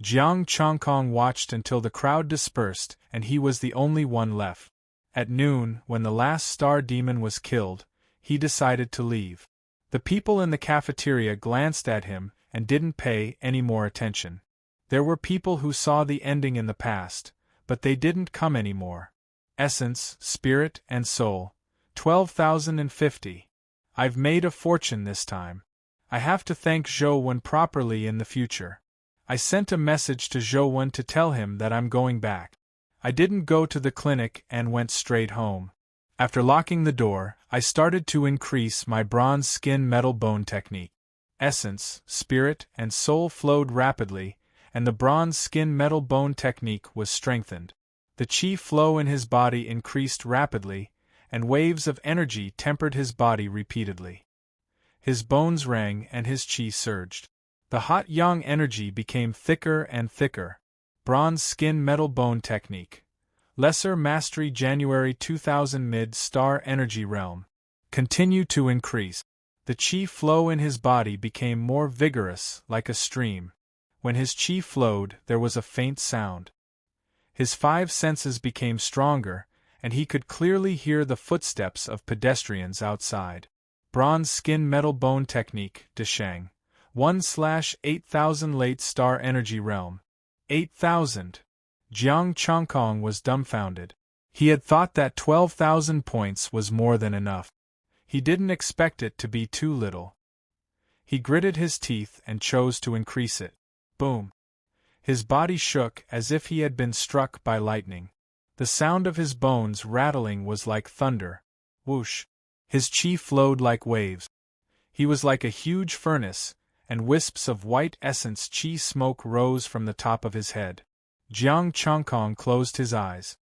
Jiang Changkong watched until the crowd dispersed and he was the only one left. At noon, when the last star demon was killed, he decided to leave. The people in the cafeteria glanced at him and didn't pay any more attention. There were people who saw the ending in the past, but they didn't come anymore. Essence, spirit, and soul. 12,050. I've made a fortune this time. I have to thank Zhou properly in the future. I sent a message to Zhou to tell him that I'm going back. I didn't go to the clinic and went straight home. After locking the door, I started to increase my bronze skin metal bone technique. Essence, spirit, and soul flowed rapidly, and the bronze skin metal bone technique was strengthened. The chi flow in his body increased rapidly, and waves of energy tempered his body repeatedly. His bones rang and his chi surged. The hot yang energy became thicker and thicker. Bronze skin metal bone technique. Lesser mastery January 2000 mid-star energy realm. Continue to increase. The chi flow in his body became more vigorous, like a stream. When his chi flowed, there was a faint sound. His 5 senses became stronger, and he could clearly hear the footsteps of pedestrians outside. Bronze skin metal bone technique, Deshang. 1/8000 late star energy realm. 8,000. Jiang Changkong was dumbfounded. He had thought that 12,000 points was more than enough. He didn't expect it to be too little. He gritted his teeth and chose to increase it. Boom. His body shook as if he had been struck by lightning. The sound of his bones rattling was like thunder. Whoosh! His chi flowed like waves. He was like a huge furnace, and wisps of white essence chi smoke rose from the top of his head. Jiang Changkong closed his eyes.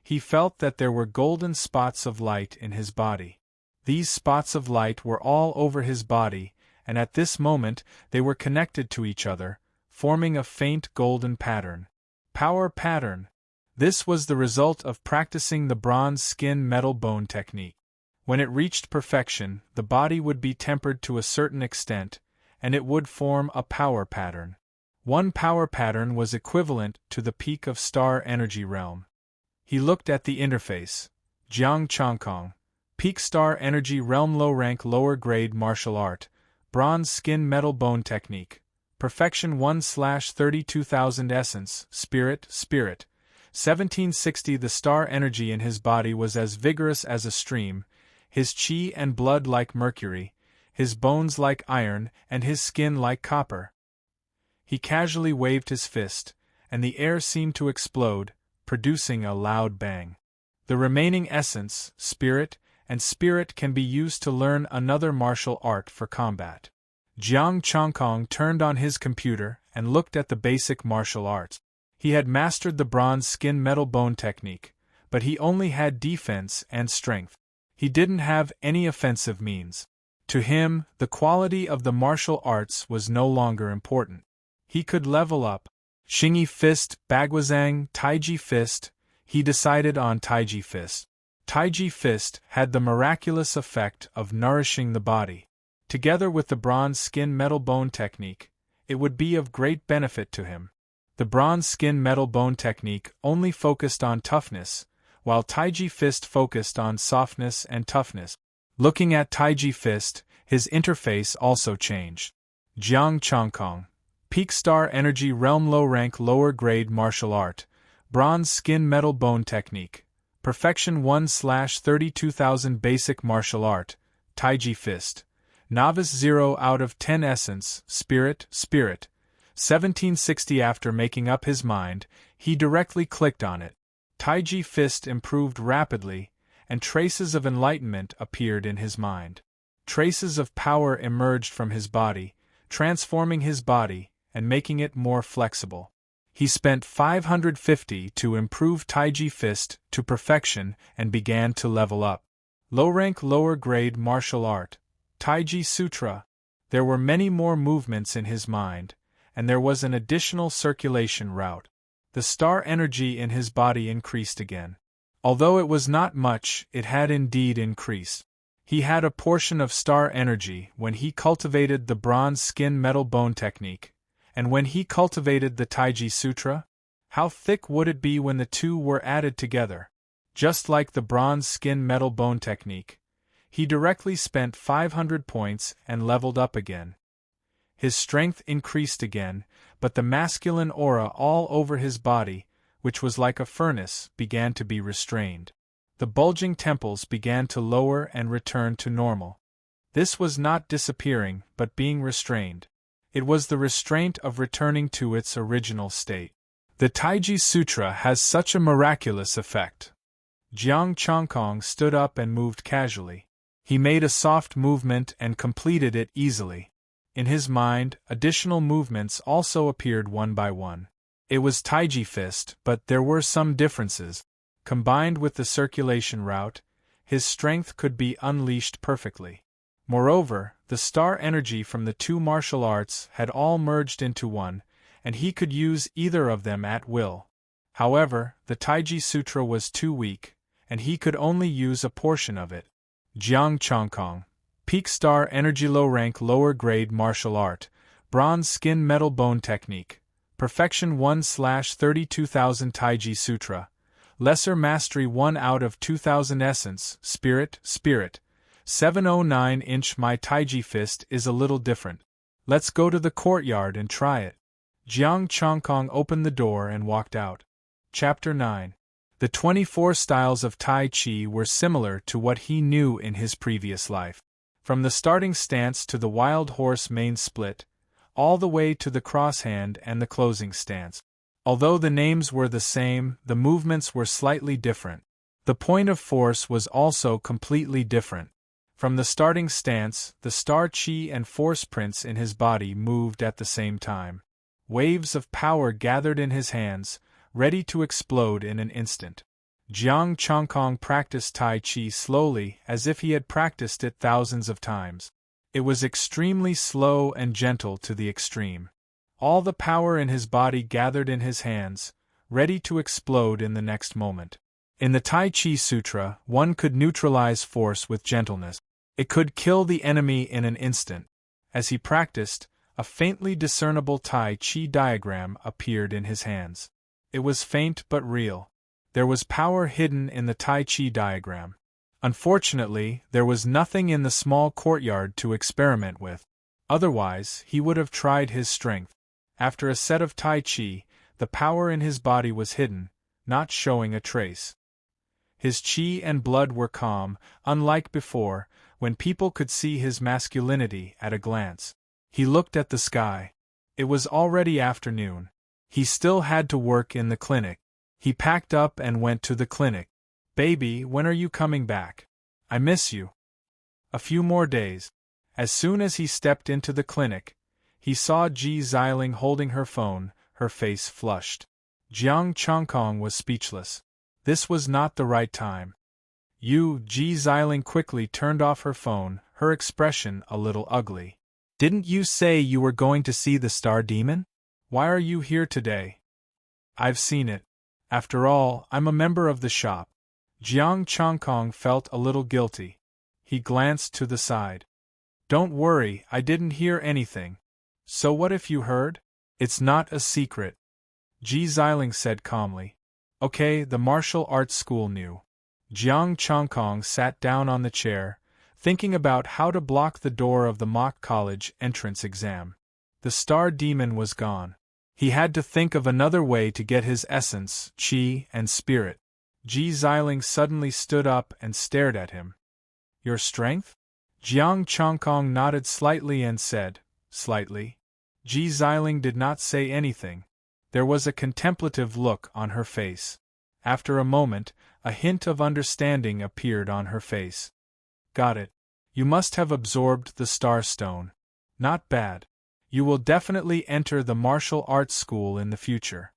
He felt that there were golden spots of light in his body. These spots of light were all over his body, and at this moment they were connected to each other, forming a faint golden pattern. Power pattern. This was the result of practicing the bronze skin metal bone technique. When it reached perfection, the body would be tempered to a certain extent, and it would form a power pattern. One power pattern was equivalent to the peak of star energy realm. He looked at the interface. Jiang Changkong. Peak star energy realm, low rank, lower grade martial art. Bronze skin metal bone technique. Perfection 1/32,000 essence, spirit. 1760. The star energy in his body was as vigorous as a stream, his chi and blood like mercury, his bones like iron, and his skin like copper. He casually waved his fist, and the air seemed to explode, producing a loud bang. The remaining essence, spirit, and spirit can be used to learn another martial art for combat. Jiang Chongkong turned on his computer and looked at the basic martial arts. He had mastered the bronze skin metal bone technique, but he only had defense and strength. He didn't have any offensive means. To him, the quality of the martial arts was no longer important. He could level up. Xingyi Fist, Baguazhang, Taiji Fist. He decided on Taiji Fist. Taiji Fist had the miraculous effect of nourishing the body. Together with the bronze skin metal bone technique, it would be of great benefit to him. The bronze skin metal bone technique only focused on toughness, while Taiji Fist focused on softness and toughness. Looking at Taiji Fist, his interface also changed. Jiang Chongkong, Peak Star Energy Realm Low Rank Lower Grade Martial Art, Bronze Skin Metal Bone Technique, Perfection 1/32,000 Basic Martial Art, Taiji Fist, Novice 0 out of 10 Essence, Spirit, 1760. After making up his mind, he directly clicked on it. Taiji Fist improved rapidly, and traces of enlightenment appeared in his mind. Traces of power emerged from his body, transforming his body and making it more flexible. He spent 550 to improve Taiji Fist to perfection and began to level up. Low-rank lower-grade martial art, Taiji Sutra. There were many more movements in his mind, and there was an additional circulation route. The star energy in his body increased again. Although it was not much, it had indeed increased. He had a portion of star energy when he cultivated the bronze skin metal bone technique, and when he cultivated the Taiji Sutra? How thick would it be when the two were added together? Just like the bronze skin metal bone technique, he directly spent 500 points and leveled up again. His strength increased again, but the masculine aura all over his body, which was like a furnace, began to be restrained. The bulging temples began to lower and return to normal. This was not disappearing, but being restrained. It was the restraint of returning to its original state. The Taiji Sutra has such a miraculous effect. Jiang Chongkong stood up and moved casually. He made a soft movement and completed it easily. In his mind, additional movements also appeared one by one. It was Taiji Fist, but there were some differences. Combined with the circulation route, his strength could be unleashed perfectly. Moreover, the star energy from the two martial arts had all merged into one, and he could use either of them at will. However, the Taiji Sutra was too weak, and he could only use a portion of it. Jiang Chongkong, Peak Star Energy Low Rank Lower Grade Martial Art, Bronze Skin Metal Bone Technique, Perfection 1/32,000 Taiji Sutra, Lesser Mastery 1 out of 2000 Essence, Spirit, 709". My Taiji Fist is a little different. Let's go to the courtyard and try it. Jiang Chongkong opened the door and walked out. Chapter 9. The 24 styles of Tai Chi were similar to what he knew in his previous life. From the starting stance to the wild horse main split, all the way to the crosshand and the closing stance. Although the names were the same, the movements were slightly different. The point of force was also completely different. From the starting stance, the star chi and force prints in his body moved at the same time. Waves of power gathered in his hands, ready to explode in an instant. Jiang Chongkong practiced Tai Chi slowly, as if he had practiced it thousands of times. It was extremely slow and gentle to the extreme. All the power in his body gathered in his hands, ready to explode in the next moment. In the Tai Chi Sutra, one could neutralize force with gentleness. It could kill the enemy in an instant. As he practiced, a faintly discernible Tai Chi diagram appeared in his hands. It was faint but real. There was power hidden in the Tai Chi diagram. Unfortunately, there was nothing in the small courtyard to experiment with. Otherwise, he would have tried his strength. After a set of Tai Chi, the power in his body was hidden, not showing a trace. His chi and blood were calm, unlike before, when people could see his masculinity at a glance. He looked at the sky. It was already afternoon. He still had to work in the clinic. He packed up and went to the clinic. Baby, when are you coming back? I miss you. A few more days. As soon as he stepped into the clinic, he saw Ji Xiling holding her phone, her face flushed. Jiang Chongkong was speechless. This was not the right time. Ji Xiling quickly turned off her phone, her expression a little ugly. Didn't you say you were going to see the star demon? Why are you here today? I've seen it. After all, I'm a member of the shop. Jiang Chongkong felt a little guilty. He glanced to the side. Don't worry, I didn't hear anything. So what if you heard? It's not a secret. Ji Xiling said calmly. Okay, the martial arts school knew. Jiang Chongkong sat down on the chair, thinking about how to block the door of the mock college entrance exam. The star demon was gone. He had to think of another way to get his essence, qi, and spirit. Ji Xiling suddenly stood up and stared at him. Your strength? Jiang Chongkong nodded slightly and said, slightly. Ji Xiling did not say anything. There was a contemplative look on her face. After a moment, a hint of understanding appeared on her face. Got it. You must have absorbed the star stone. Not bad. You will definitely enter the martial arts school in the future.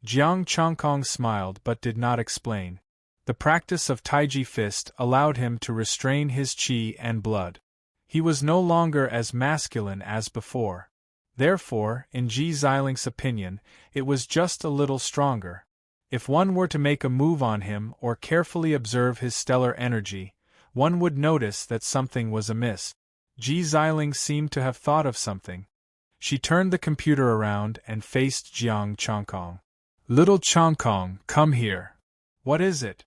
Jiang Chongkong smiled but did not explain. The practice of Taiji fist allowed him to restrain his qi and blood. He was no longer as masculine as before. Therefore, in Ji Xiling's opinion, it was just a little stronger. If one were to make a move on him or carefully observe his stellar energy, one would notice that something was amiss. Ji Xiling seemed to have thought of something. She turned the computer around and faced Jiang Chongkong. Little Chongkong, come here. What is it?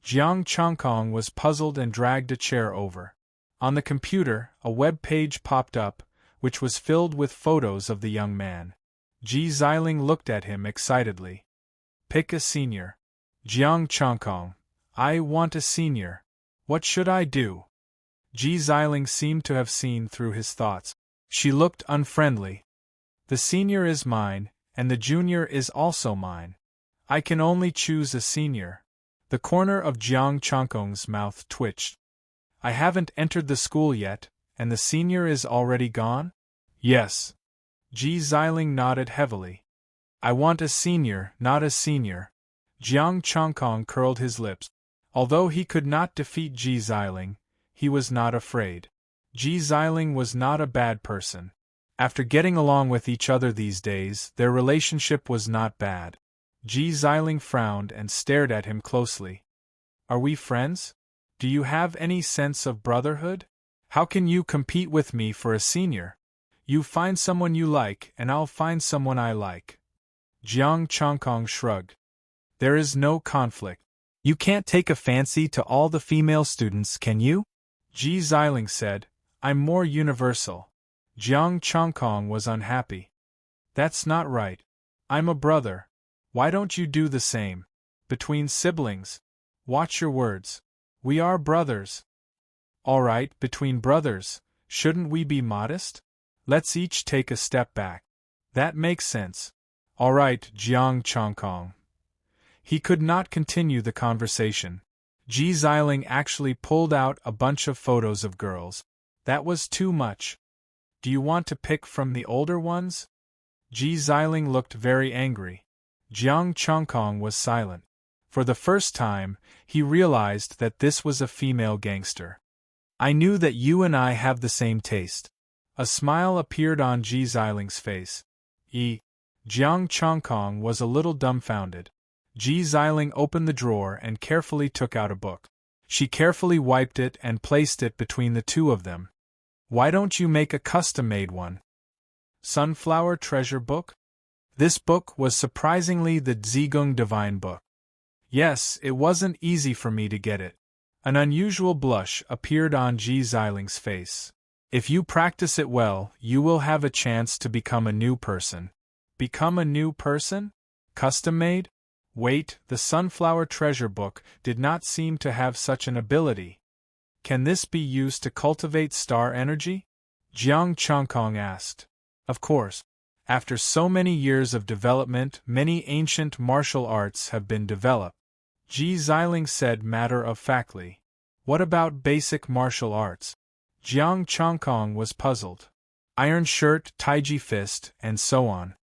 Jiang Chongkong was puzzled and dragged a chair over. On the computer, a web page popped up, which was filled with photos of the young man. Ji Xiling looked at him excitedly. Pick a senior. Jiang Chongkong. I want a senior. What should I do? Ji Xiling seemed to have seen through his thoughts. She looked unfriendly. The senior is mine, and the junior is also mine. I can only choose a senior. The corner of Jiang Chongkong's mouth twitched. I haven't entered the school yet, and the senior is already gone? Yes. Ji Xiling nodded heavily. I want a senior, not a senior. Jiang Chongkong curled his lips. Although he could not defeat Ji Xiling, he was not afraid. Ji Xiling was not a bad person. After getting along with each other these days, their relationship was not bad. Ji Xiling frowned and stared at him closely. Are we friends? Do you have any sense of brotherhood? How can you compete with me for a senior? You find someone you like, and I'll find someone I like. Jiang Chongkong shrugged. There is no conflict. You can't take a fancy to all the female students, can you? Ji Xiling said, I'm more universal. Jiang Chongkong was unhappy. That's not right. I'm a brother. Why don't you do the same? Between siblings. Watch your words. We are brothers. All right, between brothers, shouldn't we be modest? Let's each take a step back. That makes sense. All right, Jiang Chongkong. He could not continue the conversation. Ji Xiling actually pulled out a bunch of photos of girls. That was too much. Do you want to pick from the older ones? Ji Xiling looked very angry. Jiang Chongkong was silent. For the first time, he realized that this was a female gangster. I knew that you and I have the same taste. A smile appeared on Ji Xiling's face. Jiang Chongkong was a little dumbfounded. Ji Xiling opened the drawer and carefully took out a book. She carefully wiped it and placed it between the two of them. Why don't you make a custom-made one? Sunflower Treasure Book? This book was surprisingly the Zigong Divine Book. Yes, it wasn't easy for me to get it. An unusual blush appeared on Ji Xiling's face. If you practice it well, you will have a chance to become a new person. Become a new person? Custom-made? Wait, the Sunflower Treasure Book did not seem to have such an ability. Can this be used to cultivate star energy? Jiang Chongkong asked. Of course. After so many years of development, many ancient martial arts have been developed, Ji Xiling said matter-of-factly. What about basic martial arts? Jiang Chongkong was puzzled. Iron shirt, taiji fist, and so on.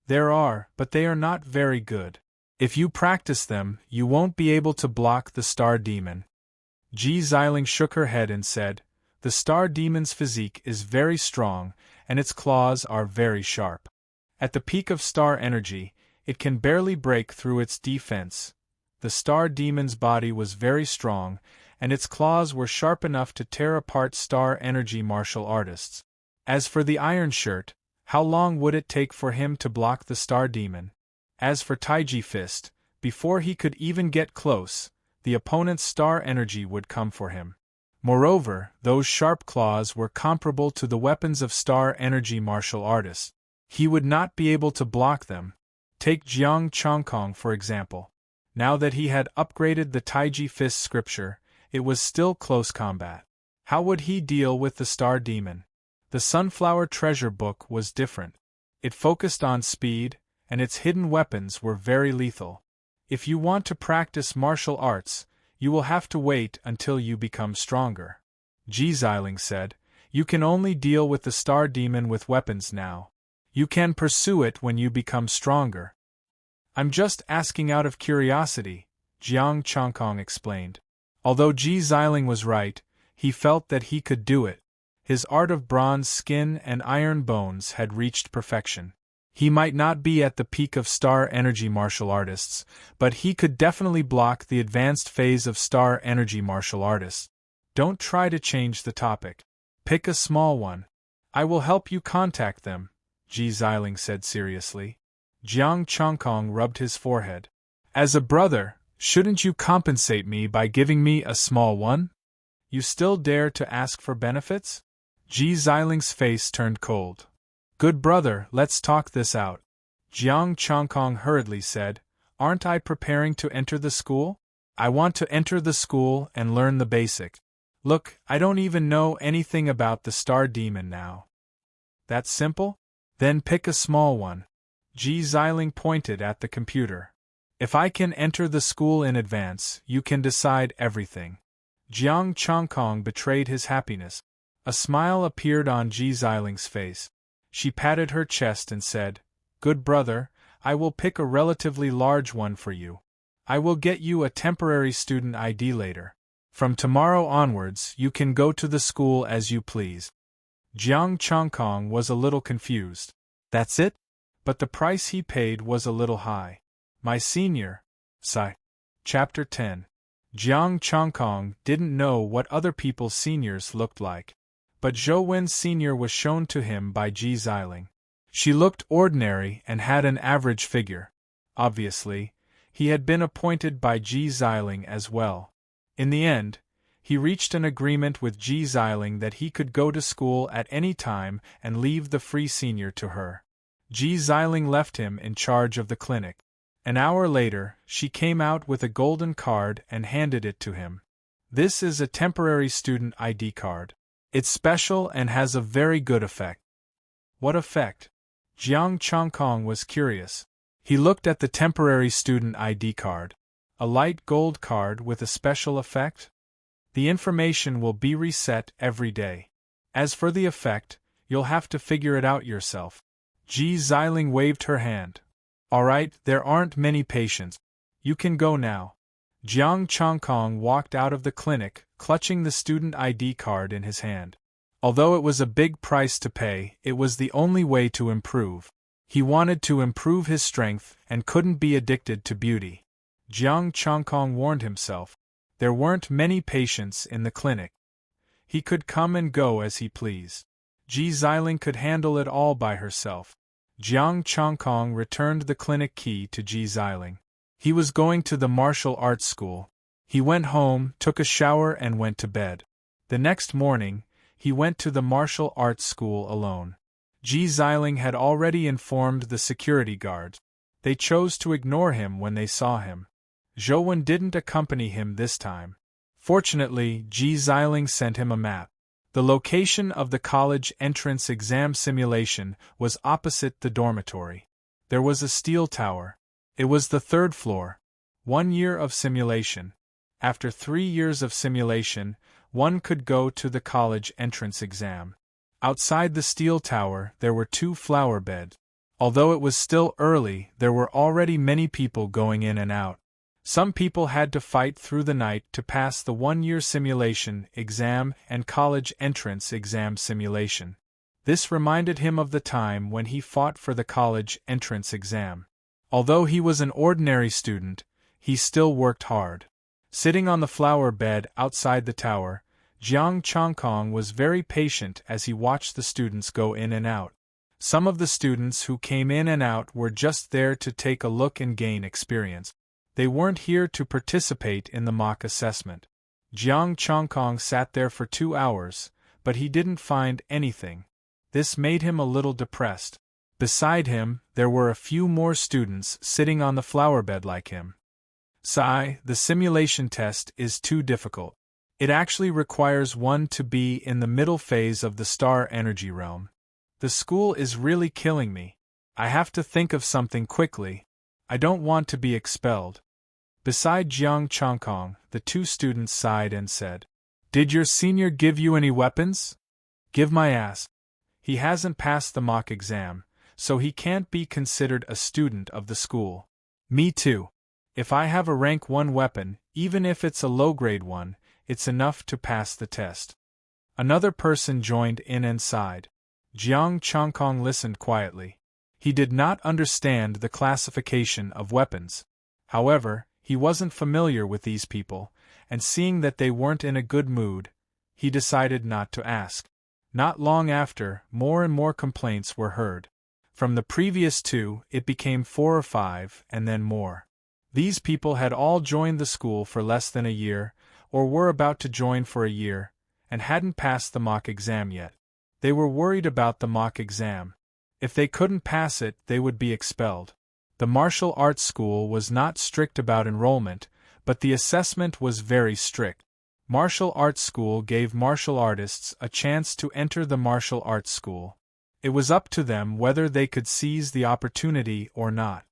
There are, but they are not very good. If you practice them, you won't be able to block the star demon. Ji Xiling shook her head and said, the star demon's physique is very strong, and its claws are very sharp. At the peak of star energy, it can barely break through its defense. The star demon's body was very strong, and its claws were sharp enough to tear apart star energy martial artists. As for the iron shirt, how long would it take for him to block the star demon? As for taiji fist, before he could even get close, the opponent's star energy would come for him. Moreover, those sharp claws were comparable to the weapons of star energy martial artists. He would not be able to block them. Take Jiang Chongkong for example. Now that he had upgraded the taiji fist scripture, it was still close combat. How would he deal with the star demon? The Sunflower Treasure Book was different. It focused on speed, and its hidden weapons were very lethal. If you want to practice martial arts, you will have to wait until you become stronger. Ji Xiling said, you can only deal with the star demon with weapons now. You can pursue it when you become stronger. I'm just asking out of curiosity, Jiang Chongkong explained. Although Ji Xiling was right, he felt that he could do it. His art of bronze skin and iron bones had reached perfection. He might not be at the peak of star energy martial artists, but he could definitely block the advanced phase of star energy martial artists. Don't try to change the topic. Pick a small one. I will help you contact them, Ji Xiling said seriously. Jiang Chongkong rubbed his forehead. As a brother, shouldn't you compensate me by giving me a small one? You still dare to ask for benefits? Ji Xiling's face turned cold. Good brother, let's talk this out. Jiang Chongkong hurriedly said, aren't I preparing to enter the school? I want to enter the school and learn the basics. Look, I don't even know anything about the star demon now. That's simple? Then pick a small one. Ji Xiling pointed at the computer. If I can enter the school in advance, you can decide everything. Jiang Chongkong betrayed his happiness. A smile appeared on Ji Xiling's face. She patted her chest and said, Good brother, I will pick a relatively large one for you. I will get you a temporary student ID later. From tomorrow onwards, you can go to the school as you please. Jiang Chongkong was a little confused. That's it? But the price he paid was a little high. My senior. Sigh. Chapter 10. Jiang Chongkong didn't know what other people's seniors looked like. But Zhou Wen's senior was shown to him by Ji Xiling. She looked ordinary and had an average figure. Obviously, he had been appointed by Ji Xiling as well. In the end, he reached an agreement with Ji Xiling that he could go to school at any time and leave the free senior to her. Ji Xiling left him in charge of the clinic. An hour later, she came out with a golden card and handed it to him. This is a temporary student ID card. It's special and has a very good effect. What effect? Jiang Chongkong was curious. He looked at the temporary student ID card. A light gold card with a special effect? The information will be reset every day. As for the effect, you'll have to figure it out yourself. Ji Xiling waved her hand. All right, there aren't many patients. You can go now. Jiang Chongkong walked out of the clinic, clutching the student ID card in his hand. Although it was a big price to pay, it was the only way to improve. He wanted to improve his strength and couldn't be addicted to beauty. Jiang Chongkong warned himself. There weren't many patients in the clinic. He could come and go as he pleased. Ji Xiling could handle it all by herself. Jiang Chongkong returned the clinic key to Ji Xiling. He was going to the martial arts school. He went home, took a shower and went to bed. The next morning, he went to the martial arts school alone. Ji Xiling had already informed the security guards. They chose to ignore him when they saw him. Zhou Wen didn't accompany him this time. Fortunately, Ji Xiling sent him a map. The location of the college entrance exam simulation was opposite the dormitory. There was a steel tower. It was the third floor. 1 year of simulation. After 3 years of simulation, one could go to the college entrance exam. Outside the steel tower, there were 2 flower beds. Although it was still early, there were already many people going in and out. Some people had to fight through the night to pass the 1-year simulation exam and college entrance exam simulation. This reminded him of the time when he fought for the college entrance exam. Although he was an ordinary student, he still worked hard. Sitting on the flower bed outside the tower, Jiang Chongkong was very patient as he watched the students go in and out. Some of the students who came in and out were just there to take a look and gain experience. They weren't here to participate in the mock assessment. Jiang Chongkong sat there for 2 hours, but he didn't find anything. This made him a little depressed. Beside him, there were a few more students sitting on the flower bed like him. Sigh, the simulation test is too difficult. It actually requires one to be in the middle phase of the star energy realm. The school is really killing me. I have to think of something quickly. I don't want to be expelled. Beside Jiang Chongkong, the 2 students sighed and said, "Did your senior give you any weapons?" "Give my ass. He hasn't passed the mock exam, so he can't be considered a student of the school." "Me too. If I have a rank 1 weapon, even if it's a low-grade one, it's enough to pass the test." Another person joined in and sighed. Jiang Chongkong listened quietly. He did not understand the classification of weapons. However, he wasn't familiar with these people, and seeing that they weren't in a good mood, he decided not to ask. Not long after, more and more complaints were heard. From the previous 2, it became 4 or 5, and then more. These people had all joined the school for less than a year, or were about to join for a year, and hadn't passed the mock exam yet. They were worried about the mock exam. If they couldn't pass it, they would be expelled. The martial arts school was not strict about enrollment, but the assessment was very strict. Martial arts school gave martial artists a chance to enter the martial arts school. It was up to them whether they could seize the opportunity or not.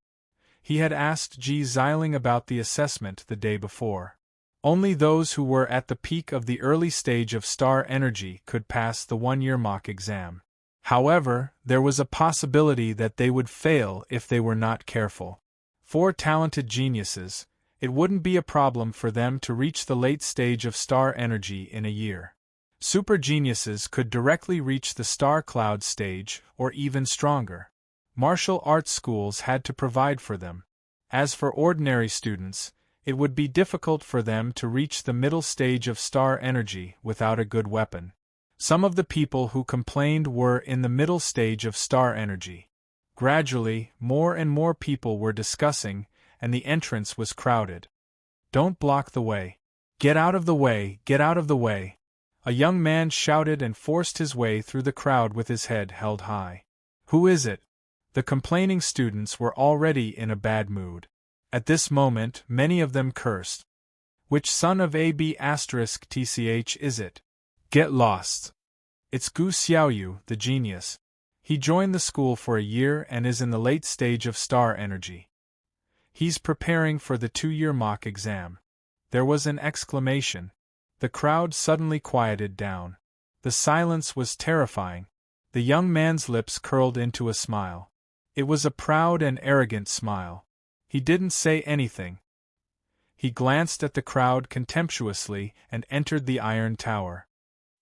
He had asked Ji Xiling about the assessment the day before. Only those who were at the peak of the early stage of star energy could pass the 1-year mock exam. However, there was a possibility that they would fail if they were not careful. 4 talented geniuses, it wouldn't be a problem for them to reach the late stage of star energy in a year. Super geniuses could directly reach the star cloud stage, or even stronger. Martial arts schools had to provide for them. As for ordinary students, it would be difficult for them to reach the middle stage of star energy without a good weapon. Some of the people who complained were in the middle stage of star energy. Gradually, more and more people were discussing, and the entrance was crowded. "Don't block the way. Get out of the way, get out of the way." A young man shouted and forced his way through the crowd with his head held high. "Who is it?" The complaining students were already in a bad mood. At this moment, many of them cursed. "Which son of AB*TCH is it? Get lost. It's Gu Xiaoyu, the genius. He joined the school for a year and is in the late stage of star energy. He's preparing for the 2-year mock exam." There was an exclamation. The crowd suddenly quieted down. The silence was terrifying. The young man's lips curled into a smile. It was a proud and arrogant smile. He didn't say anything. He glanced at the crowd contemptuously and entered the Iron Tower.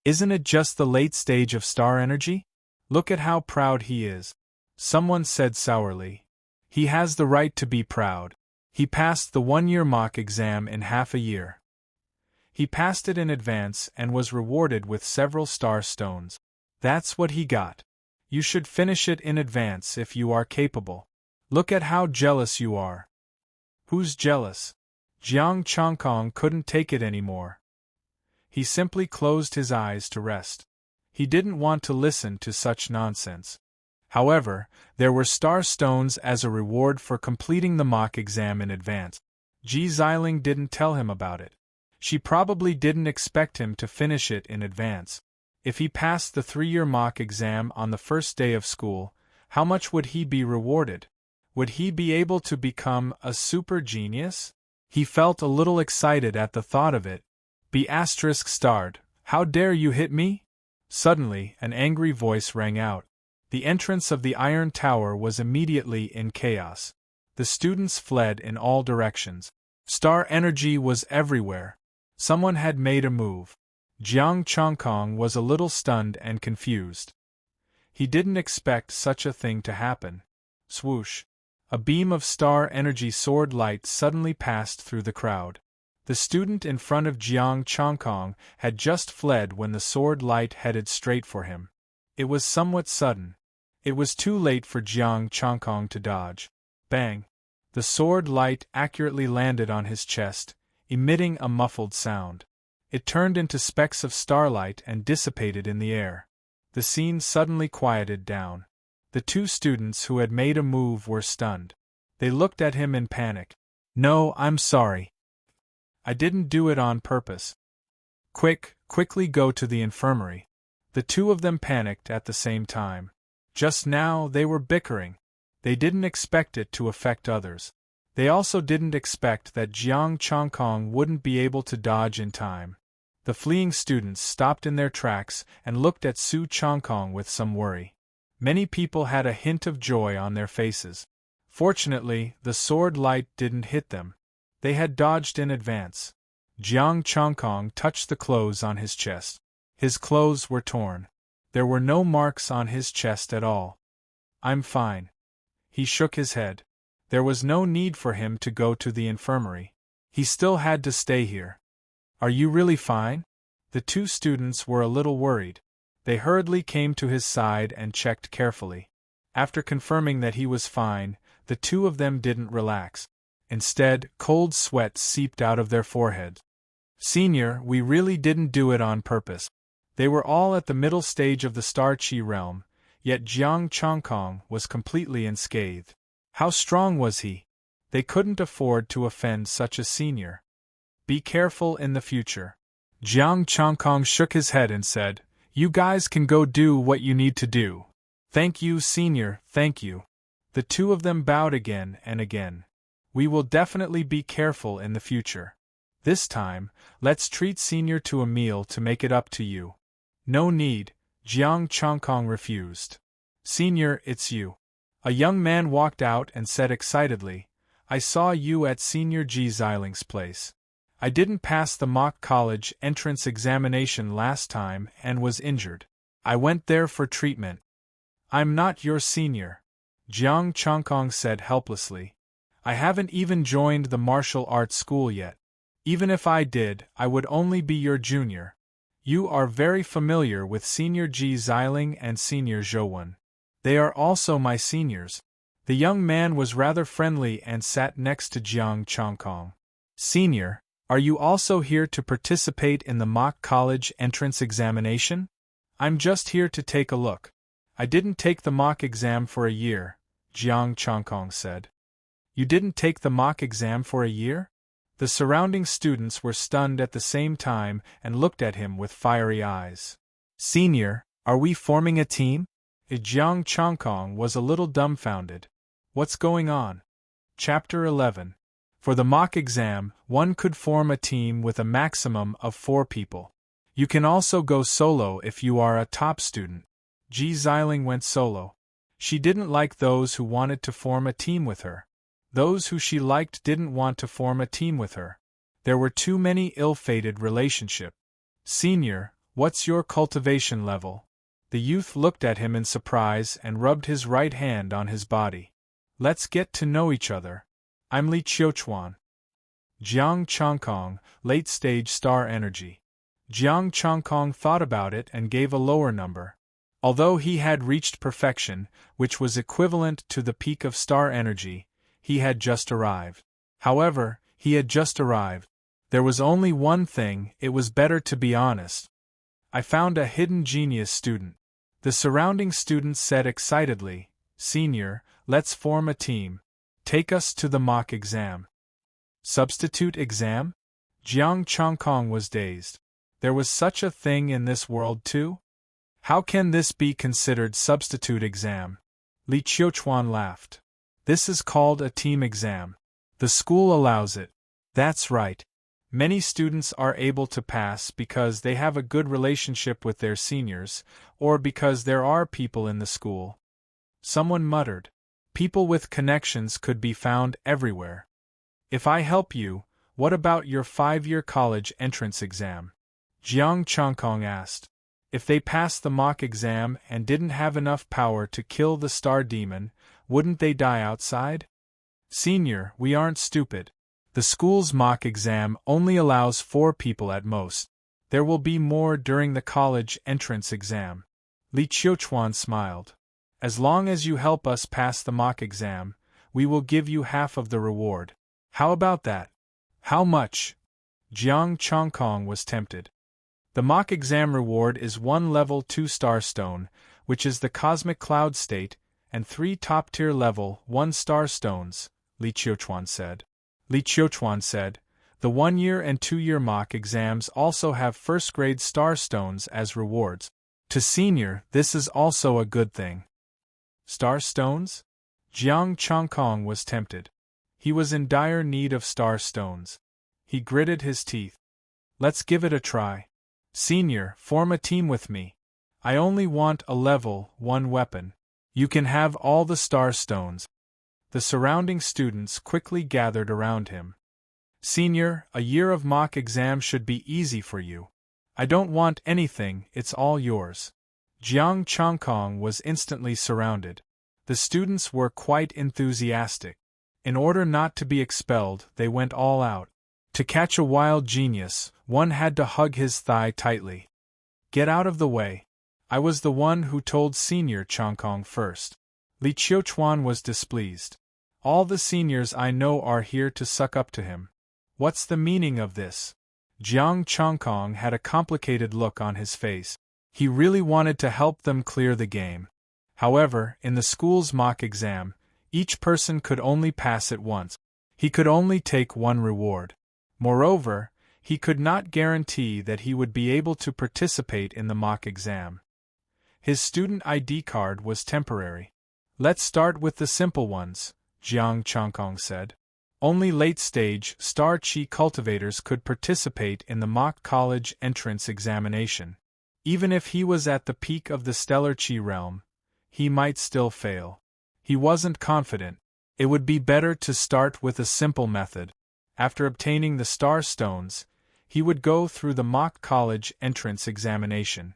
"Isn't it just the late stage of star energy? Look at how proud he is." Someone said sourly. "He has the right to be proud. He passed the 1-year mock exam in half a year. He passed it in advance and was rewarded with several star stones. That's what he got. You should finish it in advance if you are capable. Look at how jealous you are." "Who's jealous?" Jiang Chongkong couldn't take it anymore. He simply closed his eyes to rest. He didn't want to listen to such nonsense. However, there were star stones as a reward for completing the mock exam in advance. Ji Xiling didn't tell him about it. She probably didn't expect him to finish it in advance. If he passed the 3-year mock exam on the first day of school, how much would he be rewarded? Would he be able to become a super genius? He felt a little excited at the thought of it. ***, how dare you hit me? Suddenly, an angry voice rang out. The entrance of the Iron Tower was immediately in chaos. The students fled in all directions. Star energy was everywhere. Someone had made a move. Jiang Chongkong was a little stunned and confused. He didn't expect such a thing to happen. Swoosh! A beam of star energy sword light suddenly passed through the crowd. The student in front of Jiang Chongkong had just fled when the sword light headed straight for him. It was somewhat sudden. It was too late for Jiang Chongkong to dodge. Bang! The sword light accurately landed on his chest, emitting a muffled sound. It turned into specks of starlight and dissipated in the air. The scene suddenly quieted down. The two students who had made a move were stunned. They looked at him in panic. "No, I'm sorry. I didn't do it on purpose. Quickly go to the infirmary." The two of them panicked at the same time. Just now they were bickering. They didn't expect it to affect others. They also didn't expect that Jiang Chongkong wouldn't be able to dodge in time. The fleeing students stopped in their tracks and looked at Su Chongkong with some worry. Many people had a hint of joy on their faces. Fortunately, the sword light didn't hit them. They had dodged in advance. Jiang Chongkong touched the clothes on his chest. His clothes were torn. There were no marks on his chest at all. "I'm fine." He shook his head. There was no need for him to go to the infirmary. He still had to stay here. "Are you really fine?" The two students were a little worried. They hurriedly came to his side and checked carefully. After confirming that he was fine, the two of them didn't relax. Instead, cold sweat seeped out of their foreheads. "Senior, we really didn't do it on purpose." They were all at the middle stage of the Star Qi realm, yet Jiang Chongkong was completely unscathed. How strong was he? They couldn't afford to offend such a senior. "Be careful in the future." Jiang Chongkong shook his head and said, "You guys can go do what you need to do." "Thank you, senior, thank you." The two of them bowed again and again. "We will definitely be careful in the future. This time, let's treat senior to a meal to make it up to you." "No need," Jiang Chongkong refused. "Senior, it's you." A young man walked out and said excitedly, "I saw you at Senior Ji Xiling's place. I didn't pass the mock college entrance examination last time and was injured. I went there for treatment." "I'm not your senior," Jiang Chongkong said helplessly. "I haven't even joined the martial arts school yet. Even if I did, I would only be your junior. You are very familiar with Senior Ji Xiling and Senior Zhouwen. They are also my seniors." The young man was rather friendly and sat next to Jiang Chongkong. "Senior, are you also here to participate in the mock college entrance examination?" "I'm just here to take a look. I didn't take the mock exam for a year," Jiang Chongkong said. "You didn't take the mock exam for a year?" The surrounding students were stunned at the same time and looked at him with fiery eyes. "Senior, are we forming a team?" Jiang Chongkong was a little dumbfounded. What's going on? Chapter 11. For the mock exam, one could form a team with a maximum of 4 people. You can also go solo if you are a top student. Ji Xiling went solo. She didn't like those who wanted to form a team with her. Those who she liked didn't want to form a team with her. There were too many ill-fated relationships. "Senior, what's your cultivation level?" The youth looked at him in surprise and rubbed his right hand on his body. "Let's get to know each other. I'm Li Qiuchuan." Jiang Chongkong, late-stage star energy. Jiang Chongkong thought about it and gave a lower number. Although he had reached perfection, which was equivalent to the peak of star energy, he had just arrived. However, he had just arrived. There was only one thing: it was better to be honest. "I found a hidden genius student." The surrounding students said excitedly, "Senior, let's form a team. Take us to the mock exam." Substitute exam? Jiang Chongkong was dazed. There was such a thing in this world too? How can this be considered substitute exam? Li Qiuchuan laughed. This is called a team exam. The school allows it. That's right. Many students are able to pass because they have a good relationship with their seniors, or because there are people in the school. Someone muttered. People with connections could be found everywhere. If I help you, what about your 5-year college entrance exam? Jiang Chongkong asked. If they passed the mock exam and didn't have enough power to kill the star demon, wouldn't they die outside? Senior, we aren't stupid. The school's mock exam only allows 4 people at most. There will be more during the college entrance exam. Li Qiuchuan smiled. As long as you help us pass the mock exam, we will give you half of the reward. How about that? How much? Jiang Chongkong was tempted. The mock exam reward is 1 level 2 star stone, which is the cosmic cloud state, and 3 top-tier level 1 star stones, Li Qiuchuan said. Li Qiuchuan said, the 1-year and 2-year mock exams also have first-grade star stones as rewards. To senior, this is also a good thing. Star stones? Jiang Chongkong was tempted. He was in dire need of star stones. He gritted his teeth. Let's give it a try. Senior, form a team with me. I only want a level 1 weapon. You can have all the star stones. The surrounding students quickly gathered around him. Senior, a year of mock exam should be easy for you. I don't want anything, it's all yours. Jiang Chongkong was instantly surrounded. The students were quite enthusiastic. In order not to be expelled, they went all out. To catch a wild genius, one had to hug his thigh tightly. Get out of the way. I was the one who told Senior Chongkong first. Li Qiuchuan was displeased. All the seniors I know are here to suck up to him. What's the meaning of this? Jiang Chongkong had a complicated look on his face. He really wanted to help them clear the game. However, in the school's mock exam, each person could only pass it once. He could only take 1 reward. Moreover, he could not guarantee that he would be able to participate in the mock exam. His student ID card was temporary. Let's start with the simple ones, Jiang Chongkong said. Only late-stage star chi cultivators could participate in the mock college entrance examination. Even if he was at the peak of the stellar chi realm, he might still fail. He wasn't confident. It would be better to start with a simple method. After obtaining the star stones, he would go through the mock college entrance examination.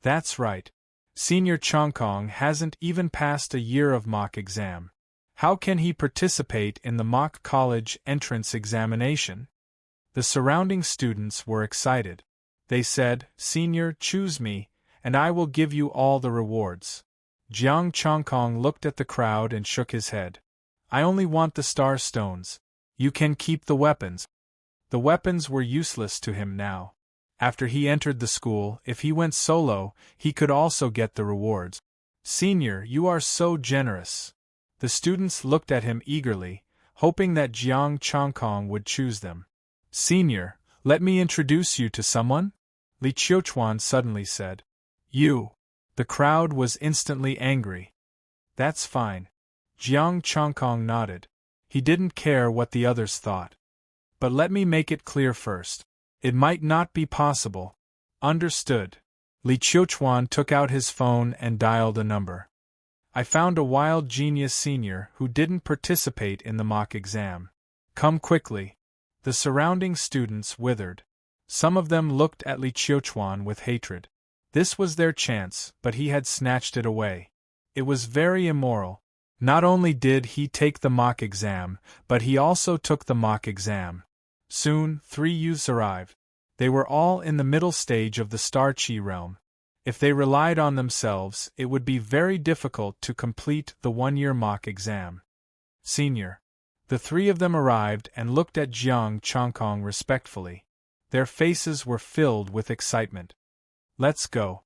That's right. Senior Chongkong hasn't even passed a year of mock exam. How can he participate in the mock college entrance examination? The surrounding students were excited. They said, Senior, choose me, and I will give you all the rewards. Jiang Chongkong looked at the crowd and shook his head. I only want the star stones. You can keep the weapons. The weapons were useless to him now. After he entered the school, if he went solo, he could also get the rewards. Senior, you are so generous. The students looked at him eagerly, hoping that Jiang Chongkong would choose them. Senior, let me introduce you to someone? Li Qiuchuan suddenly said. You. The crowd was instantly angry. That's fine. Jiang Chongkong nodded. He didn't care what the others thought. But let me make it clear first. It might not be possible. Understood. Li Qiuchuan took out his phone and dialed a number. I found a wild genius senior who didn't participate in the mock exam. Come quickly. The surrounding students withered. Some of them looked at Li Qiuchuan with hatred. This was their chance, but he had snatched it away. It was very immoral. Not only did he take the mock exam, but he also took the mock exam. Soon, 3 youths arrived. They were all in the middle stage of the star chi realm. If they relied on themselves, it would be very difficult to complete the 1-year mock exam. Senior. The 3 of them arrived and looked at Jiang Chongkong respectfully. Their faces were filled with excitement. Let's go.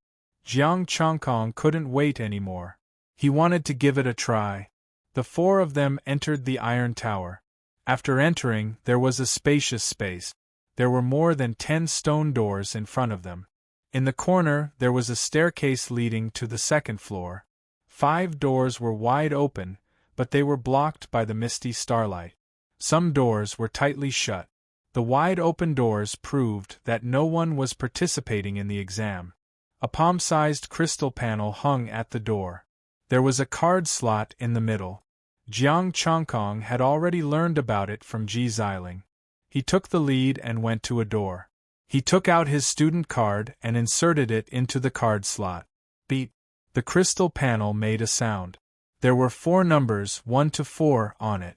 Jiang Chongkong couldn't wait anymore. He wanted to give it a try. The 4 of them entered the Iron Tower. After entering, there was a spacious space. There were more than 10 stone doors in front of them. In the corner there was a staircase leading to the second floor. 5 doors were wide open, but they were blocked by the misty starlight. Some doors were tightly shut. The wide open doors proved that no one was participating in the exam. A palm-sized crystal panel hung at the door. There was a card slot in the middle. Jiang Chongkong had already learned about it from Ji Xiling. He took the lead and went to a door. He took out his student card and inserted it into the card slot. Beep. The crystal panel made a sound. There were 4 numbers 1 to 4 on it.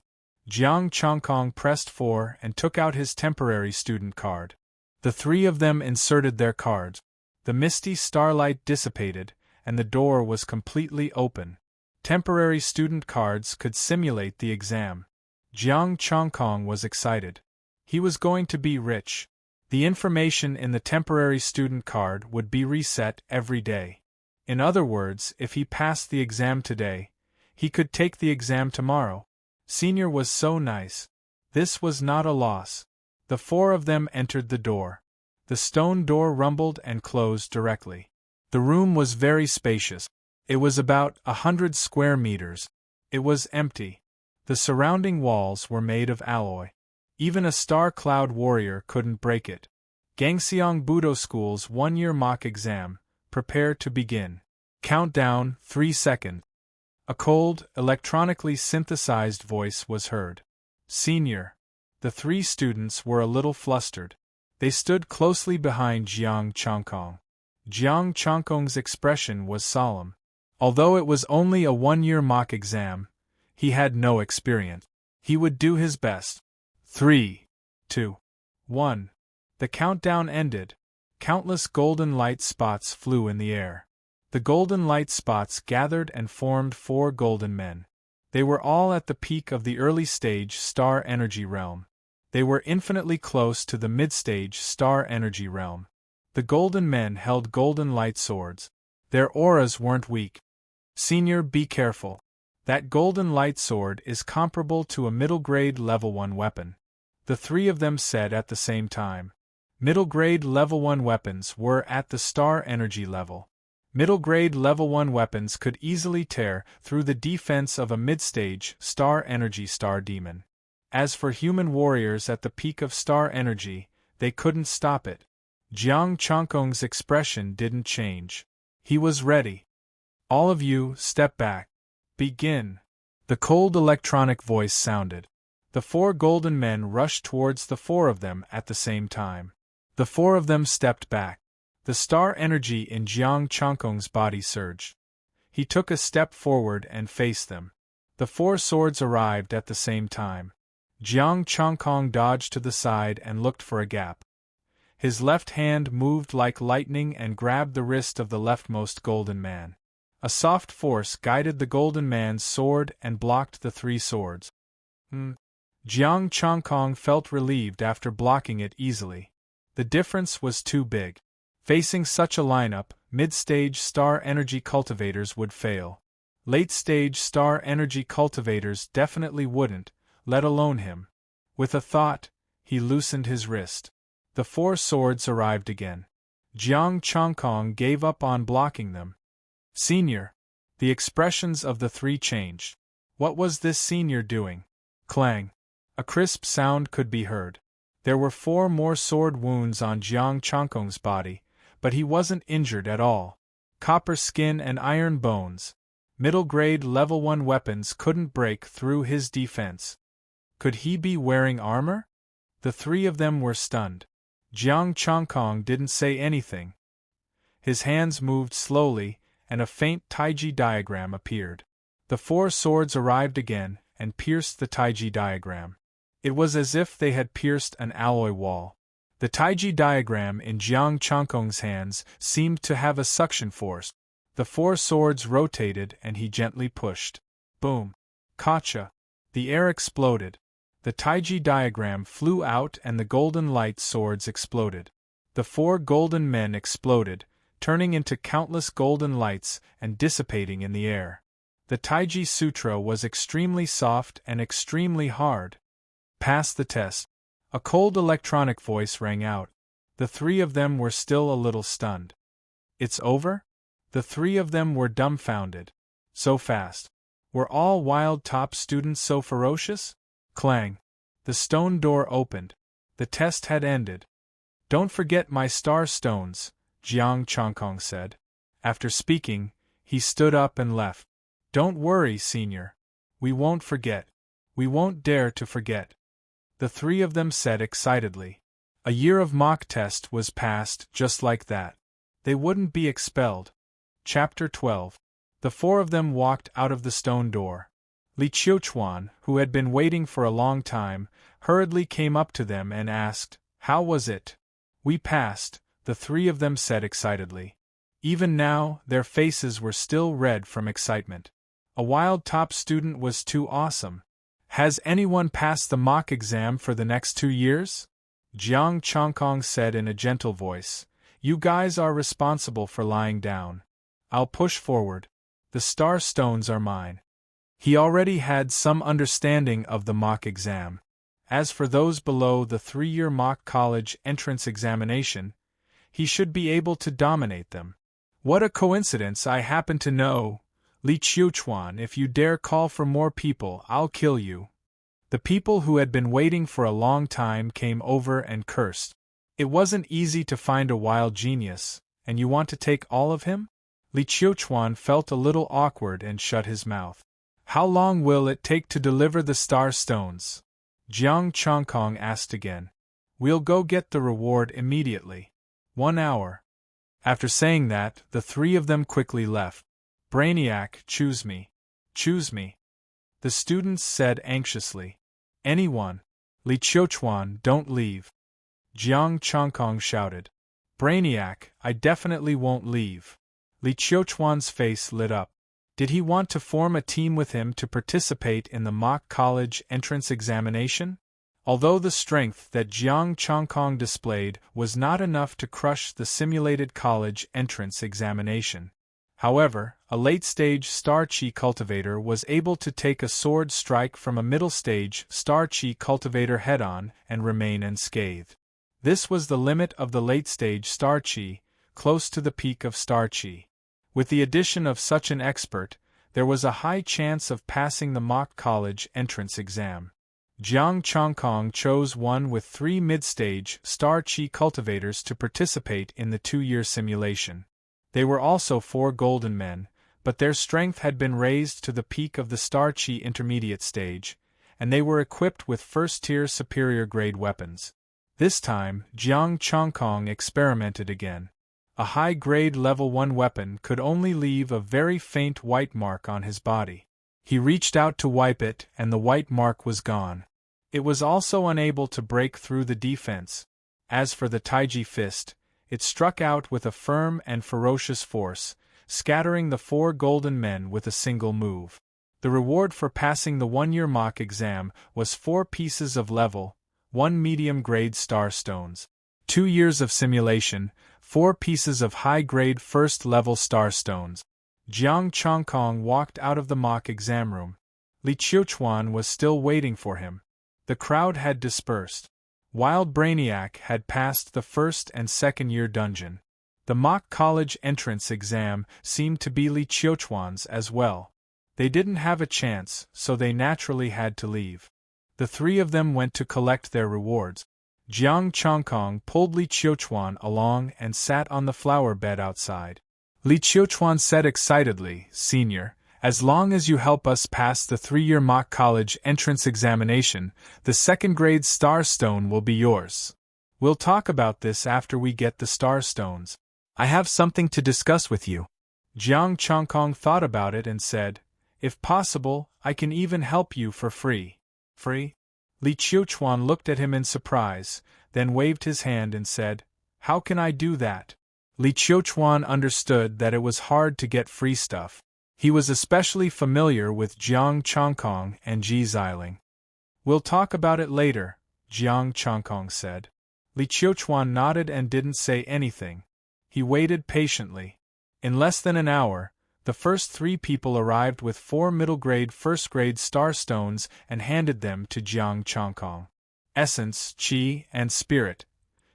Jiang Chongkong pressed 4 and took out his temporary student card. The 3 of them inserted their cards. The misty starlight dissipated, and the door was completely open. Temporary student cards could simulate the exam. Jiang Chongkong was excited. He was going to be rich. The information in the temporary student card would be reset every day. In other words, if he passed the exam today, he could take the exam tomorrow. Senior was so nice. This was not a loss. The 4 of them entered the door. The stone door rumbled and closed directly. The room was very spacious. It was about 100 square meters. It was empty. The surrounding walls were made of alloy. Even a star cloud warrior couldn't break it. Gangseong Budo School's 1-year mock exam. Prepare to begin. Countdown 3 seconds. A cold, electronically synthesized voice was heard. Senior. The 3 students were a little flustered. They stood closely behind Jiang Chongkong. Jiang Chongkong's expression was solemn. Although it was only a 1-year mock exam, he had no experience. He would do his best. 3, 2, 1. The countdown ended. Countless golden light spots flew in the air. The golden light spots gathered and formed 4 golden men. They were all at the peak of the early stage star energy realm. They were infinitely close to the mid-stage star energy realm. The golden men held golden light swords. Their auras weren't weak. Senior, be careful. That golden light sword is comparable to a middle-grade level 1 weapon. The 3 of them said at the same time. Middle-grade level 1 weapons were at the star energy level. Middle-grade level 1 weapons could easily tear through the defense of a mid-stage star energy star demon. As for human warriors at the peak of star energy, they couldn't stop it. Jiang Chongkong's expression didn't change. He was ready. All of you, step back. Begin. The cold electronic voice sounded. The 4 golden men rushed towards the 4 of them at the same time. The 4 of them stepped back. The star energy in Jiang Chongkong's body surged. He took a step forward and faced them. The 4 swords arrived at the same time. Jiang Chongkong dodged to the side and looked for a gap. His left hand moved like lightning and grabbed the wrist of the leftmost golden man. A soft force guided the golden man's sword and blocked the 3 swords. Jiang Chongkong felt relieved after blocking it easily. The difference was too big. Facing such a lineup, mid-stage star energy cultivators would fail. Late-stage star energy cultivators definitely wouldn't, let alone him. With a thought, he loosened his wrist. The 4 swords arrived again. Jiang Chongkong gave up on blocking them. Senior. The expressions of the 3 changed. What was this senior doing? Clang. A crisp sound could be heard. There were 4 more sword wounds on Jiang Chongkong's body, but he wasn't injured at all. Copper skin and iron bones. Middle-grade level 1 weapons couldn't break through his defense. Could he be wearing armor? The 3 of them were stunned. Jiang Chongkong didn't say anything. His hands moved slowly, and a faint Taiji diagram appeared. The 4 swords arrived again and pierced the Taiji diagram. It was as if they had pierced an alloy wall. The Taiji diagram in Jiang Chongkong's hands seemed to have a suction force. The 4 swords rotated and he gently pushed. Boom! Gotcha! The air exploded. The Taiji diagram flew out and the golden light swords exploded. The 4 golden men exploded, turning into countless golden lights and dissipating in the air. The Taiji Sutra was extremely soft and extremely hard. Pass the test. A cold electronic voice rang out. The 3 of them were still a little stunned. It's over? The three of them were dumbfounded. So fast. Were all wild top students so ferocious? Clang. The stone door opened. The test had ended. Don't forget my star stones, Jiang Chongkong said. After speaking, he stood up and left. Don't worry, senior. We won't forget. We won't dare to forget. The three of them said excitedly. A year of mock test was passed just like that. They wouldn't be expelled. Chapter 12. The four of them walked out of the stone door. Li Qiuchuan, who had been waiting for a long time, hurriedly came up to them and asked, "How was it?" "We passed," the three of them said excitedly. Even now, their faces were still red from excitement. A wild top student was too awesome. Has anyone passed the mock exam for the next 2 years? Jiang Chongkong said in a gentle voice. You guys are responsible for lying down. I'll push forward. The star stones are mine. He already had some understanding of the mock exam. As for those below the 3-year mock college entrance examination, he should be able to dominate them. What a coincidence, I happen to know. Li Qiuchuan, if you dare call for more people, I'll kill you. The people who had been waiting for a long time came over and cursed. It wasn't easy to find a wild genius, and you want to take all of him? Li Qiuchuan felt a little awkward and shut his mouth. How long will it take to deliver the star stones? Jiang Chongkong asked again. We'll go get the reward immediately. 1 hour. After saying that, the three of them quickly left. Brainiac, choose me. Choose me. The students said anxiously. Anyone. Li Qiuchuan, don't leave. Jiang Chongkong shouted. Brainiac, I definitely won't leave. Li Qiuchuan's face lit up. Did he want to form a team with him to participate in the mock college entrance examination? Although the strength that Jiang Chongkong displayed was not enough to crush the simulated college entrance examination. However, a late-stage Star Chi cultivator was able to take a sword strike from a middle-stage Star Chi cultivator head-on and remain unscathed. This was the limit of the late-stage Star Chi, close to the peak of Star Chi. With the addition of such an expert, there was a high chance of passing the mock college entrance exam. Jiang Chongkong chose one with 3 mid-stage Star Chi cultivators to participate in the 2-year simulation. They were also 4 golden men, but their strength had been raised to the peak of the Star Chi intermediate stage, and they were equipped with first-tier superior-grade weapons. This time, Jiang Chongkong experimented again. A high-grade level 1 weapon could only leave a very faint white mark on his body. He reached out to wipe it, and the white mark was gone. It was also unable to break through the defense. As for the Taiji fist, it struck out with a firm and ferocious force, scattering the 4 golden men with a single move. The reward for passing the 1-year mock exam was 4 pieces of level 1 medium-grade star stones. 2 years of simulation, 4 pieces of high-grade first-level star stones. Jiang Chongkong walked out of the mock exam room. Li Qiuchuan was still waiting for him. The crowd had dispersed. Wild Brainiac had passed the 1st and 2nd year dungeon. The mock college entrance exam seemed to be Li Qiuchuan's as well. They didn't have a chance, so they naturally had to leave. The 3 of them went to collect their rewards. Jiang Chongkong pulled Li Qiuchuan along and sat on the flower bed outside. Li Qiuchuan said excitedly, Senior, as long as you help us pass the 3-year mock college entrance examination, the 2nd-grade star stone will be yours. We'll talk about this after we get the star stones. I have something to discuss with you. Jiang Chongkong thought about it and said, If possible, I can even help you for free. Free? Li Qiuchuan looked at him in surprise, then waved his hand and said, How can I do that? Li Qiuchuan understood that it was hard to get free stuff. He was especially familiar with Jiang Chongkong and Ji Xiling. We'll talk about it later, Jiang Chongkong said. Li Qiuchuan nodded and didn't say anything. He waited patiently. In less than an hour, the first 3 people arrived with 4 middle-grade first-grade star stones and handed them to Jiang Chongkong. Essence, Qi, and Spirit.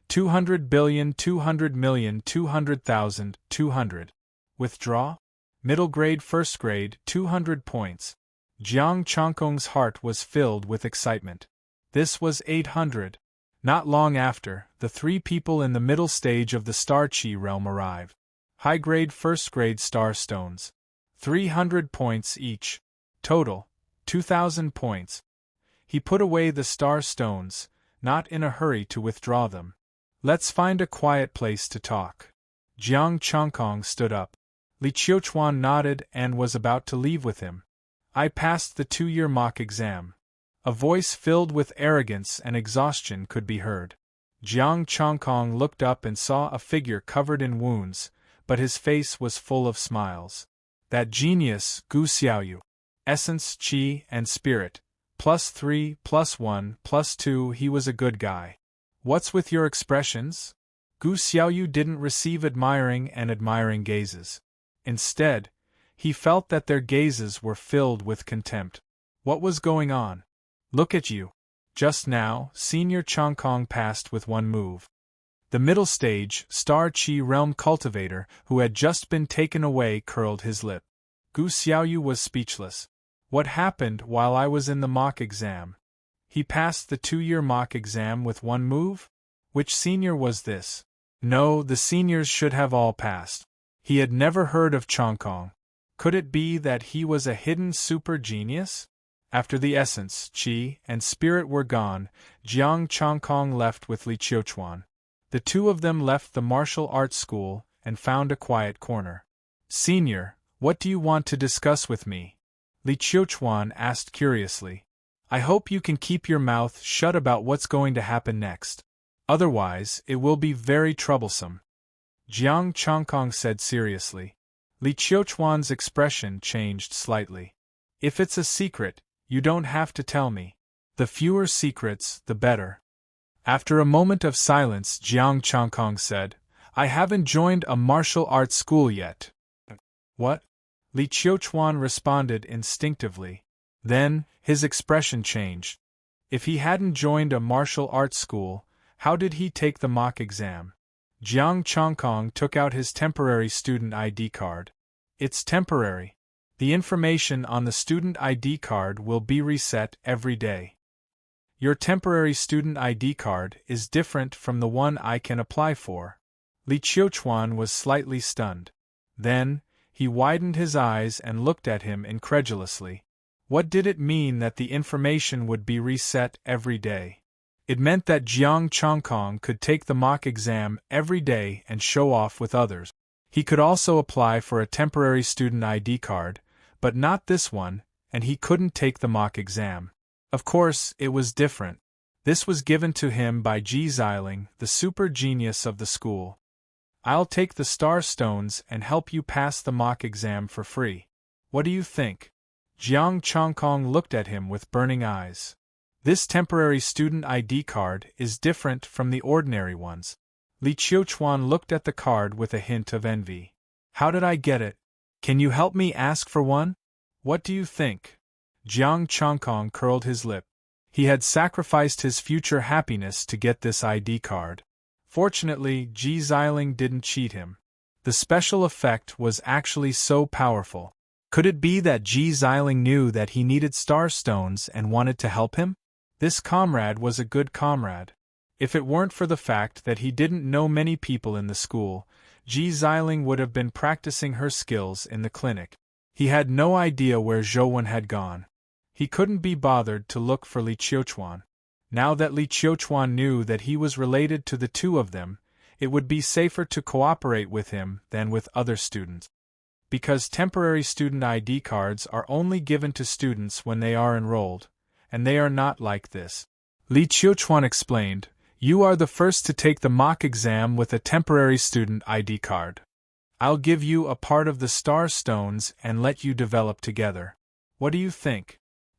200,200,000,200,000, 200. Withdraw? Middle grade, first grade, 200 points. Jiang Changkong's heart was filled with excitement. This was 800. Not long after, the three people in the middle stage of the Star Chi realm arrive. High grade, first grade star stones. 300 points each. Total, 2,000 points. He put away the star stones, not in a hurry to withdraw them. Let's find a quiet place to talk. Jiang Changkong stood up. Li Qiuchuan nodded and was about to leave with him. I passed the 2-year mock exam. A voice filled with arrogance and exhaustion could be heard. Jiang Changkong looked up and saw a figure covered in wounds, but his face was full of smiles. That genius, Gu Xiaoyu. Essence, Qi, and Spirit. +3, +1, +2, he was a good guy. What's with your expressions? Gu Xiaoyu didn't receive admiring gazes. Instead, he felt that their gazes were filled with contempt. What was going on? Look at you. Just now, Senior Changkong passed with one move. The middle stage, Star Chi Realm cultivator, who had just been taken away, curled his lip. Gu Xiaoyu was speechless. What happened while I was in the mock exam? He passed the 2-year mock exam with one move? Which senior was this? No, the seniors should have all passed. He had never heard of Changkong. Could it be that he was a hidden super genius? After the essence, Qi, and Spirit were gone, Jiang Changkong left with Li Qiuchuan. The two of them left the martial arts school and found a quiet corner. Senior, what do you want to discuss with me? Li Qiuchuan asked curiously. I hope you can keep your mouth shut about what's going to happen next. Otherwise, it will be very troublesome. Jiang Changkong said seriously. Li Qiuchuan's expression changed slightly. If it's a secret, you don't have to tell me. The fewer secrets, the better. After a moment of silence, Jiang Changkong said, I haven't joined a martial arts school yet. What? Li Qiuchuan responded instinctively. Then, his expression changed. If he hadn't joined a martial arts school, how did he take the mock exam? Jiang Changkong took out his temporary student ID card. It's temporary. The information on the student ID card will be reset every day. Your temporary student ID card is different from the one I can apply for. Li Qiuchuan was slightly stunned. Then, he widened his eyes and looked at him incredulously. What did it mean that the information would be reset every day? It meant that Jiang Changkong could take the mock exam every day and show off with others. He could also apply for a temporary student ID card, but not this one, and he couldn't take the mock exam. Of course, it was different. This was given to him by Ji Xiling, the super genius of the school. I'll take the star stones and help you pass the mock exam for free. What do you think? Jiang Changkong looked at him with burning eyes. This temporary student ID card is different from the ordinary ones. Li Qiuchuan looked at the card with a hint of envy. How did I get it? Can you help me ask for one? What do you think? Jiang Changkong curled his lip. He had sacrificed his future happiness to get this ID card. Fortunately, Ji Xiling didn't cheat him. The special effect was actually so powerful. Could it be that Ji Xiling knew that he needed star stones and wanted to help him? This comrade was a good comrade. If it weren't for the fact that he didn't know many people in the school, Ji Xiling would have been practicing her skills in the clinic. He had no idea where Zhouwen had gone. He couldn't be bothered to look for Li Qiuchuan. Now that Li Qiuchuan knew that he was related to the two of them, it would be safer to cooperate with him than with other students. Because temporary student ID cards are only given to students when they are enrolled, and they are not like this. Li Qiuchuan explained, You are the first to take the mock exam with a temporary student ID card. I'll give you a part of the star stones and let you develop together. What do you think?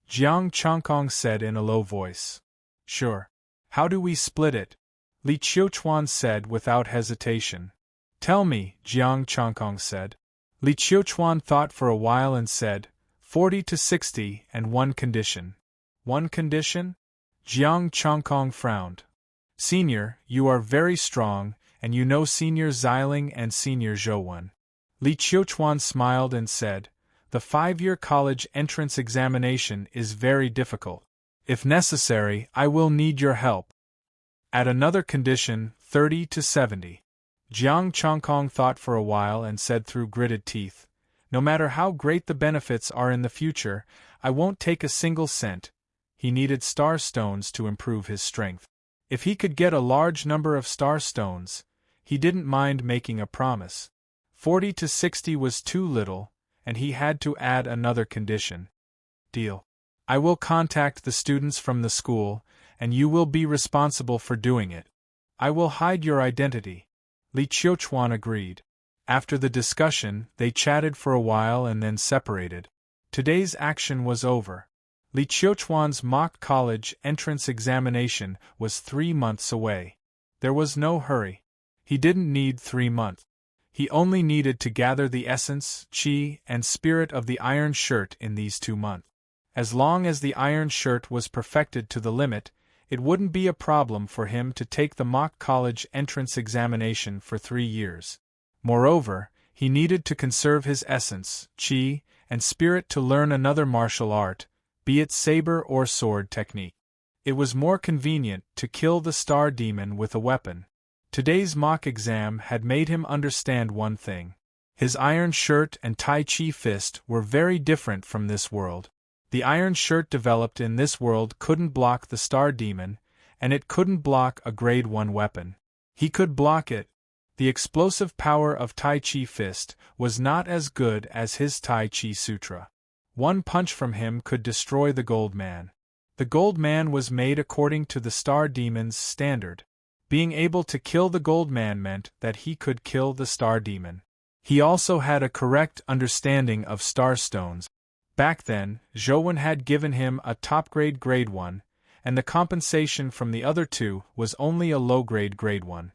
Jiang Changkong said in a low voice. Sure. How do we split it? Li Qiuchuan said without hesitation. Tell me, Jiang Changkong said. Li Qiuchuan thought for a while and said, 40 to 60 and one condition. One condition? Jiang Changkong frowned. Senior, you are very strong, and you know Senior Xiling and Senior Zhouwen. Li Qiuchuan smiled and said, the 5-year college entrance examination is very difficult. If necessary, I will need your help. At another condition, 30 to 70. Jiang Chongkong thought for a while and said through gritted teeth, no matter how great the benefits are in the future, I won't take a single cent. He needed star stones to improve his strength. If he could get a large number of star stones, he didn't mind making a promise. 40 to 60 was too little, and he had to add another condition. Deal. I will contact the students from the school, and you will be responsible for doing it. I will hide your identity. Li Qiuchuan agreed. After the discussion, they chatted for a while and then separated. Today's action was over. Li Qiuchuan's mock college entrance examination was 3 months away. There was no hurry. He didn't need 3 months. He only needed to gather the essence, qi, and spirit of the iron shirt in these 2 months. As long as the iron shirt was perfected to the limit, it wouldn't be a problem for him to take the mock college entrance examination for 3 years. Moreover, he needed to conserve his essence, qi, and spirit to learn another martial art, be it saber or sword technique. It was more convenient to kill the star demon with a weapon. Today's mock exam had made him understand one thing. His iron shirt and Tai Chi fist were very different from this world. The iron shirt developed in this world couldn't block the star demon, and it couldn't block a grade 1 weapon. He could block it. The explosive power of Tai Chi fist was not as good as his Tai Chi sutra. One punch from him could destroy the gold man. The gold man was made according to the star demon's standard. Being able to kill the gold man meant that he could kill the star demon. He also had a correct understanding of star stones. Back then, Zhouwen had given him a top-grade grade 1, and the compensation from the other 2 was only a low-grade grade 1.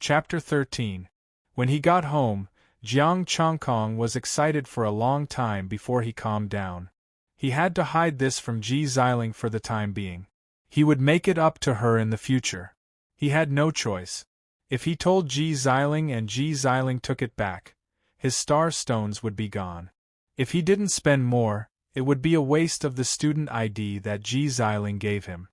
Chapter 13. When he got home, Jiang Chongkong was excited for a long time before he calmed down. He had to hide this from Ji Xiling for the time being. He would make it up to her in the future. He had no choice. If he told Ji Xiling and Ji Xiling took it back, his star stones would be gone. If he didn't spend more, it would be a waste of the student ID that Ji Xiling gave him.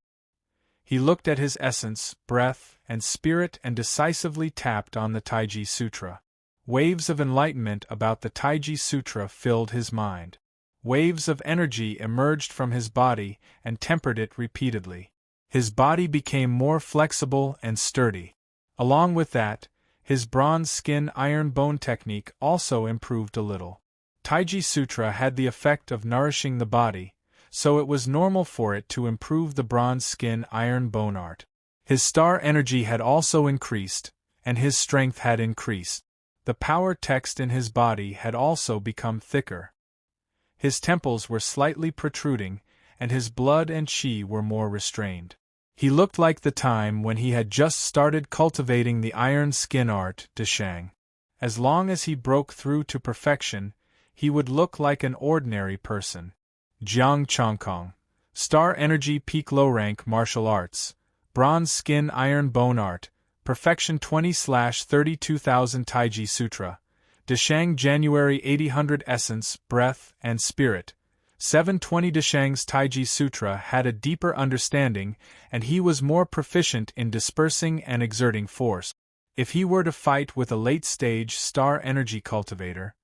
He looked at his essence, breath, and spirit and decisively tapped on the Taiji Sutra. Waves of enlightenment about the Taiji Sutra filled his mind. Waves of energy emerged from his body and tempered it repeatedly. His body became more flexible and sturdy. Along with that, his bronze skin iron bone technique also improved a little. Taiji Sutra had the effect of nourishing the body, so it was normal for it to improve the bronze skin iron bone art. His star energy had also increased, and his strength had increased. The power text in his body had also become thicker. His temples were slightly protruding, and his blood and qi were more restrained. He looked like the time when he had just started cultivating the iron skin art, Deshang. As long as he broke through to perfection, he would look like an ordinary person. Jiang Chongkong. Star Energy Peak Low Rank Martial Arts. Bronze Skin Iron Bone Art. Perfection 20/32,000 Taiji Sutra. Deshang January 8000 Essence, Breath, and Spirit. 720 Deshang's Taiji Sutra had a deeper understanding, and he was more proficient in dispersing and exerting force. If he were to fight with a late-stage star energy cultivator,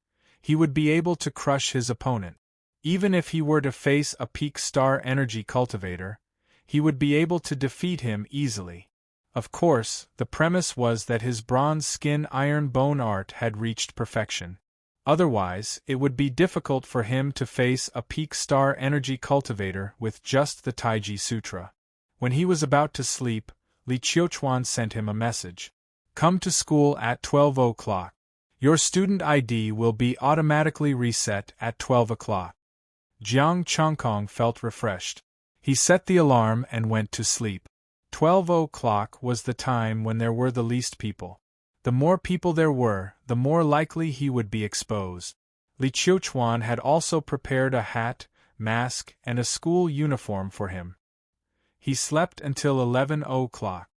he would be able to crush his opponent. Even if he were to face a peak star energy cultivator, he would be able to defeat him easily. Of course, the premise was that his bronze skin iron bone art had reached perfection. Otherwise, it would be difficult for him to face a peak star energy cultivator with just the Taiji Sutra. When he was about to sleep, Li Qiuchuan sent him a message. Come to school at 12 o'clock. Your student ID will be automatically reset at 12 o'clock. Jiang Chongkong felt refreshed. He set the alarm and went to sleep. 12 o'clock was the time when there were the least people. The more people there were, the more likely he would be exposed. Li Qiuchuan had also prepared a hat, mask, and a school uniform for him. He slept until 11 o'clock.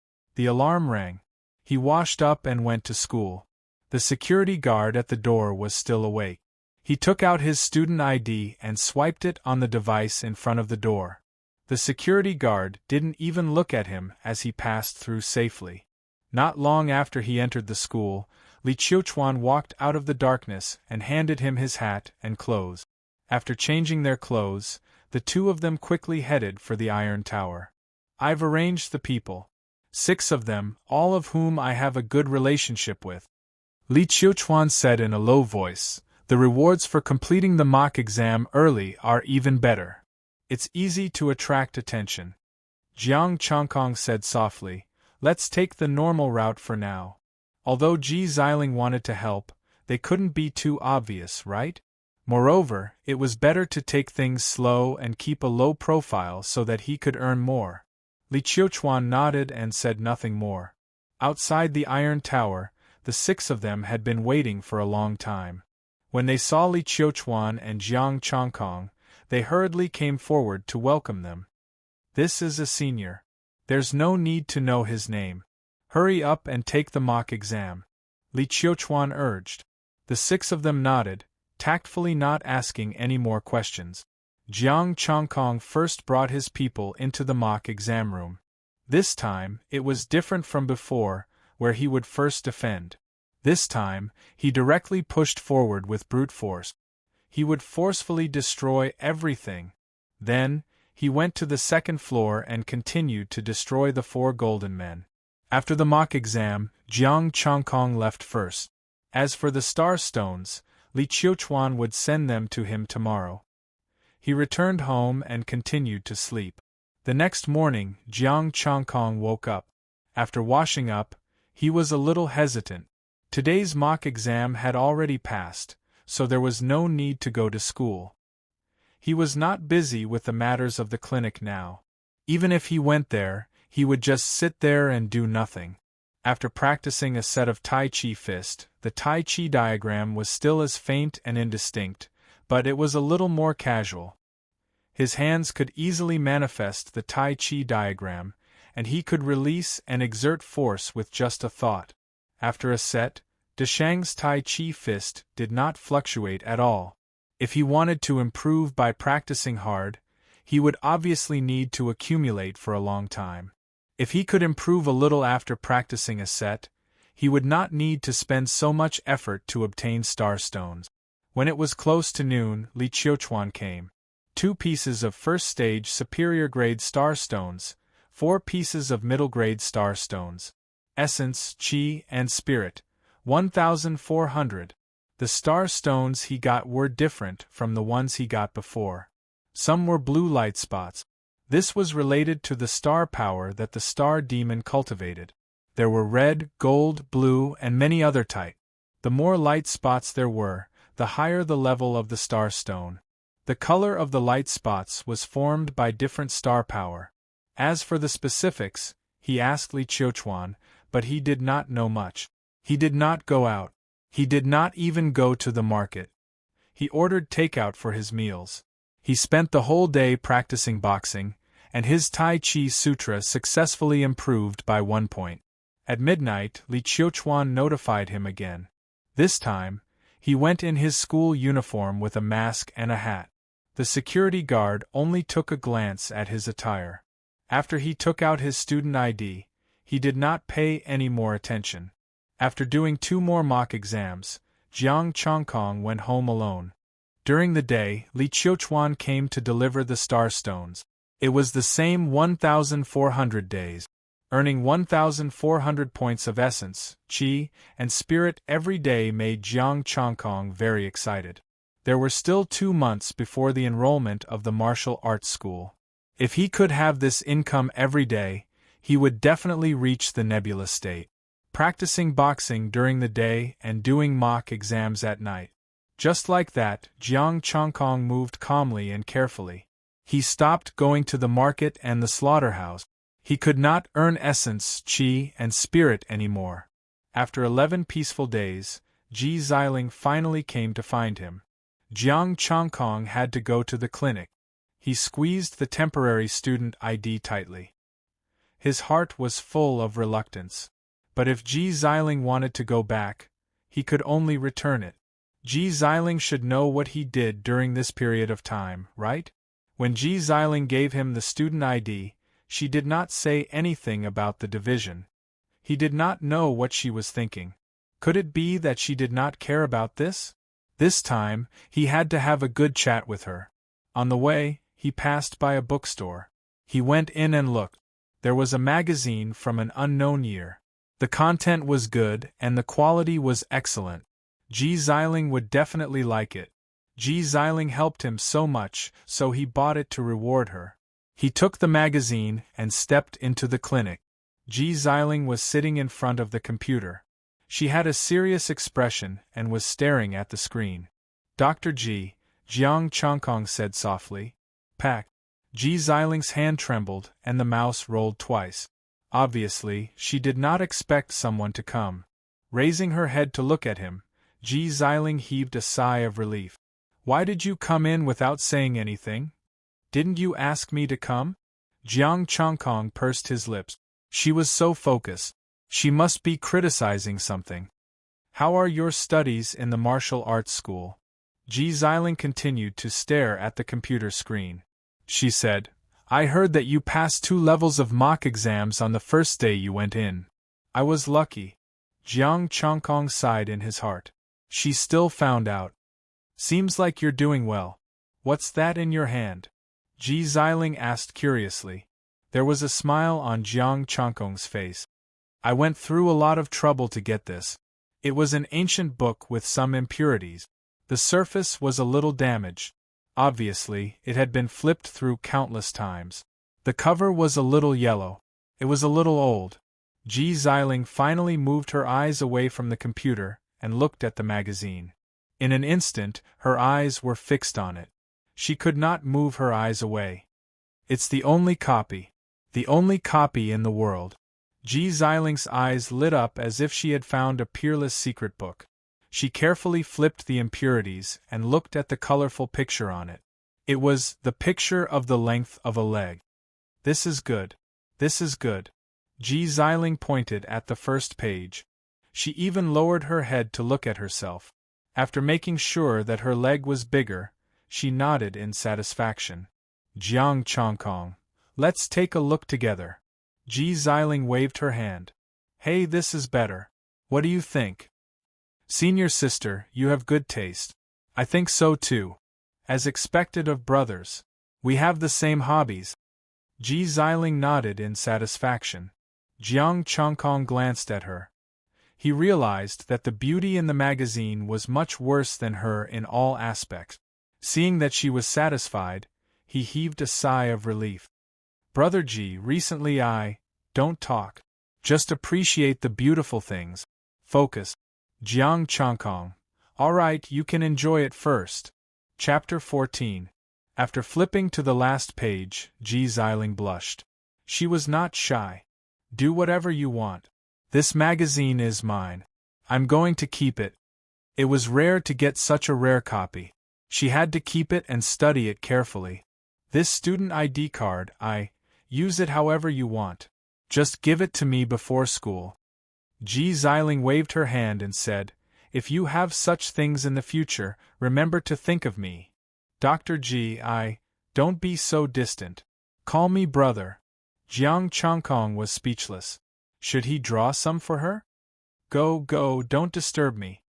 The alarm rang. He washed up and went to school. The security guard at the door was still awake. He took out his student ID and swiped it on the device in front of the door. The security guard didn't even look at him as he passed through safely. Not long after he entered the school, Li Qiuchuan walked out of the darkness and handed him his hat and clothes. After changing their clothes, the two of them quickly headed for the Iron Tower. I've arranged the people. 6 of them, all of whom I have a good relationship with. Li Qiuchuan said in a low voice, the rewards for completing the mock exam early are even better. It's easy to attract attention. Jiang Chongkong said softly, let's take the normal route for now. Although Ji Xiling wanted to help, they couldn't be too obvious, right? Moreover, it was better to take things slow and keep a low profile so that he could earn more. Li Qiuchuan nodded and said nothing more. Outside the Iron Tower, the 6 of them had been waiting for a long time. When they saw Li Qiuchuan and Jiang Chongkong, they hurriedly came forward to welcome them. This is a senior. There's no need to know his name. Hurry up and take the mock exam, Li Qiuchuan urged. The 6 of them nodded, tactfully not asking any more questions. Jiang Chongkong first brought his people into the mock exam room. This time, it was different from before, where he would first defend. This time, he directly pushed forward with brute force. He would forcefully destroy everything. Then, he went to the second floor and continued to destroy the 4 golden men. After the mock exam, Jiang Chongkong left first. As for the star stones, Li Qiuchuan would send them to him tomorrow. He returned home and continued to sleep. The next morning, Jiang Chongkong woke up. After washing up, he was a little hesitant. Today's mock exam had already passed, so there was no need to go to school. He was not busy with the matters of the clinic now. Even if he went there, he would just sit there and do nothing. After practicing a set of Tai Chi fist, the Tai Chi diagram was still as faint and indistinct, but it was a little more casual. His hands could easily manifest the Tai Chi diagram, and he could release and exert force with just a thought. After a set, Deshang's Tai Chi fist did not fluctuate at all. If he wanted to improve by practicing hard, he would obviously need to accumulate for a long time. If he could improve a little after practicing a set, he would not need to spend so much effort to obtain star stones. When it was close to noon, Li Qiuchuan came. 2 pieces of first stage superior grade star stones, 4 pieces of middle grade star stones. Essence, Qi, and Spirit, 1,400. The star stones he got were different from the ones he got before. Some were blue light spots. This was related to the star power that the star demon cultivated. There were red, gold, blue, and many other types. The more light spots there were, the higher the level of the star stone. The color of the light spots was formed by different star power. As for the specifics, he asked Li Qiuchuan, but he did not know much. He did not go out. He did not even go to the market. He ordered takeout for his meals. He spent the whole day practicing boxing, and his Tai Chi Sutra successfully improved by 1 point. At midnight, Li Qiuchuan notified him again. This time, he went in his school uniform with a mask and a hat. The security guard only took a glance at his attire. After he took out his student ID, he did not pay any more attention. After doing 2 more mock exams, Jiang Chongkong went home alone. During the day, Li Qiuchuan came to deliver the star stones. It was the same 1,400 days. Earning 1,400 points of essence, Qi, and spirit every day made Jiang Chongkong very excited. There were still 2 months before the enrollment of the martial arts school. If he could have this income every day, he would definitely reach the nebula state. Practicing boxing during the day and doing mock exams at night. Just like that, Jiang Chongkong moved calmly and carefully. He stopped going to the market and the slaughterhouse. He could not earn essence, Qi, and spirit anymore. After 11 peaceful days, Ji Xiling finally came to find him. Jiang Chongkong had to go to the clinic. He squeezed the temporary student ID tightly. His heart was full of reluctance. But if Ji Xiling wanted to go back, he could only return it. Ji Xiling should know what he did during this period of time, right? When Ji Xiling gave him the student ID, she did not say anything about the division. He did not know what she was thinking. Could it be that she did not care about this? This time, he had to have a good chat with her. On the way, he passed by a bookstore. He went in and looked. There was a magazine from an unknown year. The content was good and the quality was excellent. Ji Xiling would definitely like it. Ji Xiling helped him so much, so he bought it to reward her. He took the magazine and stepped into the clinic. Ji Xiling was sitting in front of the computer. She had a serious expression and was staring at the screen. Dr. Ji, Jiang Chongkong said softly. Pack. Ji Xiling's hand trembled and the mouse rolled twice. Obviously, she did not expect someone to come. Raising her head to look at him, Ji Xiling heaved a sigh of relief. Why did you come in without saying anything? Didn't you ask me to come? Jiang Chongkong pursed his lips. She was so focused. She must be criticizing something. How are your studies in the martial arts school? Ji Xiling continued to stare at the computer screen. She said, I heard that you passed 2 levels of mock exams on the first day you went in. I was lucky. Jiang Chongkong sighed in his heart. She still found out. Seems like you're doing well. What's that in your hand? Ji Xiling asked curiously. There was a smile on Jiang Chongkong's face. I went through a lot of trouble to get this. It was an ancient book with some impurities. The surface was a little damaged. Obviously, it had been flipped through countless times. The cover was a little yellow. It was a little old. Ji Xiling finally moved her eyes away from the computer and looked at the magazine. In an instant, her eyes were fixed on it. She could not move her eyes away. It's the only copy. The only copy in the world. Ji Xiling's eyes lit up as if she had found a peerless secret book. She carefully flipped the impurities and looked at the colorful picture on it. It was the picture of the length of a leg. This is good. This is good. Ji Xiling pointed at the first page. She even lowered her head to look at herself. After making sure that her leg was bigger, she nodded in satisfaction. Jiang Chongkong, let's take a look together. Ji Xiling waved her hand. Hey, this is better. What do you think? Senior sister, you have good taste. I think so too. As expected of brothers. We have the same hobbies. Ji Xiling nodded in satisfaction. Jiang Chongkong glanced at her. He realized that the beauty in the magazine was much worse than her in all aspects. Seeing that she was satisfied, he heaved a sigh of relief. Brother Ji, recently don't talk. Just appreciate the beautiful things. Focus. Jiang Chongkong. All right, you can enjoy it first. Chapter 14. After flipping to the last page, Ji Xiling blushed. She was not shy. Do whatever you want. This magazine is mine. I'm going to keep it. It was rare to get such a rare copy. She had to keep it and study it carefully. This student ID card, use it however you want. Just give it to me before school. Ji Xiling waved her hand and said, If you have such things in the future, remember to think of me. Dr. Ji, don't be so distant. Call me brother. Jiang Chongkong was speechless. Should he draw some for her? Go, don't disturb me.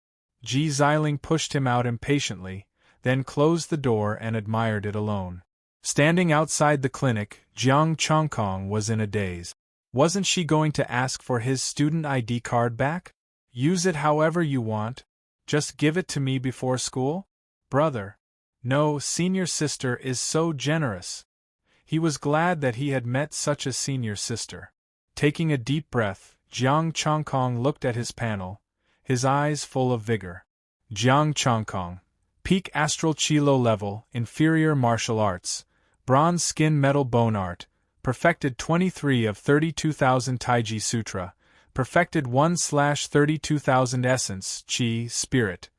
Ji Xiling pushed him out impatiently, then closed the door and admired it alone. Standing outside the clinic, Jiang Chongkong was in a daze. Wasn't she going to ask for his student ID card back? Use it however you want. Just give it to me before school? Brother. No, senior sister is so generous. He was glad that he had met such a senior sister. Taking a deep breath, Jiang Chongkong looked at his panel, his eyes full of vigor. Jiang Chongkong. Peak Astral Chi Low Level, Inferior Martial Arts. Bronze Skin Metal Bone Art. Perfected 23 of 32,000 Taiji Sutra. Perfected 1/32,000 Essence, Chi, Spirit.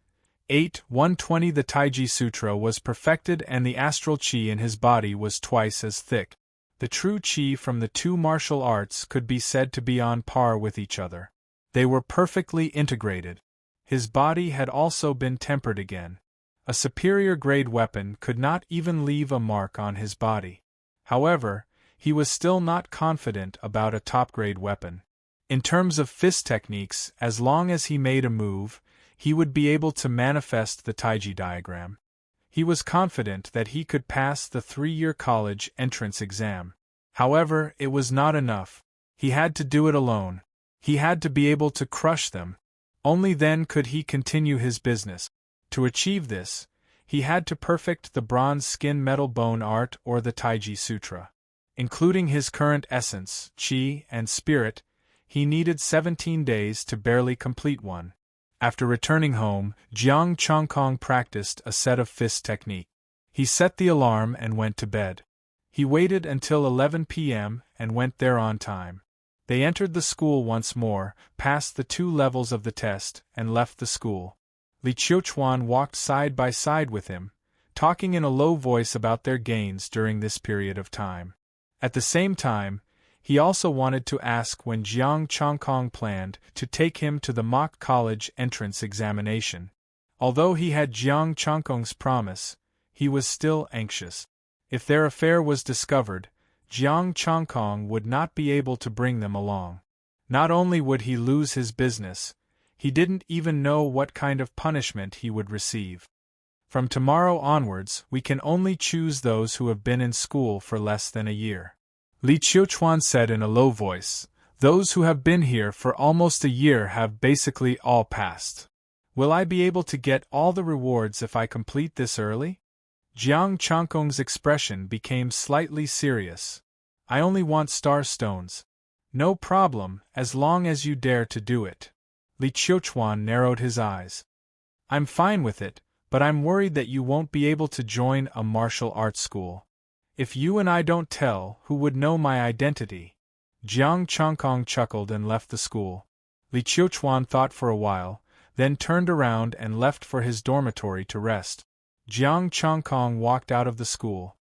120 The Taiji Sutra was perfected and the astral chi in his body was twice as thick. The true qi from the two martial arts could be said to be on par with each other. They were perfectly integrated. His body had also been tempered again. A superior grade weapon could not even leave a mark on his body. However, he was still not confident about a top-grade weapon. In terms of fist techniques, as long as he made a move, he would be able to manifest the Taiji diagram. He was confident that he could pass the 3-year college entrance exam. However, it was not enough. He had to do it alone. He had to be able to crush them. Only then could he continue his business. To achieve this, he had to perfect the bronze skin metal bone art or the Taiji Sutra. Including his current essence, qi, and spirit, he needed 17 days to barely complete one. After returning home, Jiang Chongkong practiced a set of fist technique. He set the alarm and went to bed. He waited until 11 p.m. and went there on time. They entered the school once more, passed the 2 levels of the test, and left the school. Li Qiuchuan walked side by side with him, talking in a low voice about their gains during this period of time. At the same time, he also wanted to ask when Jiang Chongkong planned to take him to the mock college entrance examination. Although he had Jiang Chongkong's promise, he was still anxious. If their affair was discovered, Jiang Chongkong would not be able to bring them along. Not only would he lose his business, he didn't even know what kind of punishment he would receive. From tomorrow onwards, we can only choose those who have been in school for less than a year. Li Qiuchuan said in a low voice, "Those who have been here for almost a year have basically all passed. Will I be able to get all the rewards if I complete this early?" Jiang Chongkong's expression became slightly serious. "I only want star stones." "No problem, as long as you dare to do it." Li Qiuchuan narrowed his eyes. "I'm fine with it, but I'm worried that you won't be able to join a martial arts school. If you and I don't tell, who would know my identity?" Jiang Chongkong chuckled and left the school. Li Qiuchuan thought for a while, then turned around and left for his dormitory to rest. Jiang Chongkong walked out of the school.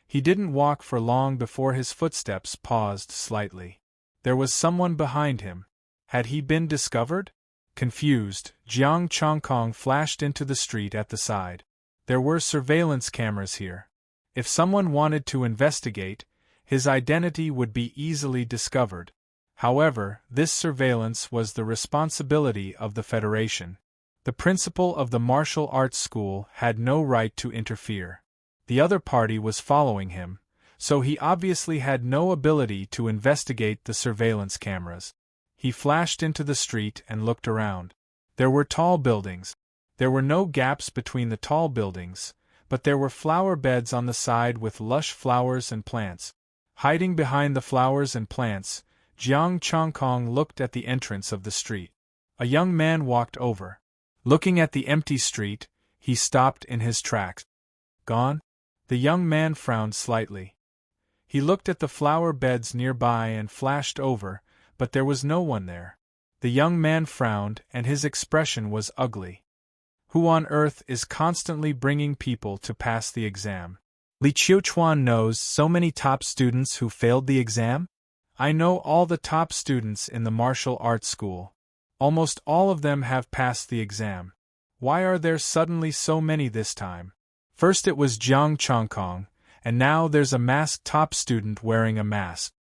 He didn't walk for long before his footsteps paused slightly. There was someone behind him. Had he been discovered? Confused, Jiang Chongkong flashed into the street at the side. There were surveillance cameras here. If someone wanted to investigate, his identity would be easily discovered. However, this surveillance was the responsibility of the Federation. The principal of the martial arts school had no right to interfere. The other party was following him, so he obviously had no ability to investigate the surveillance cameras. He flashed into the street and looked around. There were tall buildings. There were no gaps between the tall buildings, but there were flower beds on the side with lush flowers and plants. Hiding behind the flowers and plants, Jiang Chongkong looked at the entrance of the street. A young man walked over. Looking at the empty street, he stopped in his tracks. "Gone?" The young man frowned slightly. He looked at the flower beds nearby and flashed over, but there was no one there. The young man frowned, and his expression was ugly. "Who on earth is constantly bringing people to pass the exam?" "Li Qiuchuan knows so many top students who failed the exam?" "I know all the top students in the martial arts school. Almost all of them have passed the exam. Why are there suddenly so many this time? First it was Jiang Chongkong, and now there's a masked top student wearing a mask."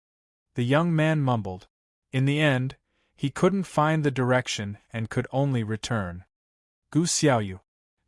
The young man mumbled. In the end, he couldn't find the direction and could only return. "Gu Xiaoyu."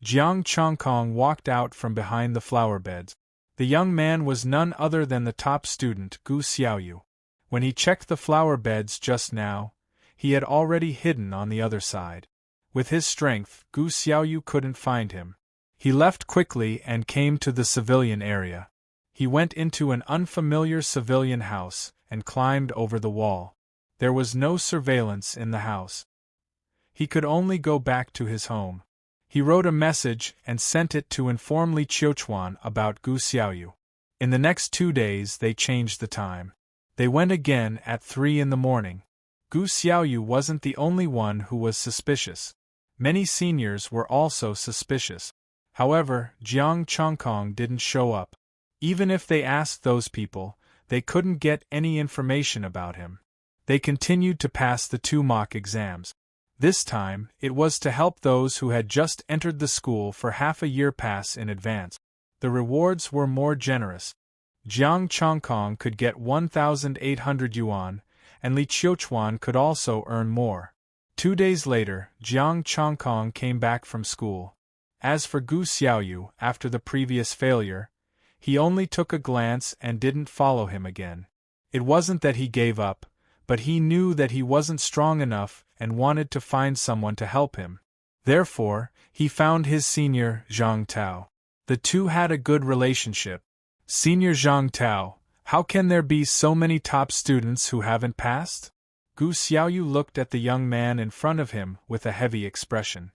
Jiang Chongkong walked out from behind the flower beds. The young man was none other than the top student, Gu Xiaoyu. When he checked the flower beds just now, he had already hidden on the other side. With his strength, Gu Xiaoyu couldn't find him. He left quickly and came to the civilian area. He went into an unfamiliar civilian house and climbed over the wall. There was no surveillance in the house. He could only go back to his home. He wrote a message and sent it to inform Li Qiuchuan about Gu Xiaoyu. In the next 2 days they changed the time. They went again at 3 in the morning. Gu Xiaoyu wasn't the only one who was suspicious. Many seniors were also suspicious. However, Jiang Chongkong didn't show up. Even if they asked those people, they couldn't get any information about him. They continued to pass the 2 mock exams. This time, it was to help those who had just entered the school for half a year pass in advance. The rewards were more generous. Jiang Chongkong could get 1,800 yuan, and Li Qiuchuan could also earn more. 2 days later, Jiang Chongkong came back from school. As for Gu Xiaoyu, after the previous failure, he only took a glance and didn't follow him again. It wasn't that he gave up, but he knew that he wasn't strong enough and wanted to find someone to help him. Therefore, he found his senior, Zhang Tao. The two had a good relationship. Senior Zhang Tao, how can there be so many top students who haven't passed? Gu Xiaoyu looked at the young man in front of him with a heavy expression.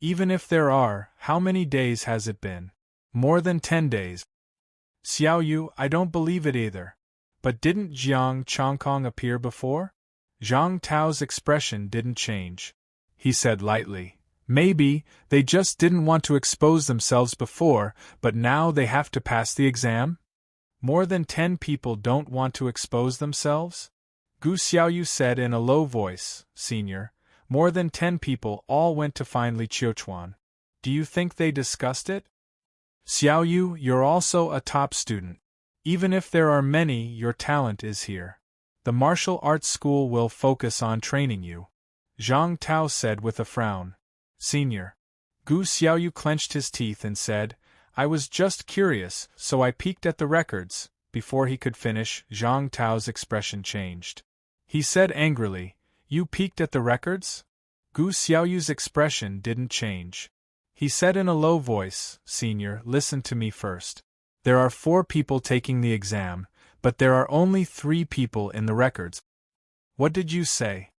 Even if there are, how many days has it been? More than 10 days. Xiaoyu, I don't believe it either. But didn't Jiang Chongkong appear before? Zhang Tao's expression didn't change. He said lightly, maybe, they just didn't want to expose themselves before, but now they have to pass the exam? More than 10 people don't want to expose themselves? Gu Xiaoyu said in a low voice, Senior, more than 10 people all went to find Li Qiuchuan. Do you think they discussed it? Xiaoyu, you're also a top student. Even if there are many, your talent is here. The martial arts school will focus on training you. Zhang Tao said with a frown. Senior. Gu Xiaoyu clenched his teeth and said, I was just curious, so I peeked at the records. Before he could finish, Zhang Tao's expression changed. He said angrily, You peeked at the records? Gu Xiaoyu's expression didn't change. He said in a low voice, Senior, listen to me first. There are 4 people taking the exam, but there are only 3 people in the records. What did you say?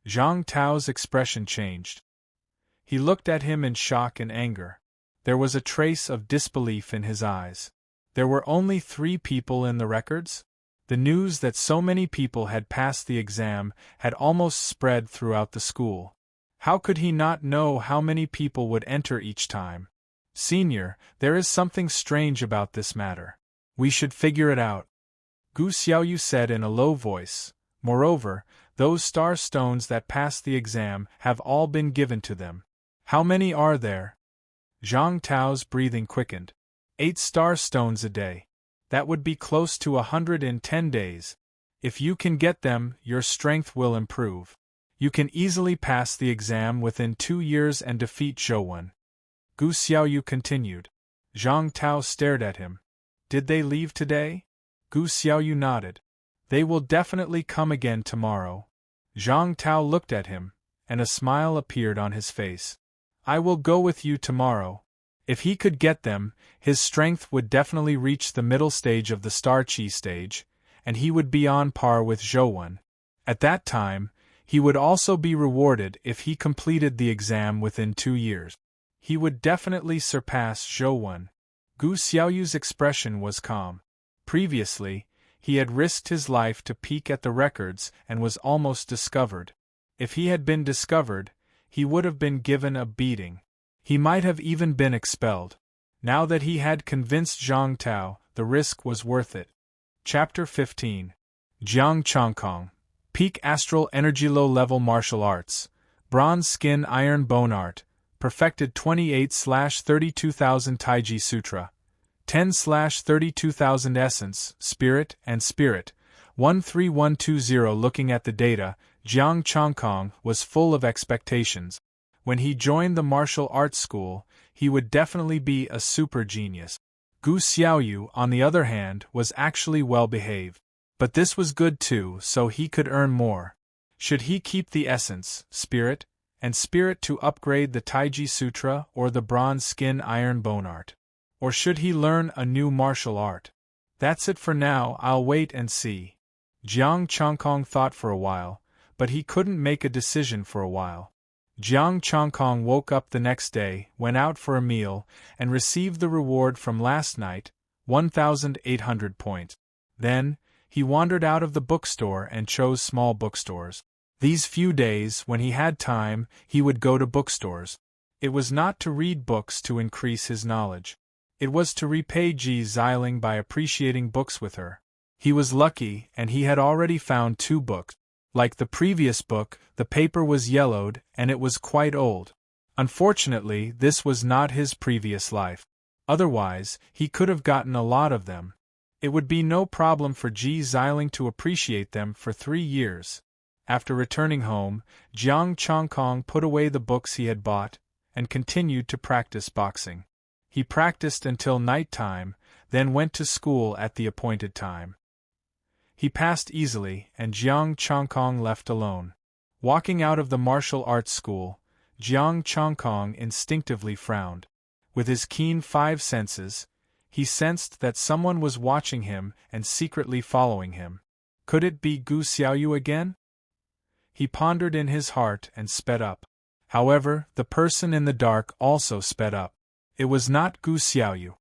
Zhang Tao's expression changed. He looked at him in shock and anger. There was a trace of disbelief in his eyes. There were only 3 people in the records? The news that so many people had passed the exam had almost spread throughout the school. How could he not know how many people would enter each time? Senior, there is something strange about this matter. We should figure it out. Gu Xiaoyu said in a low voice. Moreover, those star stones that passed the exam have all been given to them. How many are there? Zhang Tao's breathing quickened. 8 star stones a day. That would be close to 110 days. If you can get them, your strength will improve. You can easily pass the exam within 2 years and defeat Zhouwen. Gu Xiaoyu continued. Zhang Tao stared at him. Did they leave today? Gu Xiaoyu nodded. They will definitely come again tomorrow. Zhang Tao looked at him, and a smile appeared on his face. I will go with you tomorrow. If he could get them, his strength would definitely reach the middle stage of the Star Qi stage, and he would be on par with Zhouwen. At that time, he would also be rewarded if he completed the exam within 2 years. He would definitely surpass Zhouwen. Gu Xiaoyu's expression was calm. Previously, he had risked his life to peek at the records and was almost discovered. If he had been discovered, he would have been given a beating. He might have even been expelled. Now that he had convinced Zhang Tao, the risk was worth it. Chapter 15. Jiang Chongkong. Peak Astral Energy Low-Level Martial Arts. Bronze Skin Iron Bone Art. Perfected 28/32,000 Taiji Sutra. 10/32,000 Essence, Spirit, and Spirit. 13120. Looking at the data, Jiang Chongkong was full of expectations. When he joined the martial arts school, he would definitely be a super genius. Gu Xiaoyu, on the other hand, was actually well behaved. But this was good too, so he could earn more. Should he keep the Essence, Spirit, and Spirit to upgrade the Taiji Sutra or the Bronze Skin Iron Bone Art? Or should he learn a new martial art? That's it for now, I'll wait and see. Jiang Chongkong thought for a while, but he couldn't make a decision for a while. Jiang Chongkong woke up the next day, went out for a meal, and received the reward from last night, 1,800 points. Then, he wandered out of the bookstore and chose small bookstores. These few days, when he had time, he would go to bookstores. It was not to read books to increase his knowledge. It was to repay Ji Xiling by appreciating books with her. He was lucky, and he had already found 2 books. Like the previous book, the paper was yellowed, and it was quite old. Unfortunately, this was not his previous life. Otherwise, he could have gotten a lot of them. It would be no problem for Ji Xiling to appreciate them for 3 years. After returning home, Jiang Chongkong put away the books he had bought, and continued to practice boxing. He practiced until night time, then went to school at the appointed time. He passed easily, and Jiang Chongkong left alone. Walking out of the martial arts school, Jiang Chongkong instinctively frowned. With his keen 5 senses, he sensed that someone was watching him and secretly following him. Could it be Gu Xiaoyu again? He pondered in his heart and sped up. However, the person in the dark also sped up. It was not Gu Xiaoyu.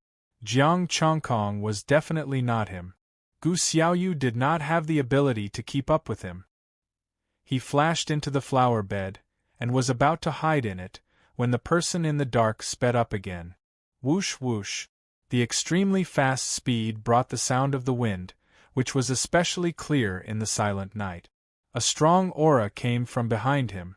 Jiang Chongkong was definitely not him. Gu Xiaoyu did not have the ability to keep up with him. He flashed into the flower bed, and was about to hide in it, when the person in the dark sped up again. Whoosh whoosh. The extremely fast speed brought the sound of the wind, which was especially clear in the silent night. A strong aura came from behind him.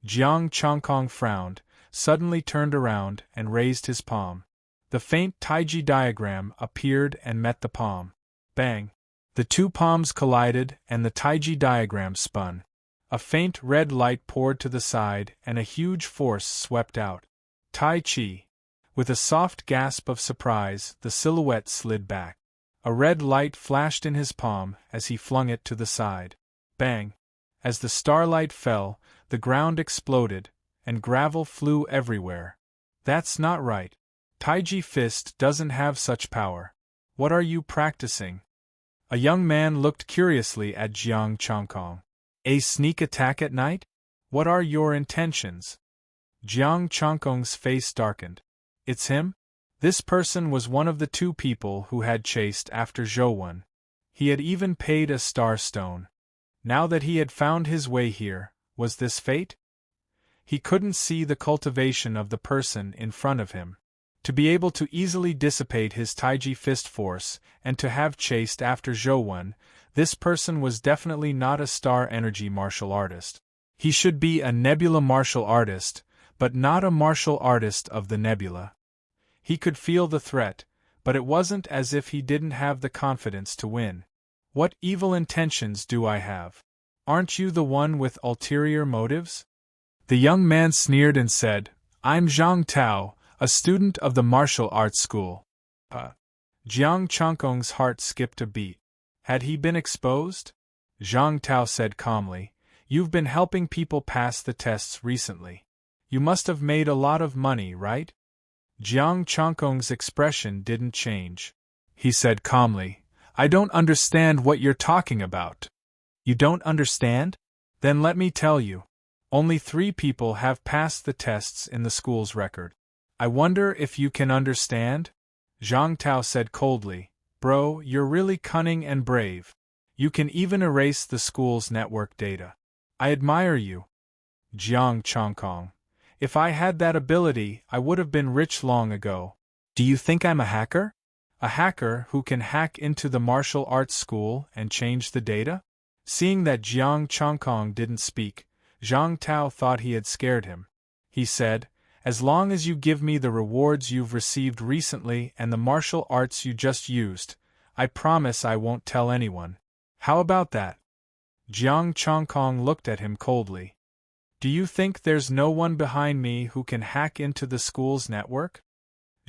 Jiang Chongkong frowned, suddenly turned around, and raised his palm. The faint Taiji diagram appeared and met the palm. Bang! The 2 palms collided, and the Taiji diagram spun. A faint red light poured to the side, and a huge force swept out. Tai Chi! With a soft gasp of surprise, the silhouette slid back. A red light flashed in his palm as he flung it to the side. Bang! As the starlight fell, the ground exploded, and gravel flew everywhere. That's not right. Taiji fist doesn't have such power. What are you practicing? A young man looked curiously at Jiang Chongkong. A sneak attack at night? What are your intentions? Jiang Chongkong's face darkened. It's him? This person was one of the 2 people who had chased after Zhou. He had even paid a star stone. Now that he had found his way here, was this fate? He couldn't see the cultivation of the person in front of him. To be able to easily dissipate his Taiji fist force, and to have chased after Zhou, this person was definitely not a star energy martial artist. He should be a nebula martial artist, but not a martial artist of the nebula. He could feel the threat, but it wasn't as if he didn't have the confidence to win. What evil intentions do I have? Aren't you the one with ulterior motives? The young man sneered and said, I'm Zhang Tao, a student of the martial arts school. Jiang Chongkong's heart skipped a beat. Had he been exposed? Zhang Tao said calmly, You've been helping people pass the tests recently. You must have made a lot of money, right? Jiang Chongkong's expression didn't change. He said calmly, I don't understand what you're talking about. You don't understand? Then let me tell you. Only 3 people have passed the tests in the school's record. I wonder if you can understand? Zhang Tao said coldly, Bro, you're really cunning and brave. You can even erase the school's network data. I admire you. Jiang Chongkong. If I had that ability, I would have been rich long ago. Do you think I'm a hacker? A hacker who can hack into the martial arts school and change the data? Seeing that Jiang Chongkong didn't speak, Zhang Tao thought he had scared him. He said, As long as you give me the rewards you've received recently and the martial arts you just used, I promise I won't tell anyone. How about that? Jiang Chongkong looked at him coldly. Do you think there's no one behind me who can hack into the school's network?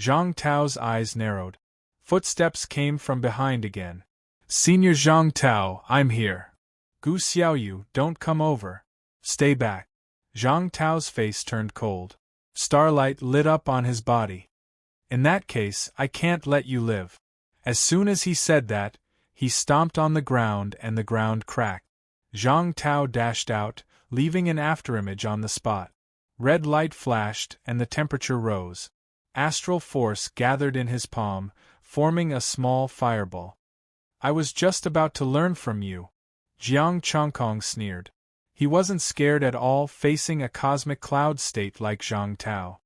Zhang Tao's eyes narrowed. Footsteps came from behind again. Senior Zhang Tao, I'm here. Gu Xiaoyu, don't come over. Stay back. Zhang Tao's face turned cold. Starlight lit up on his body. In that case, I can't let you live. As soon as he said that, he stomped on the ground and the ground cracked. Zhang Tao dashed out, leaving an afterimage on the spot. Red light flashed and the temperature rose. Astral force gathered in his palm, forming a small fireball. I was just about to learn from you. Jiang Chongkong sneered. He wasn't scared at all, facing a cosmic cloud state like Zhang Tao.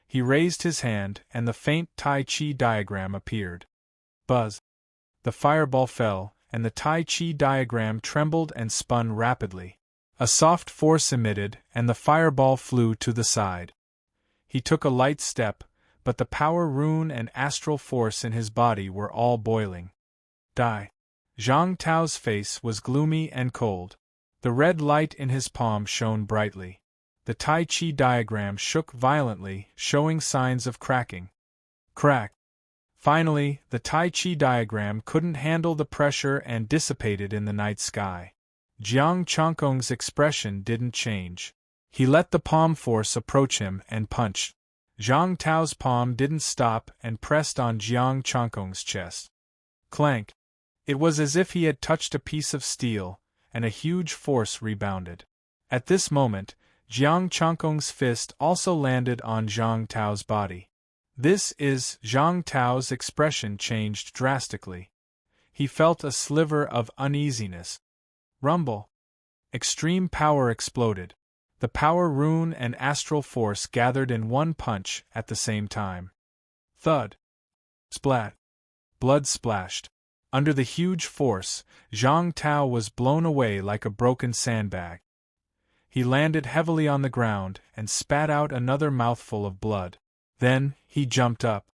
He raised his hand and the faint Tai Chi diagram appeared. Buzz! The fireball fell, and the Tai Chi diagram trembled and spun rapidly. A soft force emitted, and the fireball flew to the side. He took a light step, but the power rune and astral force in his body were all boiling. Die. Zhang Tao's face was gloomy and cold. The red light in his palm shone brightly. The Tai Chi diagram shook violently, showing signs of cracking. Crack. Finally, the Tai Chi diagram couldn't handle the pressure and dissipated in the night sky. Jiang Chongkong's expression didn't change. He let the palm force approach him and punched. Zhang Tao's palm didn't stop and pressed on Jiang Chongkong's chest. Clank. It was as if he had touched a piece of steel, and a huge force rebounded. At this moment, Jiang Chongkong's fist also landed on Zhang Tao's body. Zhang Tao's expression changed drastically. He felt a sliver of uneasiness. Rumble. Extreme power exploded. The power rune and astral force gathered in one punch at the same time. Thud. Splat. Blood splashed. Under the huge force, Zhang Tao was blown away like a broken sandbag. He landed heavily on the ground and spat out another mouthful of blood. Then, he jumped up.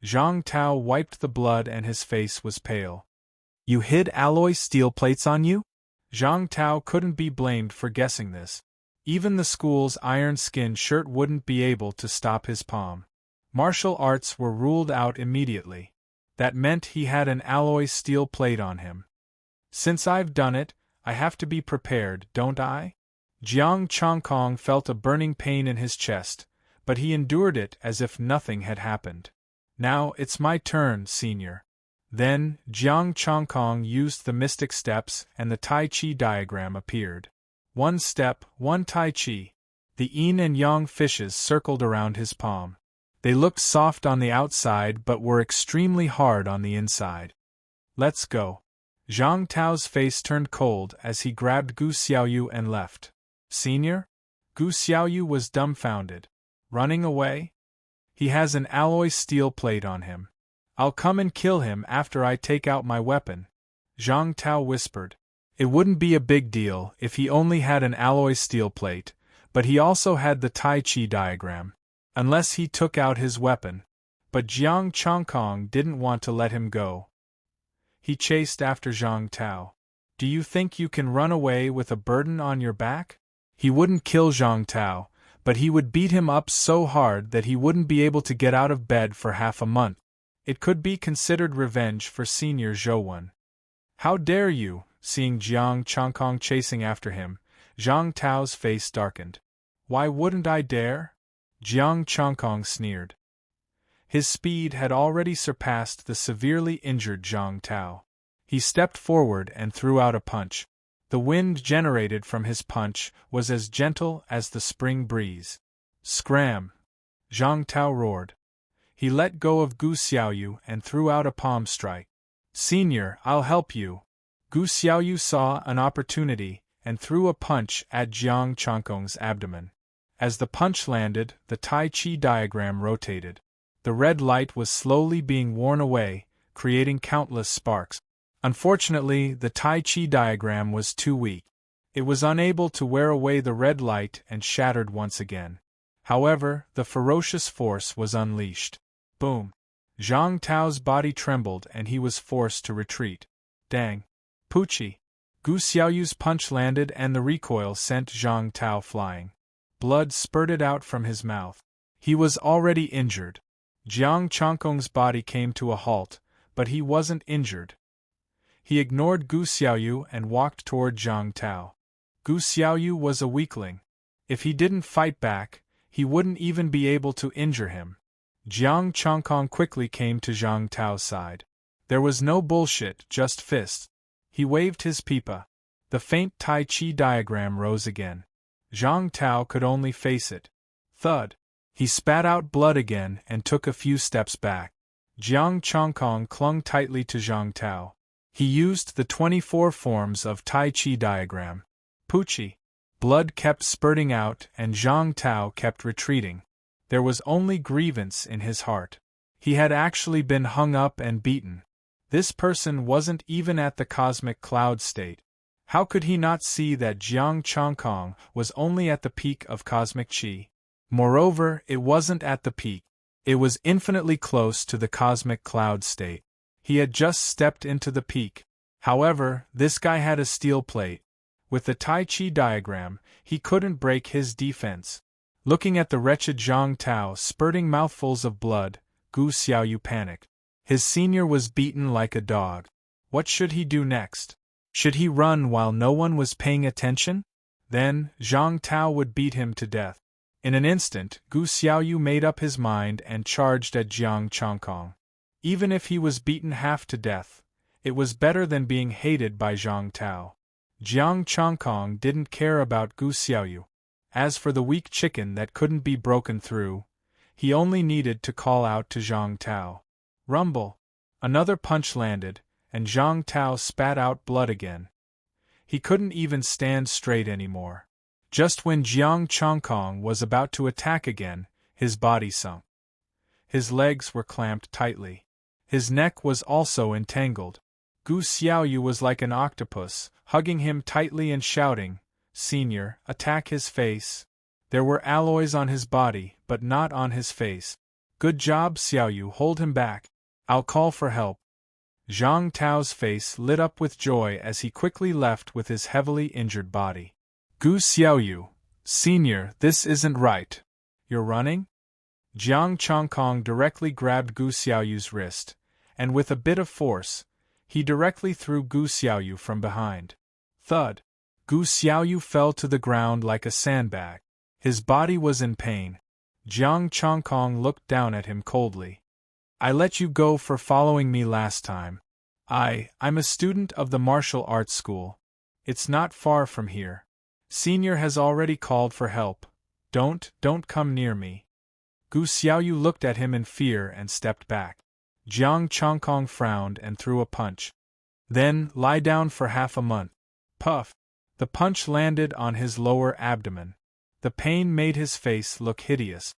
Zhang Tao wiped the blood and his face was pale. You hid alloy steel plates on you? Zhang Tao couldn't be blamed for guessing this. Even the school's iron skin shirt wouldn't be able to stop his palm. Martial arts were ruled out immediately. That meant he had an alloy steel plate on him. Since I've done it, I have to be prepared, don't I? Jiang Chongkong felt a burning pain in his chest, but he endured it as if nothing had happened. Now it's my turn, senior. Then, Jiang Chongkong used the mystic steps and the Tai Chi diagram appeared. One step, one Tai Chi. The yin and yang fishes circled around his palm. They looked soft on the outside but were extremely hard on the inside. Let's go. Zhang Tao's face turned cold as he grabbed Gu Xiaoyu and left. Senior? Gu Xiaoyu was dumbfounded. Running away? He has an alloy steel plate on him. I'll come and kill him after I take out my weapon, Zhang Tao whispered. It wouldn't be a big deal if he only had an alloy steel plate, but he also had the Tai Chi diagram. Unless he took out his weapon. But Jiang Chongkong didn't want to let him go. He chased after Zhang Tao. Do you think you can run away with a burden on your back? He wouldn't kill Zhang Tao, but he would beat him up so hard that he wouldn't be able to get out of bed for half a month. It could be considered revenge for Senior Zhou. How dare you? Seeing Jiang Chongkong chasing after him, Zhang Tao's face darkened. Why wouldn't I dare? Jiang Chongkong sneered. His speed had already surpassed the severely injured Zhang Tao. He stepped forward and threw out a punch. The wind generated from his punch was as gentle as the spring breeze. Scram! Zhang Tao roared. He let go of Gu Xiaoyu and threw out a palm strike. Senior, I'll help you. Gu Xiaoyu saw an opportunity and threw a punch at Jiang Chongkong's abdomen. As the punch landed, the Tai Chi diagram rotated. The red light was slowly being worn away, creating countless sparks. Unfortunately, the Tai Chi diagram was too weak. It was unable to wear away the red light and shattered once again. However, the ferocious force was unleashed. Boom! Zhang Tao's body trembled and he was forced to retreat. Dang! Poochie! Gu Xiaoyu's punch landed and the recoil sent Zhang Tao flying. Blood spurted out from his mouth. He was already injured. Jiang Chongkong's body came to a halt, but he wasn't injured. He ignored Gu Xiaoyu and walked toward Zhang Tao. Gu Xiaoyu was a weakling. If he didn't fight back, he wouldn't even be able to injure him. Jiang Chongkong quickly came to Zhang Tao's side. There was no bullshit, just fists. He waved his pipa. The faint Tai Chi diagram rose again. Zhang Tao could only face it. Thud. He spat out blood again and took a few steps back. Jiang Chongkong clung tightly to Zhang Tao. He used the 24 forms of Tai Chi diagram. Poochie. Blood kept spurting out and Zhang Tao kept retreating. There was only grievance in his heart. He had actually been hung up and beaten. This person wasn't even at the cosmic cloud state. How could he not see that Jiang Changkong was only at the peak of cosmic qi? Moreover, it wasn't at the peak. It was infinitely close to the cosmic cloud state. He had just stepped into the peak. However, this guy had a steel plate. With the Tai Chi diagram, he couldn't break his defense. Looking at the wretched Zhang Tao spurting mouthfuls of blood, Gu Xiaoyu panicked. His senior was beaten like a dog. What should he do next? Should he run while no one was paying attention? Then, Zhang Tao would beat him to death. In an instant, Gu Xiaoyu made up his mind and charged at Jiang Changkong. Even if he was beaten half to death, it was better than being hated by Zhang Tao. Jiang Changkong didn't care about Gu Xiaoyu. As for the weak chicken that couldn't be broken through, he only needed to call out to Zhang Tao. Rumble! Another punch landed, and Zhang Tao spat out blood again. He couldn't even stand straight anymore. Just when Jiang Changkong was about to attack again, his body sunk. His legs were clamped tightly. His neck was also entangled. Gu Xiaoyu was like an octopus, hugging him tightly and shouting, "Senior, attack his face." There were alloys on his body, but not on his face. "Good job, Xiaoyu, hold him back. I'll call for help." Zhang Tao's face lit up with joy as he quickly left with his heavily injured body. "Gu Xiaoyu, Senior, this isn't right. You're running?" Jiang Changkong directly grabbed Gu Xiaoyu's wrist, and with a bit of force, he directly threw Gu Xiaoyu from behind. Thud! Gu Xiaoyu fell to the ground like a sandbag. His body was in pain. Jiang Changkong looked down at him coldly. "I let you go for following me last time. I'm a student of the martial arts school. It's not far from here. Senior has already called for help. Don't come near me." Gu Xiaoyu looked at him in fear and stepped back. Jiang Changkong frowned and threw a punch. "Then, lie down for half a month." Puff! The punch landed on his lower abdomen. The pain made his face look hideous.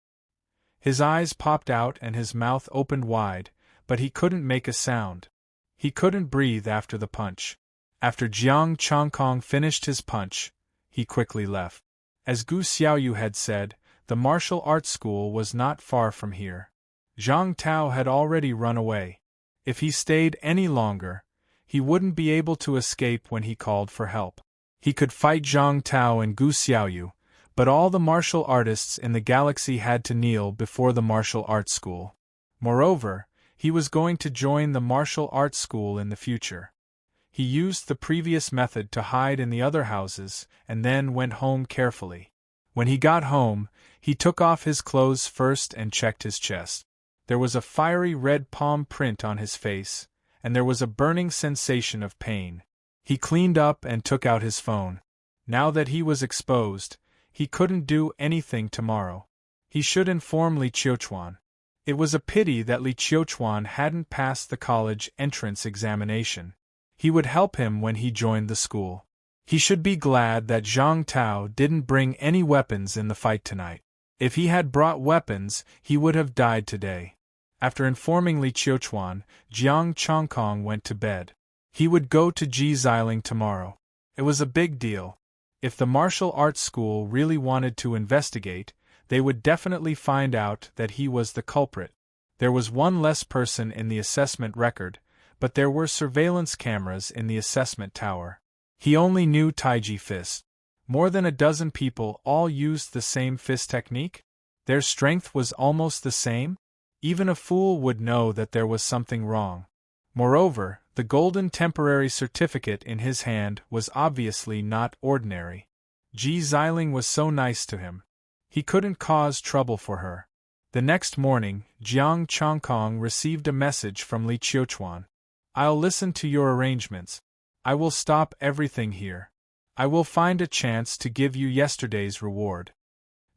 His eyes popped out and his mouth opened wide, but he couldn't make a sound. He couldn't breathe after the punch. After Jiang Changkong finished his punch, he quickly left. As Gu Xiaoyu had said, the martial arts school was not far from here. Zhang Tao had already run away. If he stayed any longer, he wouldn't be able to escape when he called for help. He could fight Zhang Tao and Gu Xiaoyu, but all the martial artists in the galaxy had to kneel before the martial arts school. Moreover, he was going to join the martial arts school in the future. He used the previous method to hide in the other houses and then went home carefully. When he got home, he took off his clothes first and checked his chest. There was a fiery red palm print on his face, and there was a burning sensation of pain. He cleaned up and took out his phone. Now that he was exposed, he couldn't do anything tomorrow. He should inform Li Qiuchuan. It was a pity that Li Qiuchuan hadn't passed the college entrance examination. He would help him when he joined the school. He should be glad that Zhang Tao didn't bring any weapons in the fight tonight. If he had brought weapons, he would have died today. After informing Li Qiuchuan, Jiang Changkong went to bed. He would go to Ji Xiling tomorrow. It was a big deal. If the martial arts school really wanted to investigate, they would definitely find out that he was the culprit. There was one less person in the assessment record, but there were surveillance cameras in the assessment tower. He only knew Taiji fist. More than a dozen people all used the same fist technique? Their strength was almost the same? Even a fool would know that there was something wrong. Moreover, the golden temporary certificate in his hand was obviously not ordinary. Ji Xiling was so nice to him. He couldn't cause trouble for her. The next morning, Jiang Changkong received a message from Li Qiuchuan. "I'll listen to your arrangements. I will stop everything here. I will find a chance to give you yesterday's reward."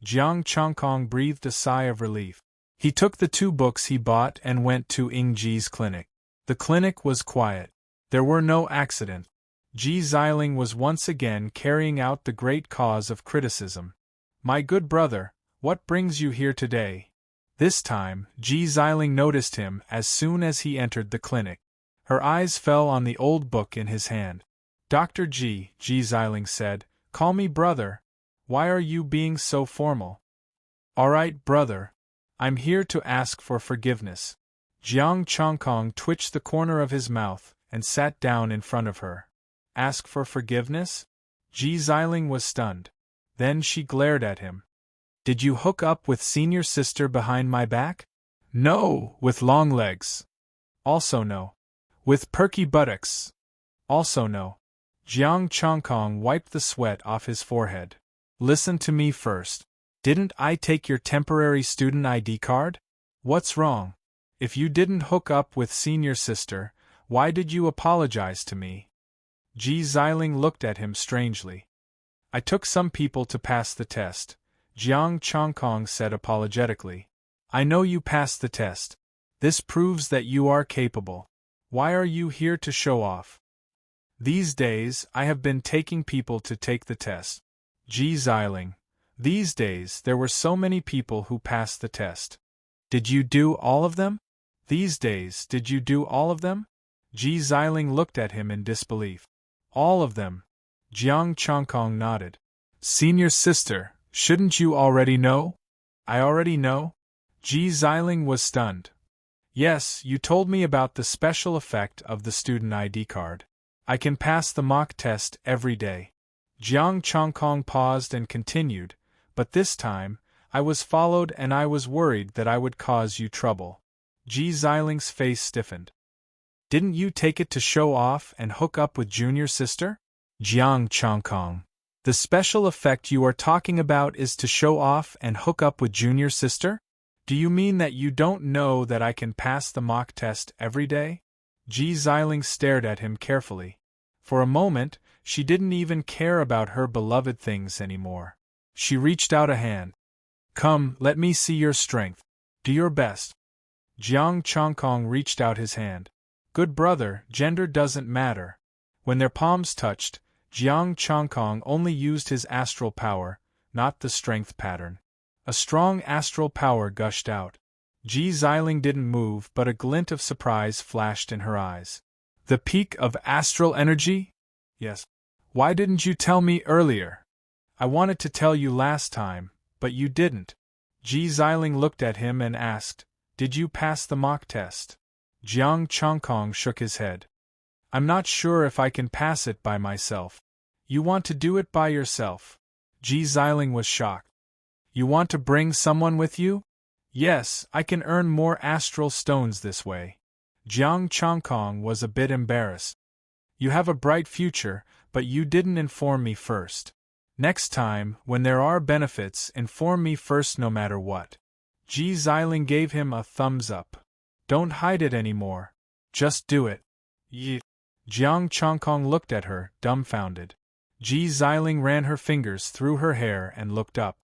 Jiang Changkong breathed a sigh of relief. He took the 2 books he bought and went to Ingji's clinic. The clinic was quiet. There were no accidents. Ji Xiling was once again carrying out the great cause of criticism. "My good brother, what brings you here today?" This time, Ji Xiling noticed him as soon as he entered the clinic. Her eyes fell on the old book in his hand. Dr. Ji Xiling said, "Call me brother. Why are you being so formal?" "All right, brother. I'm here to ask for forgiveness." Jiang Chongkong twitched the corner of his mouth and sat down in front of her. "Ask for forgiveness?" Ji Xiling was stunned. Then she glared at him. "Did you hook up with senior sister behind my back?" "No, with long legs." "Also no. With perky buttocks?" "Also no." Jiang Chongkong wiped the sweat off his forehead. "Listen to me first. Didn't I take your temporary student ID card? What's wrong? If you didn't hook up with senior sister, why did you apologize to me?" Ji Xiling looked at him strangely. "I took some people to pass the test," Jiang Chongkong said apologetically. "I know you passed the test. This proves that you are capable. Why are you here to show off?" "These days, I have been taking people to take the test." Ji Xiling. "These days there were so many people who passed the test. Did you do all of them? These days, did you do all of them?" Ji Xiling looked at him in disbelief. "All of them." Jiang Chongkong nodded. "Senior sister, shouldn't you already know?" "I already know?" Ji Xiling was stunned. "Yes, you told me about the special effect of the student ID card. I can pass the mock test every day." Jiang Chongkong paused and continued, "But this time, I was followed and I was worried that I would cause you trouble." Ji Xiling's face stiffened. "Didn't you take it to show off and hook up with junior sister?" Jiang Chongkong. "The special effect you are talking about is to show off and hook up with junior sister? Do you mean that you don't know that I can pass the mock test every day?" Ji Xiling stared at him carefully. For a moment, she didn't even care about her beloved things anymore. She reached out a hand. "Come, let me see your strength. Do your best." Jiang Chongkong reached out his hand. "Good brother, gender doesn't matter." When their palms touched, Jiang Chongkong only used his astral power, not the strength pattern. A strong astral power gushed out. Ji Xiling didn't move, but a glint of surprise flashed in her eyes. "The peak of astral energy?" "Yes." "Why didn't you tell me earlier?" "I wanted to tell you last time, but you didn't." Ji Xiling looked at him and asked, "Did you pass the mock test?" Jiang Chongkong shook his head. "I'm not sure if I can pass it by myself." "You want to do it by yourself?" Ji Xiling was shocked. "You want to bring someone with you?" "Yes, I can earn more astral stones this way." Jiang Chongkong was a bit embarrassed. "You have a bright future, but you didn't inform me first. Next time, when there are benefits, inform me first no matter what." Ji Xiling gave him a thumbs up. "Don't hide it anymore. Just do it." "Yi." Jiang Chongkong looked at her, dumbfounded. Ji Xiling ran her fingers through her hair and looked up.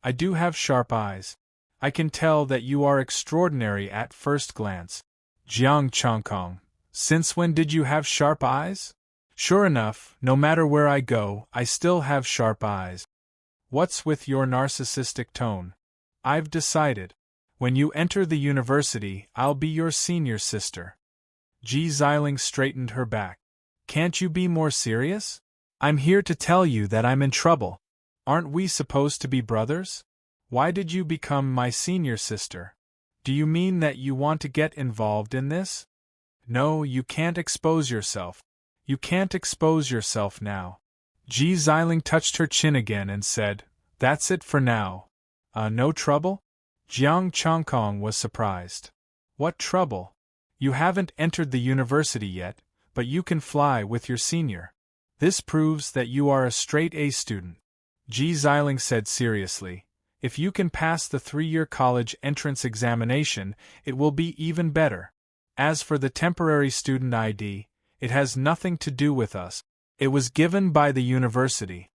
"I do have sharp eyes. I can tell that you are extraordinary at first glance." Jiang Chongkong. "Since when did you have sharp eyes?" "Sure enough, no matter where I go, I still have sharp eyes." "What's with your narcissistic tone?" "I've decided. When you enter the university, I'll be your senior sister." Ji Xiling straightened her back. "Can't you be more serious? I'm here to tell you that I'm in trouble. Aren't we supposed to be brothers? Why did you become my senior sister? Do you mean that you want to get involved in this?" "No, you can't expose yourself. You can't expose yourself now." Ji Xiling touched her chin again and said, "That's it for now." No trouble?" Jiang Chongkong was surprised. "What trouble? You haven't entered the university yet, but you can fly with your senior. This proves that you are a straight A student." Ji Xiling said seriously, "If you can pass the 3-year college entrance examination, it will be even better. As for the temporary student ID, it has nothing to do with us. It was given by the university.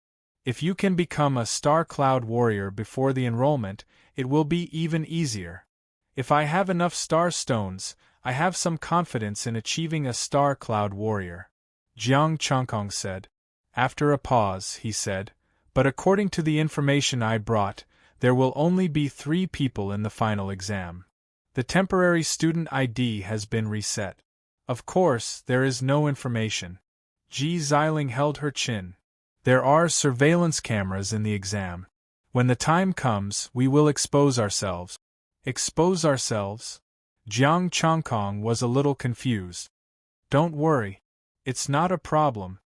If you can become a Star Cloud Warrior before the enrollment, it will be even easier. If I have enough star stones, I have some confidence in achieving a Star Cloud Warrior." Jiang Chongkong said. After a pause, he said, "But according to the information I brought, there will only be 3 people in the final exam. The temporary student ID has been reset." Of course, there is no information. Ji Xiling held her chin. There are surveillance cameras in the exam. When the time comes, we will expose ourselves. Expose ourselves? Jiang Chongkong was a little confused. Don't worry. It's not a problem.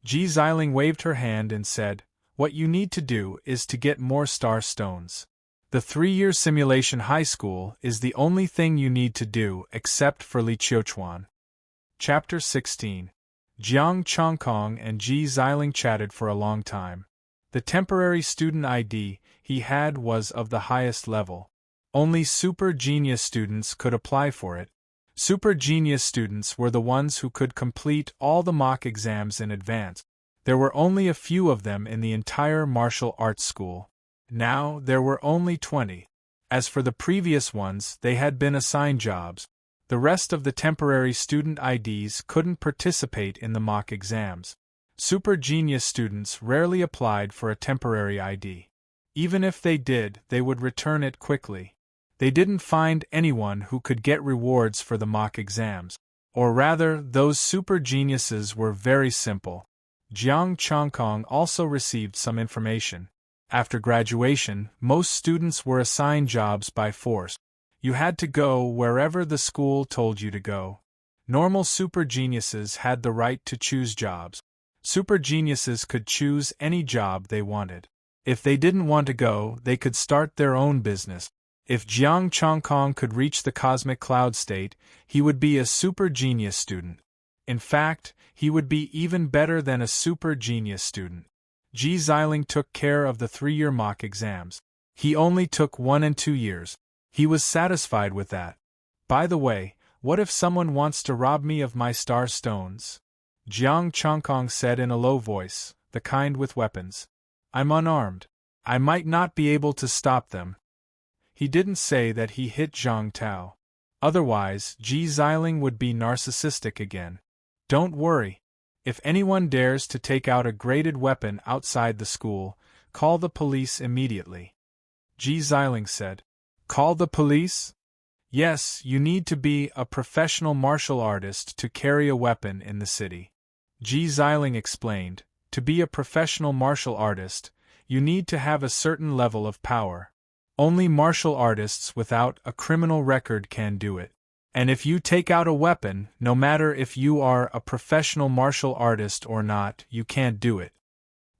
Ji Xiling waved her hand and said, what you need to do is to get more star stones. The 3-year simulation high school is the only thing you need to do except for Li Qiuchuan. Chapter 16. Jiang Chongkong and Ji Xiling chatted for a long time. The temporary student ID he had was of the highest level. Only super genius students could apply for it. Super genius students were the ones who could complete all the mock exams in advance. There were only a few of them in the entire martial arts school. Now there were only 20. As for the previous ones, they had been assigned jobs. The rest of the temporary student IDs couldn't participate in the mock exams. Super genius students rarely applied for a temporary ID. Even if they did, they would return it quickly. They didn't find anyone who could get rewards for the mock exams. Or rather, those super geniuses were very simple. Jiang Chongkong also received some information. After graduation, most students were assigned jobs by force. You had to go wherever the school told you to go. Normal super geniuses had the right to choose jobs. Super geniuses could choose any job they wanted. If they didn't want to go, they could start their own business. If Jiang Chongkong could reach the cosmic cloud state, he would be a super genius student. In fact, he would be even better than a super genius student. Ji Xiling took care of the 3-year mock exams. He only took 1 and 2 years. He was satisfied with that. By the way, what if someone wants to rob me of my star stones? Jiang Chongkong said in a low voice, the kind with weapons. I'm unarmed. I might not be able to stop them. He didn't say that he hit Zhang Tao. Otherwise, Ji Xiling would be narcissistic again. Don't worry. If anyone dares to take out a graded weapon outside the school, call the police immediately. Ji Xiling said. Call the police? Yes, you need to be a professional martial artist to carry a weapon in the city. Ji Xiling explained, to be a professional martial artist, you need to have a certain level of power. Only martial artists without a criminal record can do it. And if you take out a weapon, no matter if you are a professional martial artist or not, you can't do it.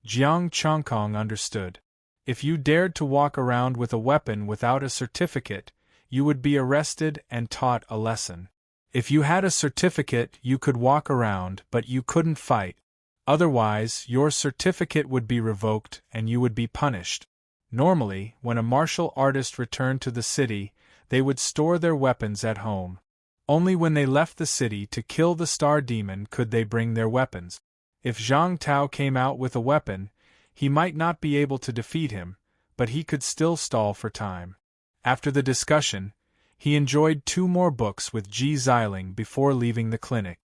Jiang Chongkong understood. If you dared to walk around with a weapon without a certificate, you would be arrested and taught a lesson. If you had a certificate, you could walk around, but you couldn't fight. Otherwise, your certificate would be revoked and you would be punished. Normally, when a martial artist returned to the city, they would store their weapons at home. Only when they left the city to kill the star demon could they bring their weapons. If Zhang Tao came out with a weapon, he might not be able to defeat him, but he could still stall for time. After the discussion, he enjoyed 2 more books with Ji Xiling before leaving the clinic.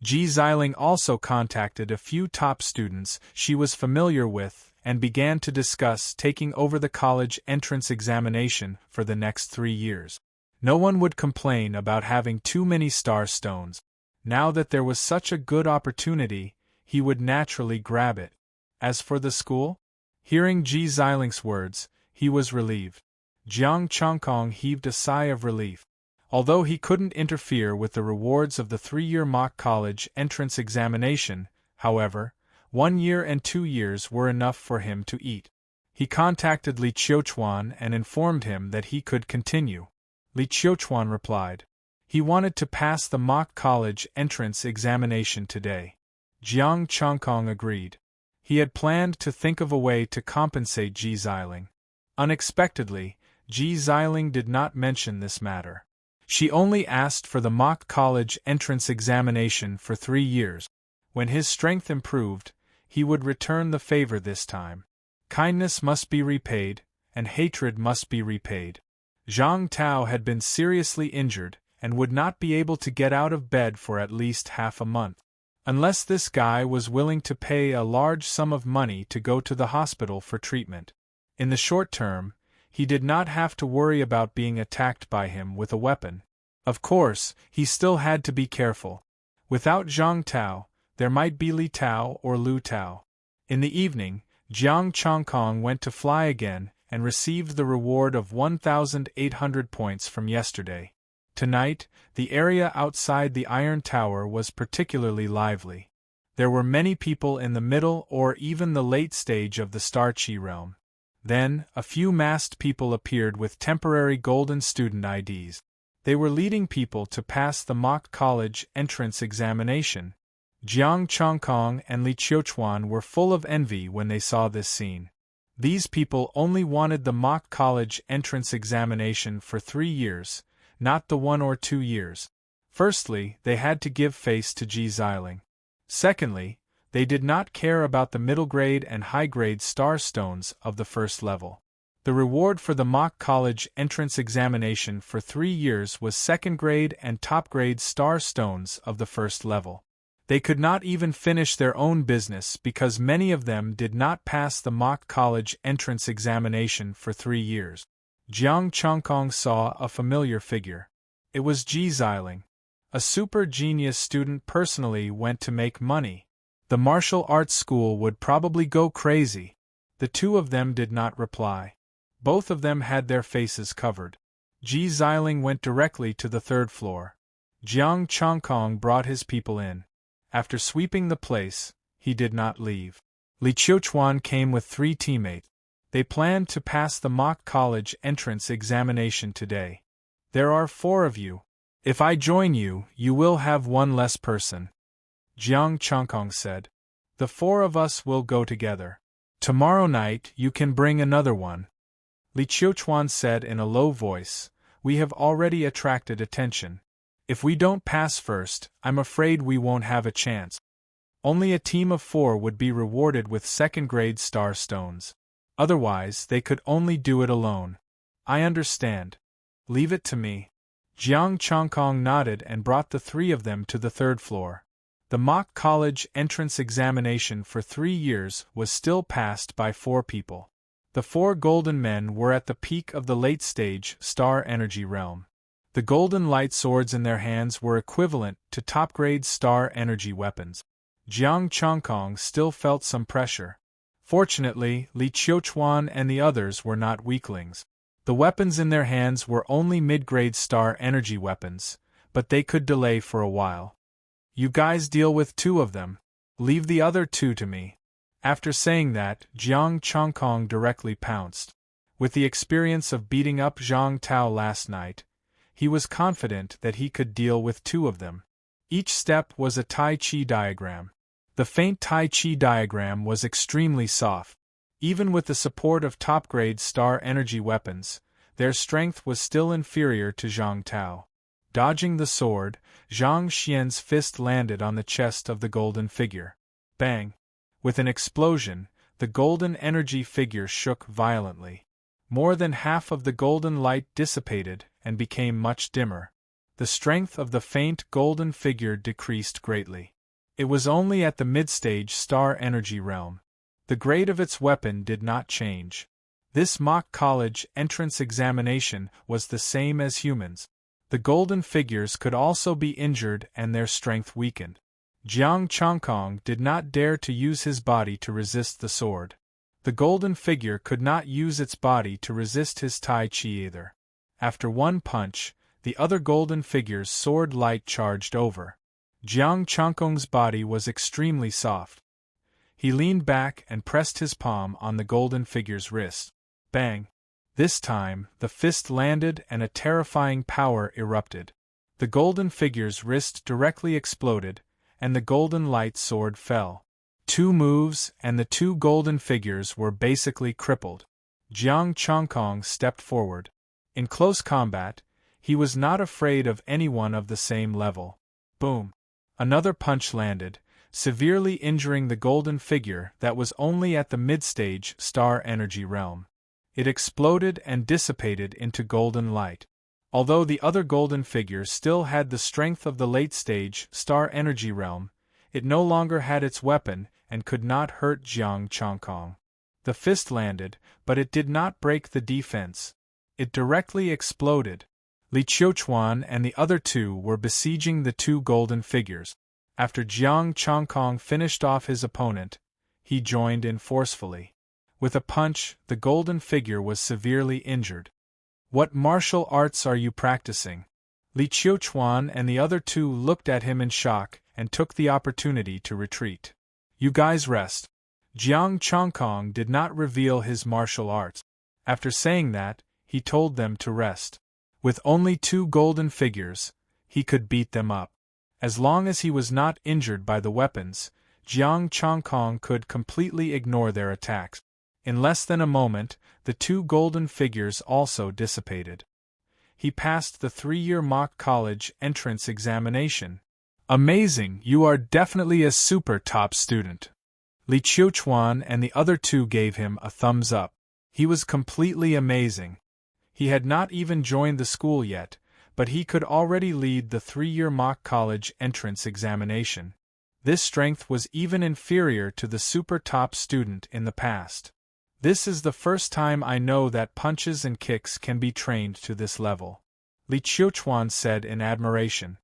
Ji Xiling also contacted a few top students she was familiar with and began to discuss taking over the college entrance examination for the next 3 years. No one would complain about having too many star stones. Now that there was such a good opportunity, he would naturally grab it. As for the school? Hearing Ji Xiling's words, he was relieved. Jiang Chongkong heaved a sigh of relief. Although he couldn't interfere with the rewards of the 3-year mock college entrance examination, however, 1 year and 2 years were enough for him to eat. He contacted Li Qiuchuan and informed him that he could continue. Li Qiuchuan replied. He wanted to pass the mock college entrance examination today. Jiang Chongkong agreed. He had planned to think of a way to compensate Ji Xiling. Unexpectedly, Ji Xiling did not mention this matter. She only asked for the mock college entrance examination for 3 years. When his strength improved, he would return the favor this time. Kindness must be repaid, and hatred must be repaid. Zhang Tao had been seriously injured and would not be able to get out of bed for at least half a month. Unless this guy was willing to pay a large sum of money to go to the hospital for treatment. In the short term, he did not have to worry about being attacked by him with a weapon. Of course, he still had to be careful. Without Zhang Tao, there might be Li Tao or Lu Tao. In the evening, Jiang Chongkong went to fly again and received the reward of 1,800 points from yesterday. Tonight, the area outside the Iron Tower was particularly lively. There were many people in the middle or even the late stage of the Star Qi realm. Then, a few masked people appeared with temporary golden student IDs. They were leading people to pass the mock college entrance examination. Jiang Chongkong and Li Qiuchuan were full of envy when they saw this scene. These people only wanted the mock college entrance examination for 3 years, not the 1 or 2 years. Firstly, they had to give face to Ji Xiling. Secondly, they did not care about the middle grade and high grade star stones of the first level. The reward for the mock college entrance examination for 3 years was second grade and top grade star stones of the first level. They could not even finish their own business because many of them did not pass the mock college entrance examination for 3 years. Jiang Chongkong saw a familiar figure. It was Ji Xiling. A super genius student personally went to make money. The martial arts school would probably go crazy. The two of them did not reply. Both of them had their faces covered. Ji Xiling went directly to the 3rd floor. Jiang Chongkong brought his people in. After sweeping the place, he did not leave. Li Qiuchuan came with 3 teammates. They planned to pass the mock college entrance examination today. There are 4 of you. If I join you, you will have 1 less person. Jiang Chongkong said. The 4 of us will go together. Tomorrow night you can bring another one. Li Qiuchuan said in a low voice, we have already attracted attention. If we don't pass first, I'm afraid we won't have a chance. Only a team of 4 would be rewarded with second-grade star stones. Otherwise, they could only do it alone. I understand. Leave it to me. Jiang Chongkong nodded and brought the 3 of them to the 3rd floor. The mock college entrance examination for 3 years was still passed by 4 people. The 4 golden men were at the peak of the late-stage star energy realm. The golden light swords in their hands were equivalent to top-grade star energy weapons. Jiang Chongkong still felt some pressure. Fortunately, Li Qiuchuan and the others were not weaklings. The weapons in their hands were only mid-grade star energy weapons, but they could delay for a while. You guys deal with 2 of them. Leave the other 2 to me. After saying that, Jiang Chongkong directly pounced. With the experience of beating up Zhang Tao last night, he was confident that he could deal with 2 of them. Each step was a Tai Chi diagram. The faint Tai Chi diagram was extremely soft. Even with the support of top-grade star energy weapons, their strength was still inferior to Zhang Tao. Dodging the sword, Zhang Xian's fist landed on the chest of the golden figure. Bang! With an explosion, the golden energy figure shook violently. More than half of the golden light dissipated and became much dimmer. The strength of the faint golden figure decreased greatly. It was only at the mid-stage star energy realm. The grade of its weapon did not change. This mock college entrance examination was the same as humans. The golden figures could also be injured and their strength weakened. Jiang Chongkong did not dare to use his body to resist the sword. The golden figure could not use its body to resist his Tai Chi either. After 1 punch, the other golden figure's sword light charged over. Jiang Chongkong's body was extremely soft. He leaned back and pressed his palm on the golden figure's wrist. Bang! This time, the fist landed and a terrifying power erupted. The golden figure's wrist directly exploded, and the golden light sword fell. 2 moves and the 2 golden figures were basically crippled. Jiang Chongkong stepped forward. In close combat, he was not afraid of anyone of the same level. Boom! Another punch landed, severely injuring the golden figure that was only at the mid-stage star energy realm. It exploded and dissipated into golden light. Although the other golden figure still had the strength of the late-stage star energy realm, it no longer had its weapon and could not hurt Jiang Chongkong. The fist landed, but it did not break the defense. It directly exploded. Li Qiuchuan and the other 2 were besieging the 2 golden figures. After Jiang Chongkong finished off his opponent, he joined in forcefully. With a punch, the golden figure was severely injured. What martial arts are you practicing? Li Qiuchuan and the other two looked at him in shock and took the opportunity to retreat. You guys rest. Jiang Chongkong did not reveal his martial arts. After saying that, he told them to rest. With only 2 golden figures, he could beat them up. As long as he was not injured by the weapons, Jiang Chongkong could completely ignore their attacks. In less than a moment, the 2 golden figures also dissipated. He passed the 3-year mock college entrance examination. Amazing, you are definitely a super top student. Li Qiuchuan and the other 2 gave him a thumbs up. He was completely amazing. He had not even joined the school yet, but he could already lead the 3-year mock college entrance examination. This strength was even inferior to the super top student in the past. This is the first time I know that punches and kicks can be trained to this level. Li Qiuchuan said in admiration.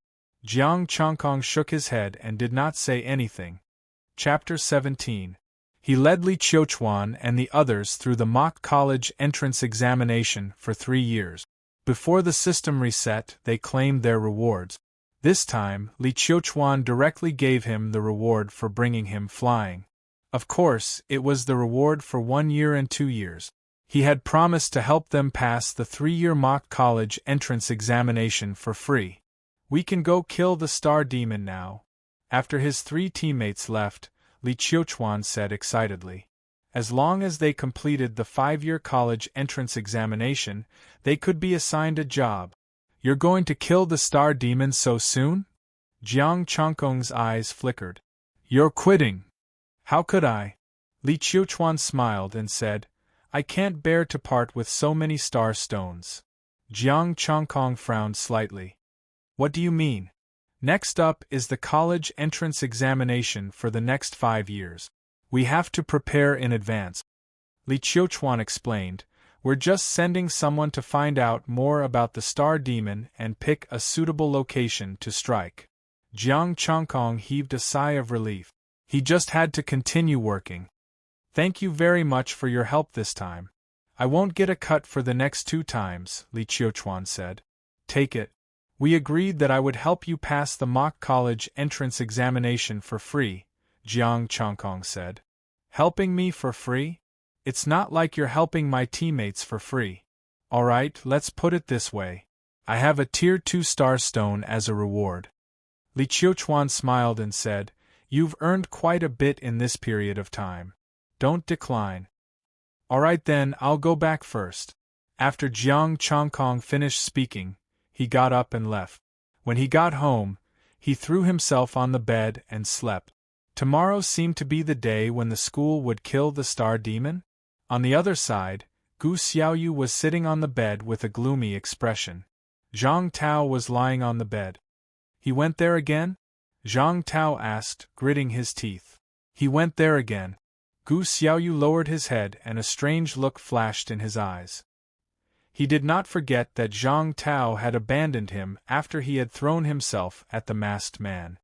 Jiang Chongkong shook his head and did not say anything. Chapter 17. He led Li Qiuchuan and the others through the mock college entrance examination for 3 years. Before the system reset, they claimed their rewards. This time, Li Qiuchuan directly gave him the reward for bringing him flying. Of course, it was the reward for 1 year and 2 years. He had promised to help them pass the 3-year mock college entrance examination for free. We can go kill the star demon now. After his 3 teammates left, Li Qiuchuan said excitedly. As long as they completed the 5-year college entrance examination, they could be assigned a job. You're going to kill the star demon so soon? Jiang Chongkong's eyes flickered. You're quitting. How could I? Li Qiuchuan smiled and said, I can't bear to part with so many star stones. Jiang Chongkong frowned slightly. What do you mean? Next up is the college entrance examination for the next 5 years. We have to prepare in advance. Li Qiuchuan explained, we're just sending someone to find out more about the star demon and pick a suitable location to strike. Jiang Chongkong heaved a sigh of relief. He just had to continue working. Thank you very much for your help this time. I won't get a cut for the next 2 times, Li Qiuchuan said. Take it. We agreed that I would help you pass the mock college entrance examination for free, Jiang Chongkong said. Helping me for free? It's not like you're helping my teammates for free. Alright, let's put it this way. I have a tier 2 star stone as a reward. Li Qiuchuan smiled and said, You've earned quite a bit in this period of time. Don't decline. Alright then, I'll go back first. After Jiang Chongkong finished speaking, he got up and left. When he got home, he threw himself on the bed and slept. Tomorrow seemed to be the day when the school would kill the star demon. On the other side, Gu Xiaoyu was sitting on the bed with a gloomy expression. Zhang Tao was lying on the bed. He went there again? Zhang Tao asked, gritting his teeth. He went there again. Gu Xiaoyu lowered his head and a strange look flashed in his eyes. He did not forget that Zhang Tao had abandoned him after he had thrown himself at the masked man.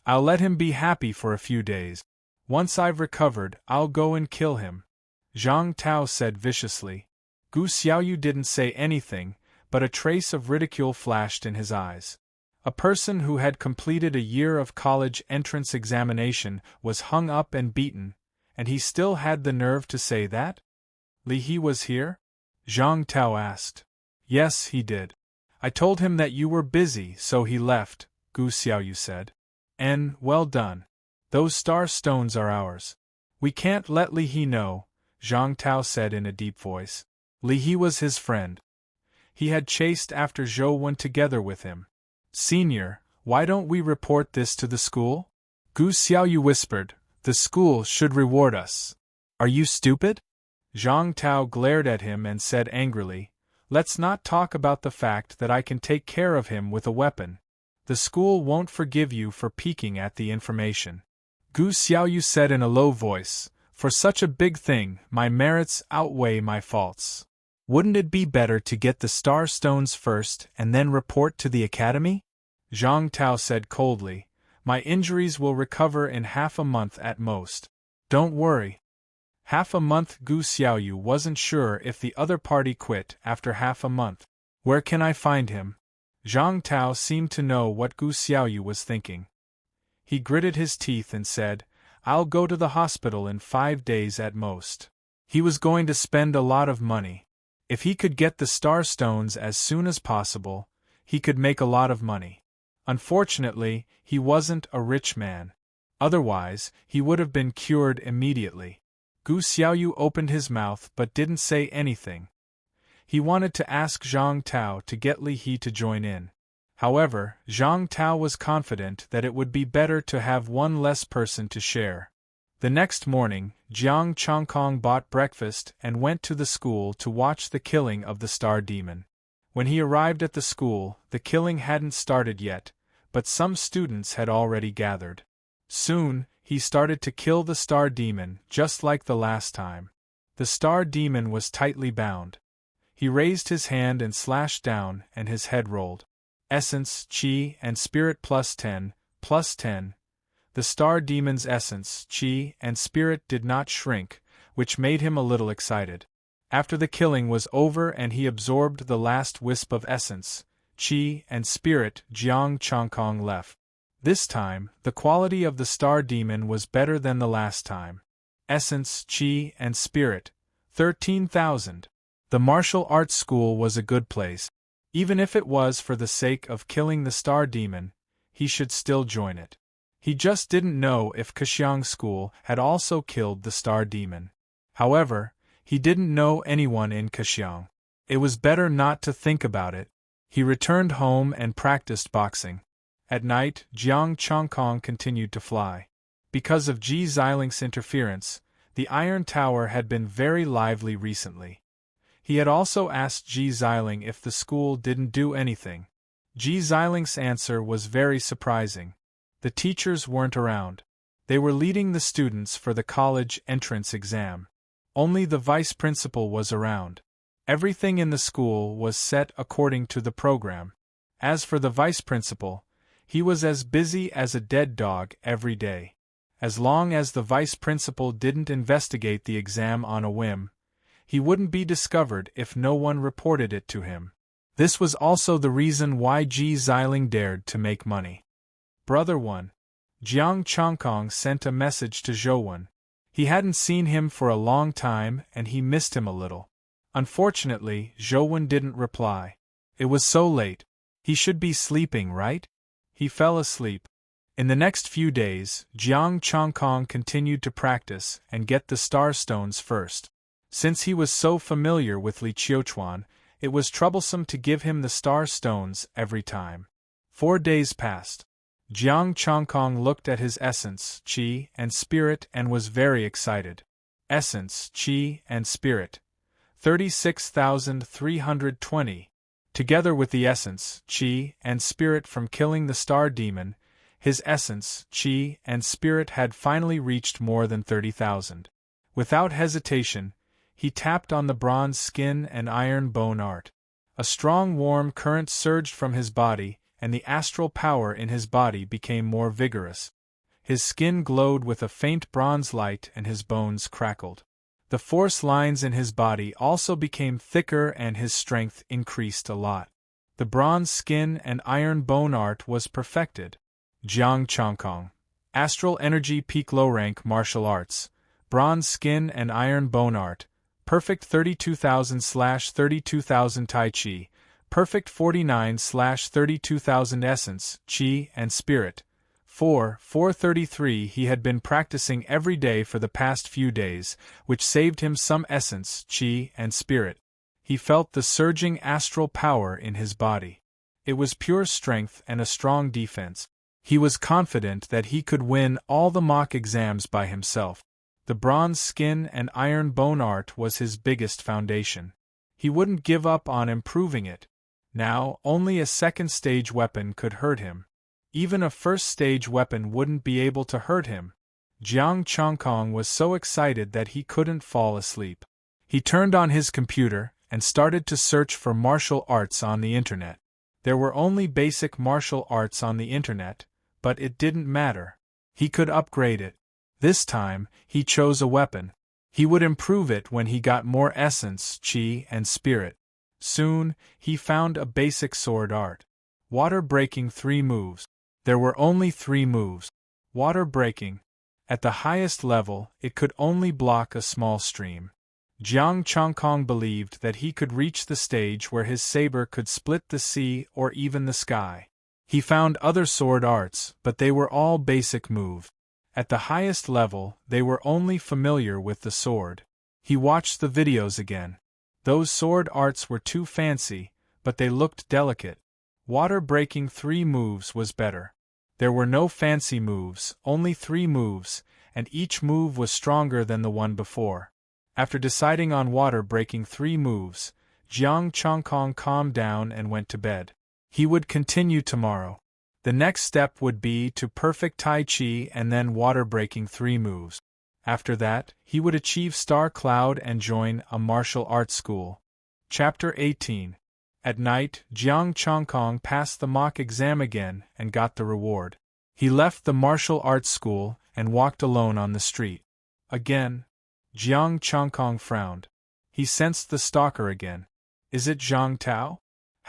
I'll let him be happy for a few days. Once I've recovered, I'll go and kill him, Zhang Tao said viciously. Gu Xiaoyu didn't say anything, but a trace of ridicule flashed in his eyes. A person who had completed a year of college entrance examination was hung up and beaten, and he still had the nerve to say that? Li He was here? Zhang Tao asked. Yes, he did. I told him that you were busy, so he left, Gu Xiaoyu said. Well done. Those star stones are ours. We can't let Li He know, Zhang Tao said in a deep voice. Li He was his friend. He had chased after Zhou Wen together with him. Senior, why don't we report this to the school? Gu Xiaoyu whispered, the school should reward us. Are you stupid? Zhang Tao glared at him and said angrily, let's not talk about the fact that I can take care of him with a weapon. The school won't forgive you for peeking at the information. Gu Xiaoyu said in a low voice, for such a big thing, my merits outweigh my faults. Wouldn't it be better to get the star stones first and then report to the academy? Zhang Tao said coldly, My injuries will recover in half a month at most. Don't worry. Half a month. Gu Xiaoyu wasn't sure if the other party quit after half a month. Where can I find him? Zhang Tao seemed to know what Gu Xiaoyu was thinking. He gritted his teeth and said, I'll go to the hospital in 5 days at most. He was going to spend a lot of money. If he could get the star stones as soon as possible, he could make a lot of money. Unfortunately, he wasn't a rich man. Otherwise, he would have been cured immediately. Gu Xiaoyu opened his mouth but didn't say anything. He wanted to ask Zhang Tao to get Li He to join in. However, Zhang Tao was confident that it would be better to have one less person to share. The next morning, Jiang Chongkong bought breakfast and went to the school to watch the killing of the star demon. When he arrived at the school, the killing hadn't started yet, but some students had already gathered. Soon, he started to kill the star demon just like the last time. The star demon was tightly bound. He raised his hand and slashed down, and his head rolled. Essence, Qi, and Spirit +10, +10. The star demon's essence, Qi, and Spirit did not shrink, which made him a little excited. After the killing was over and he absorbed the last wisp of essence, Qi, and Spirit, Jiang Chongkong left. This time, the quality of the star demon was better than the last time. Essence, Qi, and Spirit, 13,000. The martial arts school was a good place. Even if it was for the sake of killing the star demon, he should still join it. He just didn't know if Kexiang School had also killed the star demon. However, he didn't know anyone in Kexiang. It was better not to think about it. He returned home and practiced boxing. At night, Jiang Chongkong continued to fly. Because of Ji Xilin's interference, the Iron Tower had been very lively recently. He had also asked Ji Xiling if the school didn't do anything. Ji Xilin's answer was very surprising. The teachers weren't around. They were leading the students for the college entrance exam. Only the vice principal was around. Everything in the school was set according to the program. As for the vice principal, he was as busy as a dead dog every day. As long as the vice principal didn't investigate the exam on a whim, he wouldn't be discovered if no one reported it to him. This was also the reason why Ji Xiling dared to make money. Brother 1. Jiang Chongkong sent a message to Zhouwen. He hadn't seen him for a long time and he missed him a little. Unfortunately, Zhouwen didn't reply. It was so late. He should be sleeping, right? He fell asleep. In the next few days, Jiang Chongkong continued to practice and get the star stones first. Since he was so familiar with Li Qiuchuan, it was troublesome to give him the star stones every time. 4 days passed. Jiang Chongkong looked at his essence, Qi, and Spirit and was very excited. Essence, Qi, and Spirit. 36,320. Together with the essence, Qi, and Spirit from killing the star demon, his essence, Qi, and Spirit had finally reached more than 30,000. Without hesitation, he tapped on the bronze skin and iron bone art. A strong warm current surged from his body, and the astral power in his body became more vigorous. His skin glowed with a faint bronze light and his bones crackled. The force lines in his body also became thicker and his strength increased a lot. The bronze skin and iron bone art was perfected. Jiang Chongkong. Astral Energy Peak Low Rank Martial Arts. Bronze skin and iron bone art. Perfect 32,000/32,000 Tai Chi. Perfect 49/32,000 Essence, Qi, and Spirit. 433. He had been practicing every day for the past few days, which saved him some essence, Qi, and Spirit. He felt the surging astral power in his body. It was pure strength and a strong defense. He was confident that he could win all the mock exams by himself. The bronze skin and iron bone art was his biggest foundation. He wouldn't give up on improving it. Now, only a second-stage weapon could hurt him. Even a first-stage weapon wouldn't be able to hurt him. Jiang Chongkong was so excited that he couldn't fall asleep. He turned on his computer and started to search for martial arts on the internet. There were only basic martial arts on the internet, but it didn't matter. He could upgrade it. This time, he chose a weapon. He would improve it when he got more essence, chi, and spirit. Soon, he found a basic sword art. Water breaking 3 moves. There were only 3 moves. Water breaking. At the highest level, it could only block a small stream. Jiang Chongkong believed that he could reach the stage where his saber could split the sea or even the sky. He found other sword arts, but they were all basic moves. At the highest level, they were only familiar with the sword. He watched the videos again. Those sword arts were too fancy, but they looked delicate. Water breaking 3 moves was better. There were no fancy moves, only 3 moves, and each move was stronger than the one before. After deciding on water breaking 3 moves, Jiang Chongkong calmed down and went to bed. He would continue tomorrow. The next step would be to perfect Tai Chi and then water breaking 3 moves. After that, he would achieve Star Cloud and join a martial arts school. Chapter 18. At night, Jiang Chongkong passed the mock exam again and got the reward. He left the martial arts school and walked alone on the street. Again, Jiang Chongkong frowned. He sensed the stalker again. Is it Zhang Tao?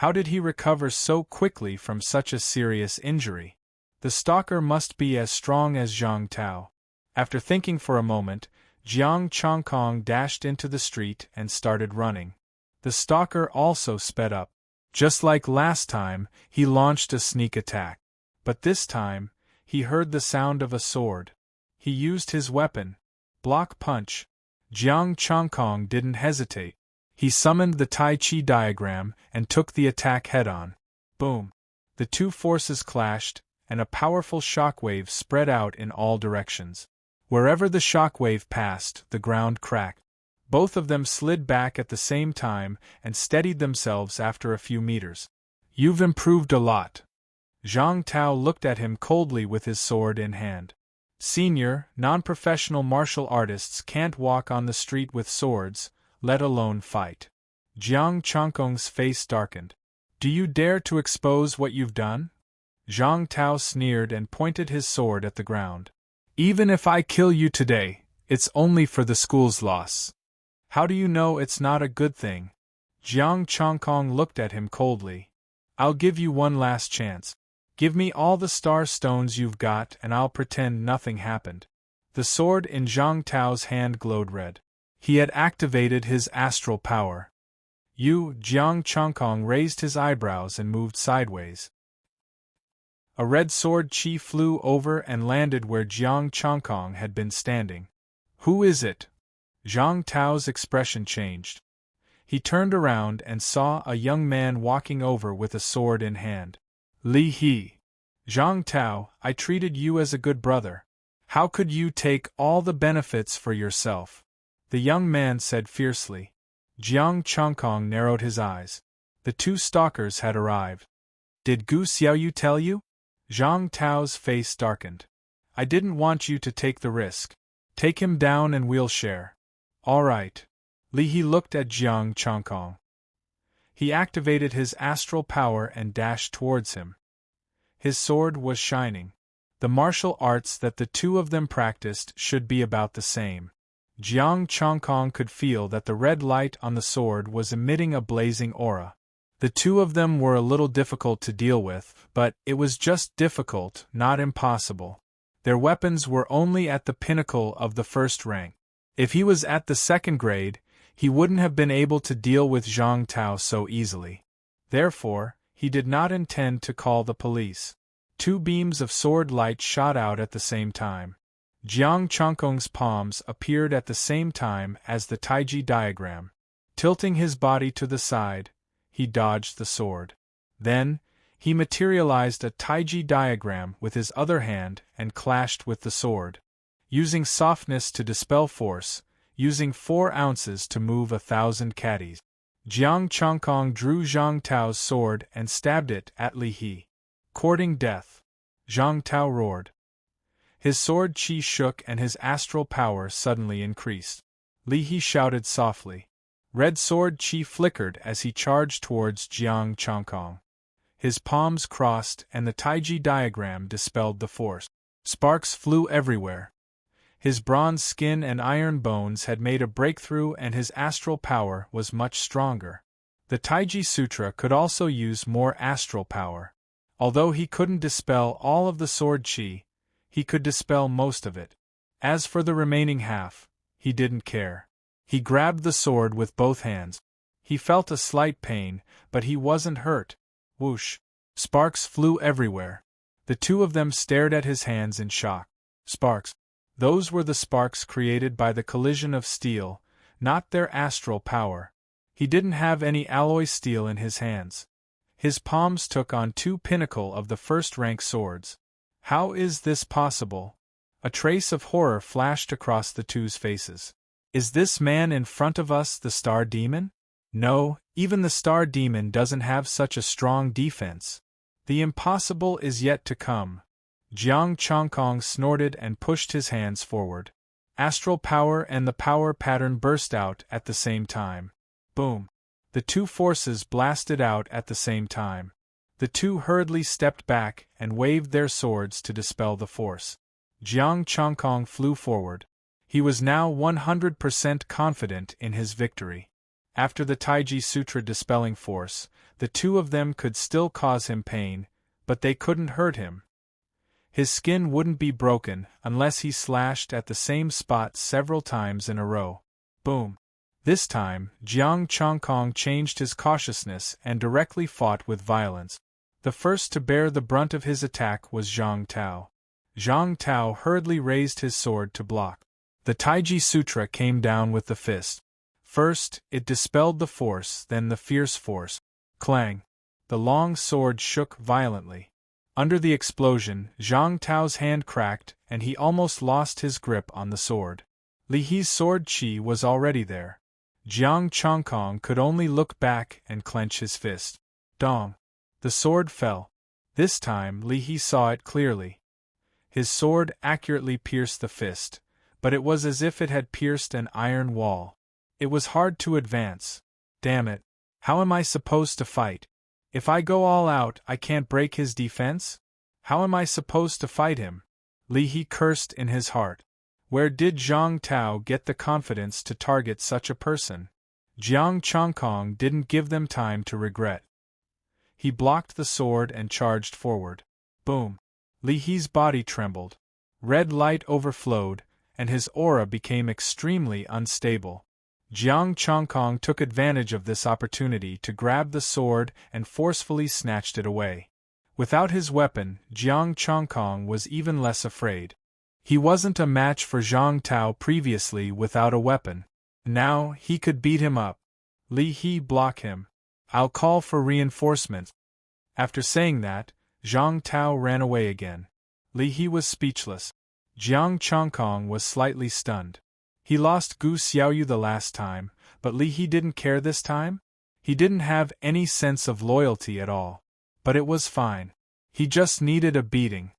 How did he recover so quickly from such a serious injury? The stalker must be as strong as Zhang Tao. After thinking for a moment, Jiang Chongkong dashed into the street and started running. The stalker also sped up. Just like last time, he launched a sneak attack. But this time, he heard the sound of a sword. He used his weapon. Block punch. Jiang Chongkong didn't hesitate. He summoned the Tai Chi diagram and took the attack head-on. Boom! The 2 forces clashed, and a powerful shockwave spread out in all directions. Wherever the shockwave passed, the ground cracked. Both of them slid back at the same time and steadied themselves after a few meters. You've improved a lot. Zhang Tao looked at him coldly with his sword in hand. Senior, non-professional martial artists can't walk on the street with swords, let alone fight. Jiang Chongkong's face darkened. Do you dare to expose what you've done? Zhang Tao sneered and pointed his sword at the ground. Even if I kill you today, it's only for the school's loss. How do you know it's not a good thing? Jiang Chongkong looked at him coldly. I'll give you one last chance. Give me all the star stones you've got and I'll pretend nothing happened. The sword in Zhang Tao's hand glowed red. He had activated his astral power. Jiang Chongkong raised his eyebrows and moved sideways. A red sword chi flew over and landed where Jiang Chongkong had been standing. Who is it? Zhang Tao's expression changed. He turned around and saw a young man walking over with a sword in hand. Li He. Zhang Tao, I treated you as a good brother. How could you take all the benefits for yourself? The young man said fiercely. Jiang Chongkong narrowed his eyes. The 2 stalkers had arrived. Did Gu Xiaoyu tell you? Zhang Tao's face darkened. I didn't want you to take the risk. Take him down and we'll share. All right. Li He looked at Jiang Chongkong. He activated his astral power and dashed towards him. His sword was shining. The martial arts that the 2 of them practiced should be about the same. Jiang Chongkong could feel that the red light on the sword was emitting a blazing aura. The 2 of them were a little difficult to deal with, but it was just difficult, not impossible. Their weapons were only at the pinnacle of the 1st rank. If he was at the 2nd grade, he wouldn't have been able to deal with Zhang Tao so easily. Therefore, he did not intend to call the police. 2 beams of sword light shot out at the same time. Jiang Chongkong's palms appeared at the same time as the Taiji diagram. Tilting his body to the side, he dodged the sword. Then, he materialized a Taiji diagram with his other hand and clashed with the sword. Using softness to dispel force, using 4 ounces to move 1,000 caddies. Jiang Chongkong drew Zhang Tao's sword and stabbed it at Li He. Courting death. Zhang Tao roared. His sword chi shook and his astral power suddenly increased. Li He shouted softly. Red sword chi flickered as he charged towards Jiang Chongkong. His palms crossed and the Taiji diagram dispelled the force. Sparks flew everywhere. His bronze skin and iron bones had made a breakthrough and his astral power was much stronger. The Taiji Sutra could also use more astral power. Although he couldn't dispel all of the sword chi, he could dispel most of it. As for the remaining half, he didn't care. He grabbed the sword with both hands. He felt a slight pain, but he wasn't hurt. Whoosh! Sparks flew everywhere. The two of them stared at his hands in shock. Sparks. Those were the sparks created by the collision of steel, not their astral power. He didn't have any alloy steel in his hands. His palms took on two pinnacle of the first-rank swords. How is this possible? A trace of horror flashed across the two's faces. Is this man in front of us the Star Demon? No, even the Star Demon doesn't have such a strong defense. The impossible is yet to come. Jiang Chongkong snorted and pushed his hands forward. Astral power and the power pattern burst out at the same time. Boom! The two forces blasted out at the same time. The two hurriedly stepped back and waved their swords to dispel the force. Jiang Chongkong flew forward. He was now 100% confident in his victory. After the Taiji Sutra dispelling force, the two of them could still cause him pain, but they couldn't hurt him. His skin wouldn't be broken unless he slashed at the same spot several times in a row. Boom! This time, Jiang Chongkong changed his cautiousness and directly fought with violence. The first to bear the brunt of his attack was Zhang Tao. Zhang Tao hurriedly raised his sword to block. The Taiji Sutra came down with the fist. First, it dispelled the force, then the fierce force. Clang! The long sword shook violently. Under the explosion, Zhang Tao's hand cracked and he almost lost his grip on the sword. Li He's sword chi was already there. Jiang Chongkong could only look back and clench his fist. Dong! The sword fell. This time Li He saw it clearly. His sword accurately pierced the fist, but it was as if it had pierced an iron wall. It was hard to advance. Damn it! How am I supposed to fight? If I go all out, I can't break his defense? How am I supposed to fight him? Li He cursed in his heart. Where did Zhang Tao get the confidence to target such a person? Jiang Chongkong didn't give them time to regret. He blocked the sword and charged forward. Boom! Li He's body trembled. Red light overflowed, and his aura became extremely unstable. Jiang Chongkong took advantage of this opportunity to grab the sword and forcefully snatched it away. Without his weapon, Jiang Chongkong was even less afraid. He wasn't a match for Zhang Tao previously without a weapon. Now, he could beat him up. Li He block him. I'll call for reinforcements. After saying that, Zhang Tao ran away again. Li He was speechless. Jiang Chongkong was slightly stunned. He lost Gu Xiaoyu the last time, but Li He didn't care this time? He didn't have any sense of loyalty at all. But it was fine. He just needed a beating.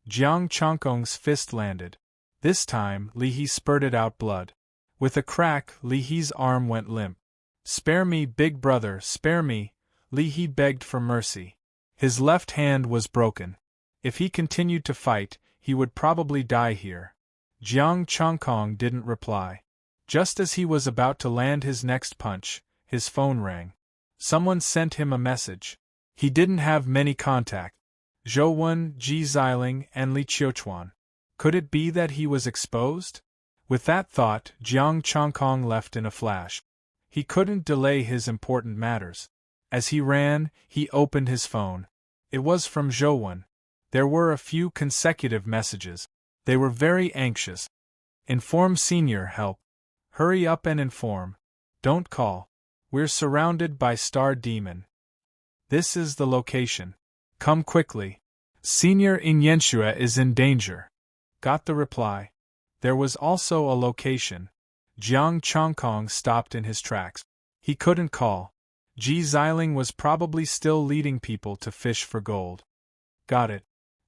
Jiang Chongkong's fist landed. This time, Li He spurted out blood. With a crack, Li He's arm went limp. Spare me, big brother, spare me, Li He begged for mercy. His left hand was broken. If he continued to fight, he would probably die here. Jiang Chongkong didn't reply. Just as he was about to land his next punch, his phone rang. Someone sent him a message. He didn't have many contacts. Zhou Wen, Ji Xiling, and Li Qiuchuan. Could it be that he was exposed? With that thought, Jiang Chongkong left in a flash. He couldn't delay his important matters. As he ran, he opened his phone. It was from Zhou Wen. There were a few consecutive messages. They were very anxious. Inform Senior, help. Hurry up and inform. Don't call. We're surrounded by Star Demon. This is the location. Come quickly. Senior Inyenshua is in danger. Got the reply. There was also a location. Jiang Chongkong stopped in his tracks. He couldn't call. Ji Xiling was probably still leading people to fish for gold. Got it.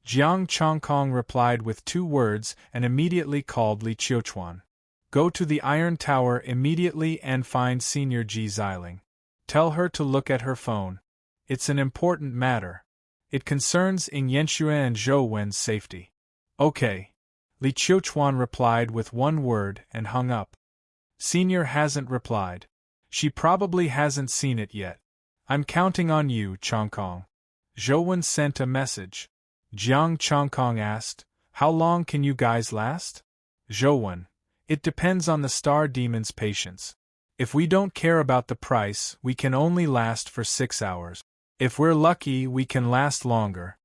Jiang Chongkong replied with 2 words and immediately called Li Qiuchuan. Go to the Iron Tower immediately and find Senior Ji Xiling. Tell her to look at her phone. It's an important matter. It concerns Ing Yanxue and Zhou Wen's safety. Okay. Li Qiuchuan replied with one word and hung up. Senior hasn't replied. She probably hasn't seen it yet. I'm counting on you, Chongkong. Zhou Wen sent a message. Jiang Chongkong asked, how long can you guys last? Zhou Wen, it depends on the star demon's patience. If we don't care about the price, we can only last for 6 hours. If we're lucky, we can last longer.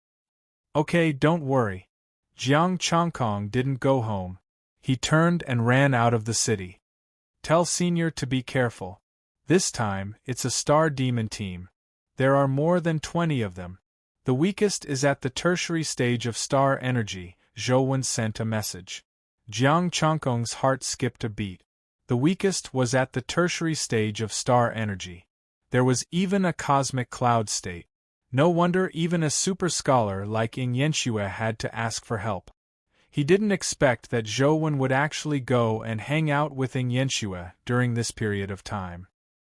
Okay, don't worry. Jiang Chongkong didn't go home. He turned and ran out of the city. Tell Senior to be careful. This time, it's a star demon team. There are more than 20 of them. The weakest is at the tertiary stage of star energy, Zhou Wen sent a message. Jiang Chongkong's heart skipped a beat. The weakest was at the tertiary stage of star energy. There was even a cosmic cloud state. No wonder even a super scholar like Ing Yanxue had to ask for help. He didn't expect that Zhou Wen would actually go and hang out with Ing Yanxue during this period of time.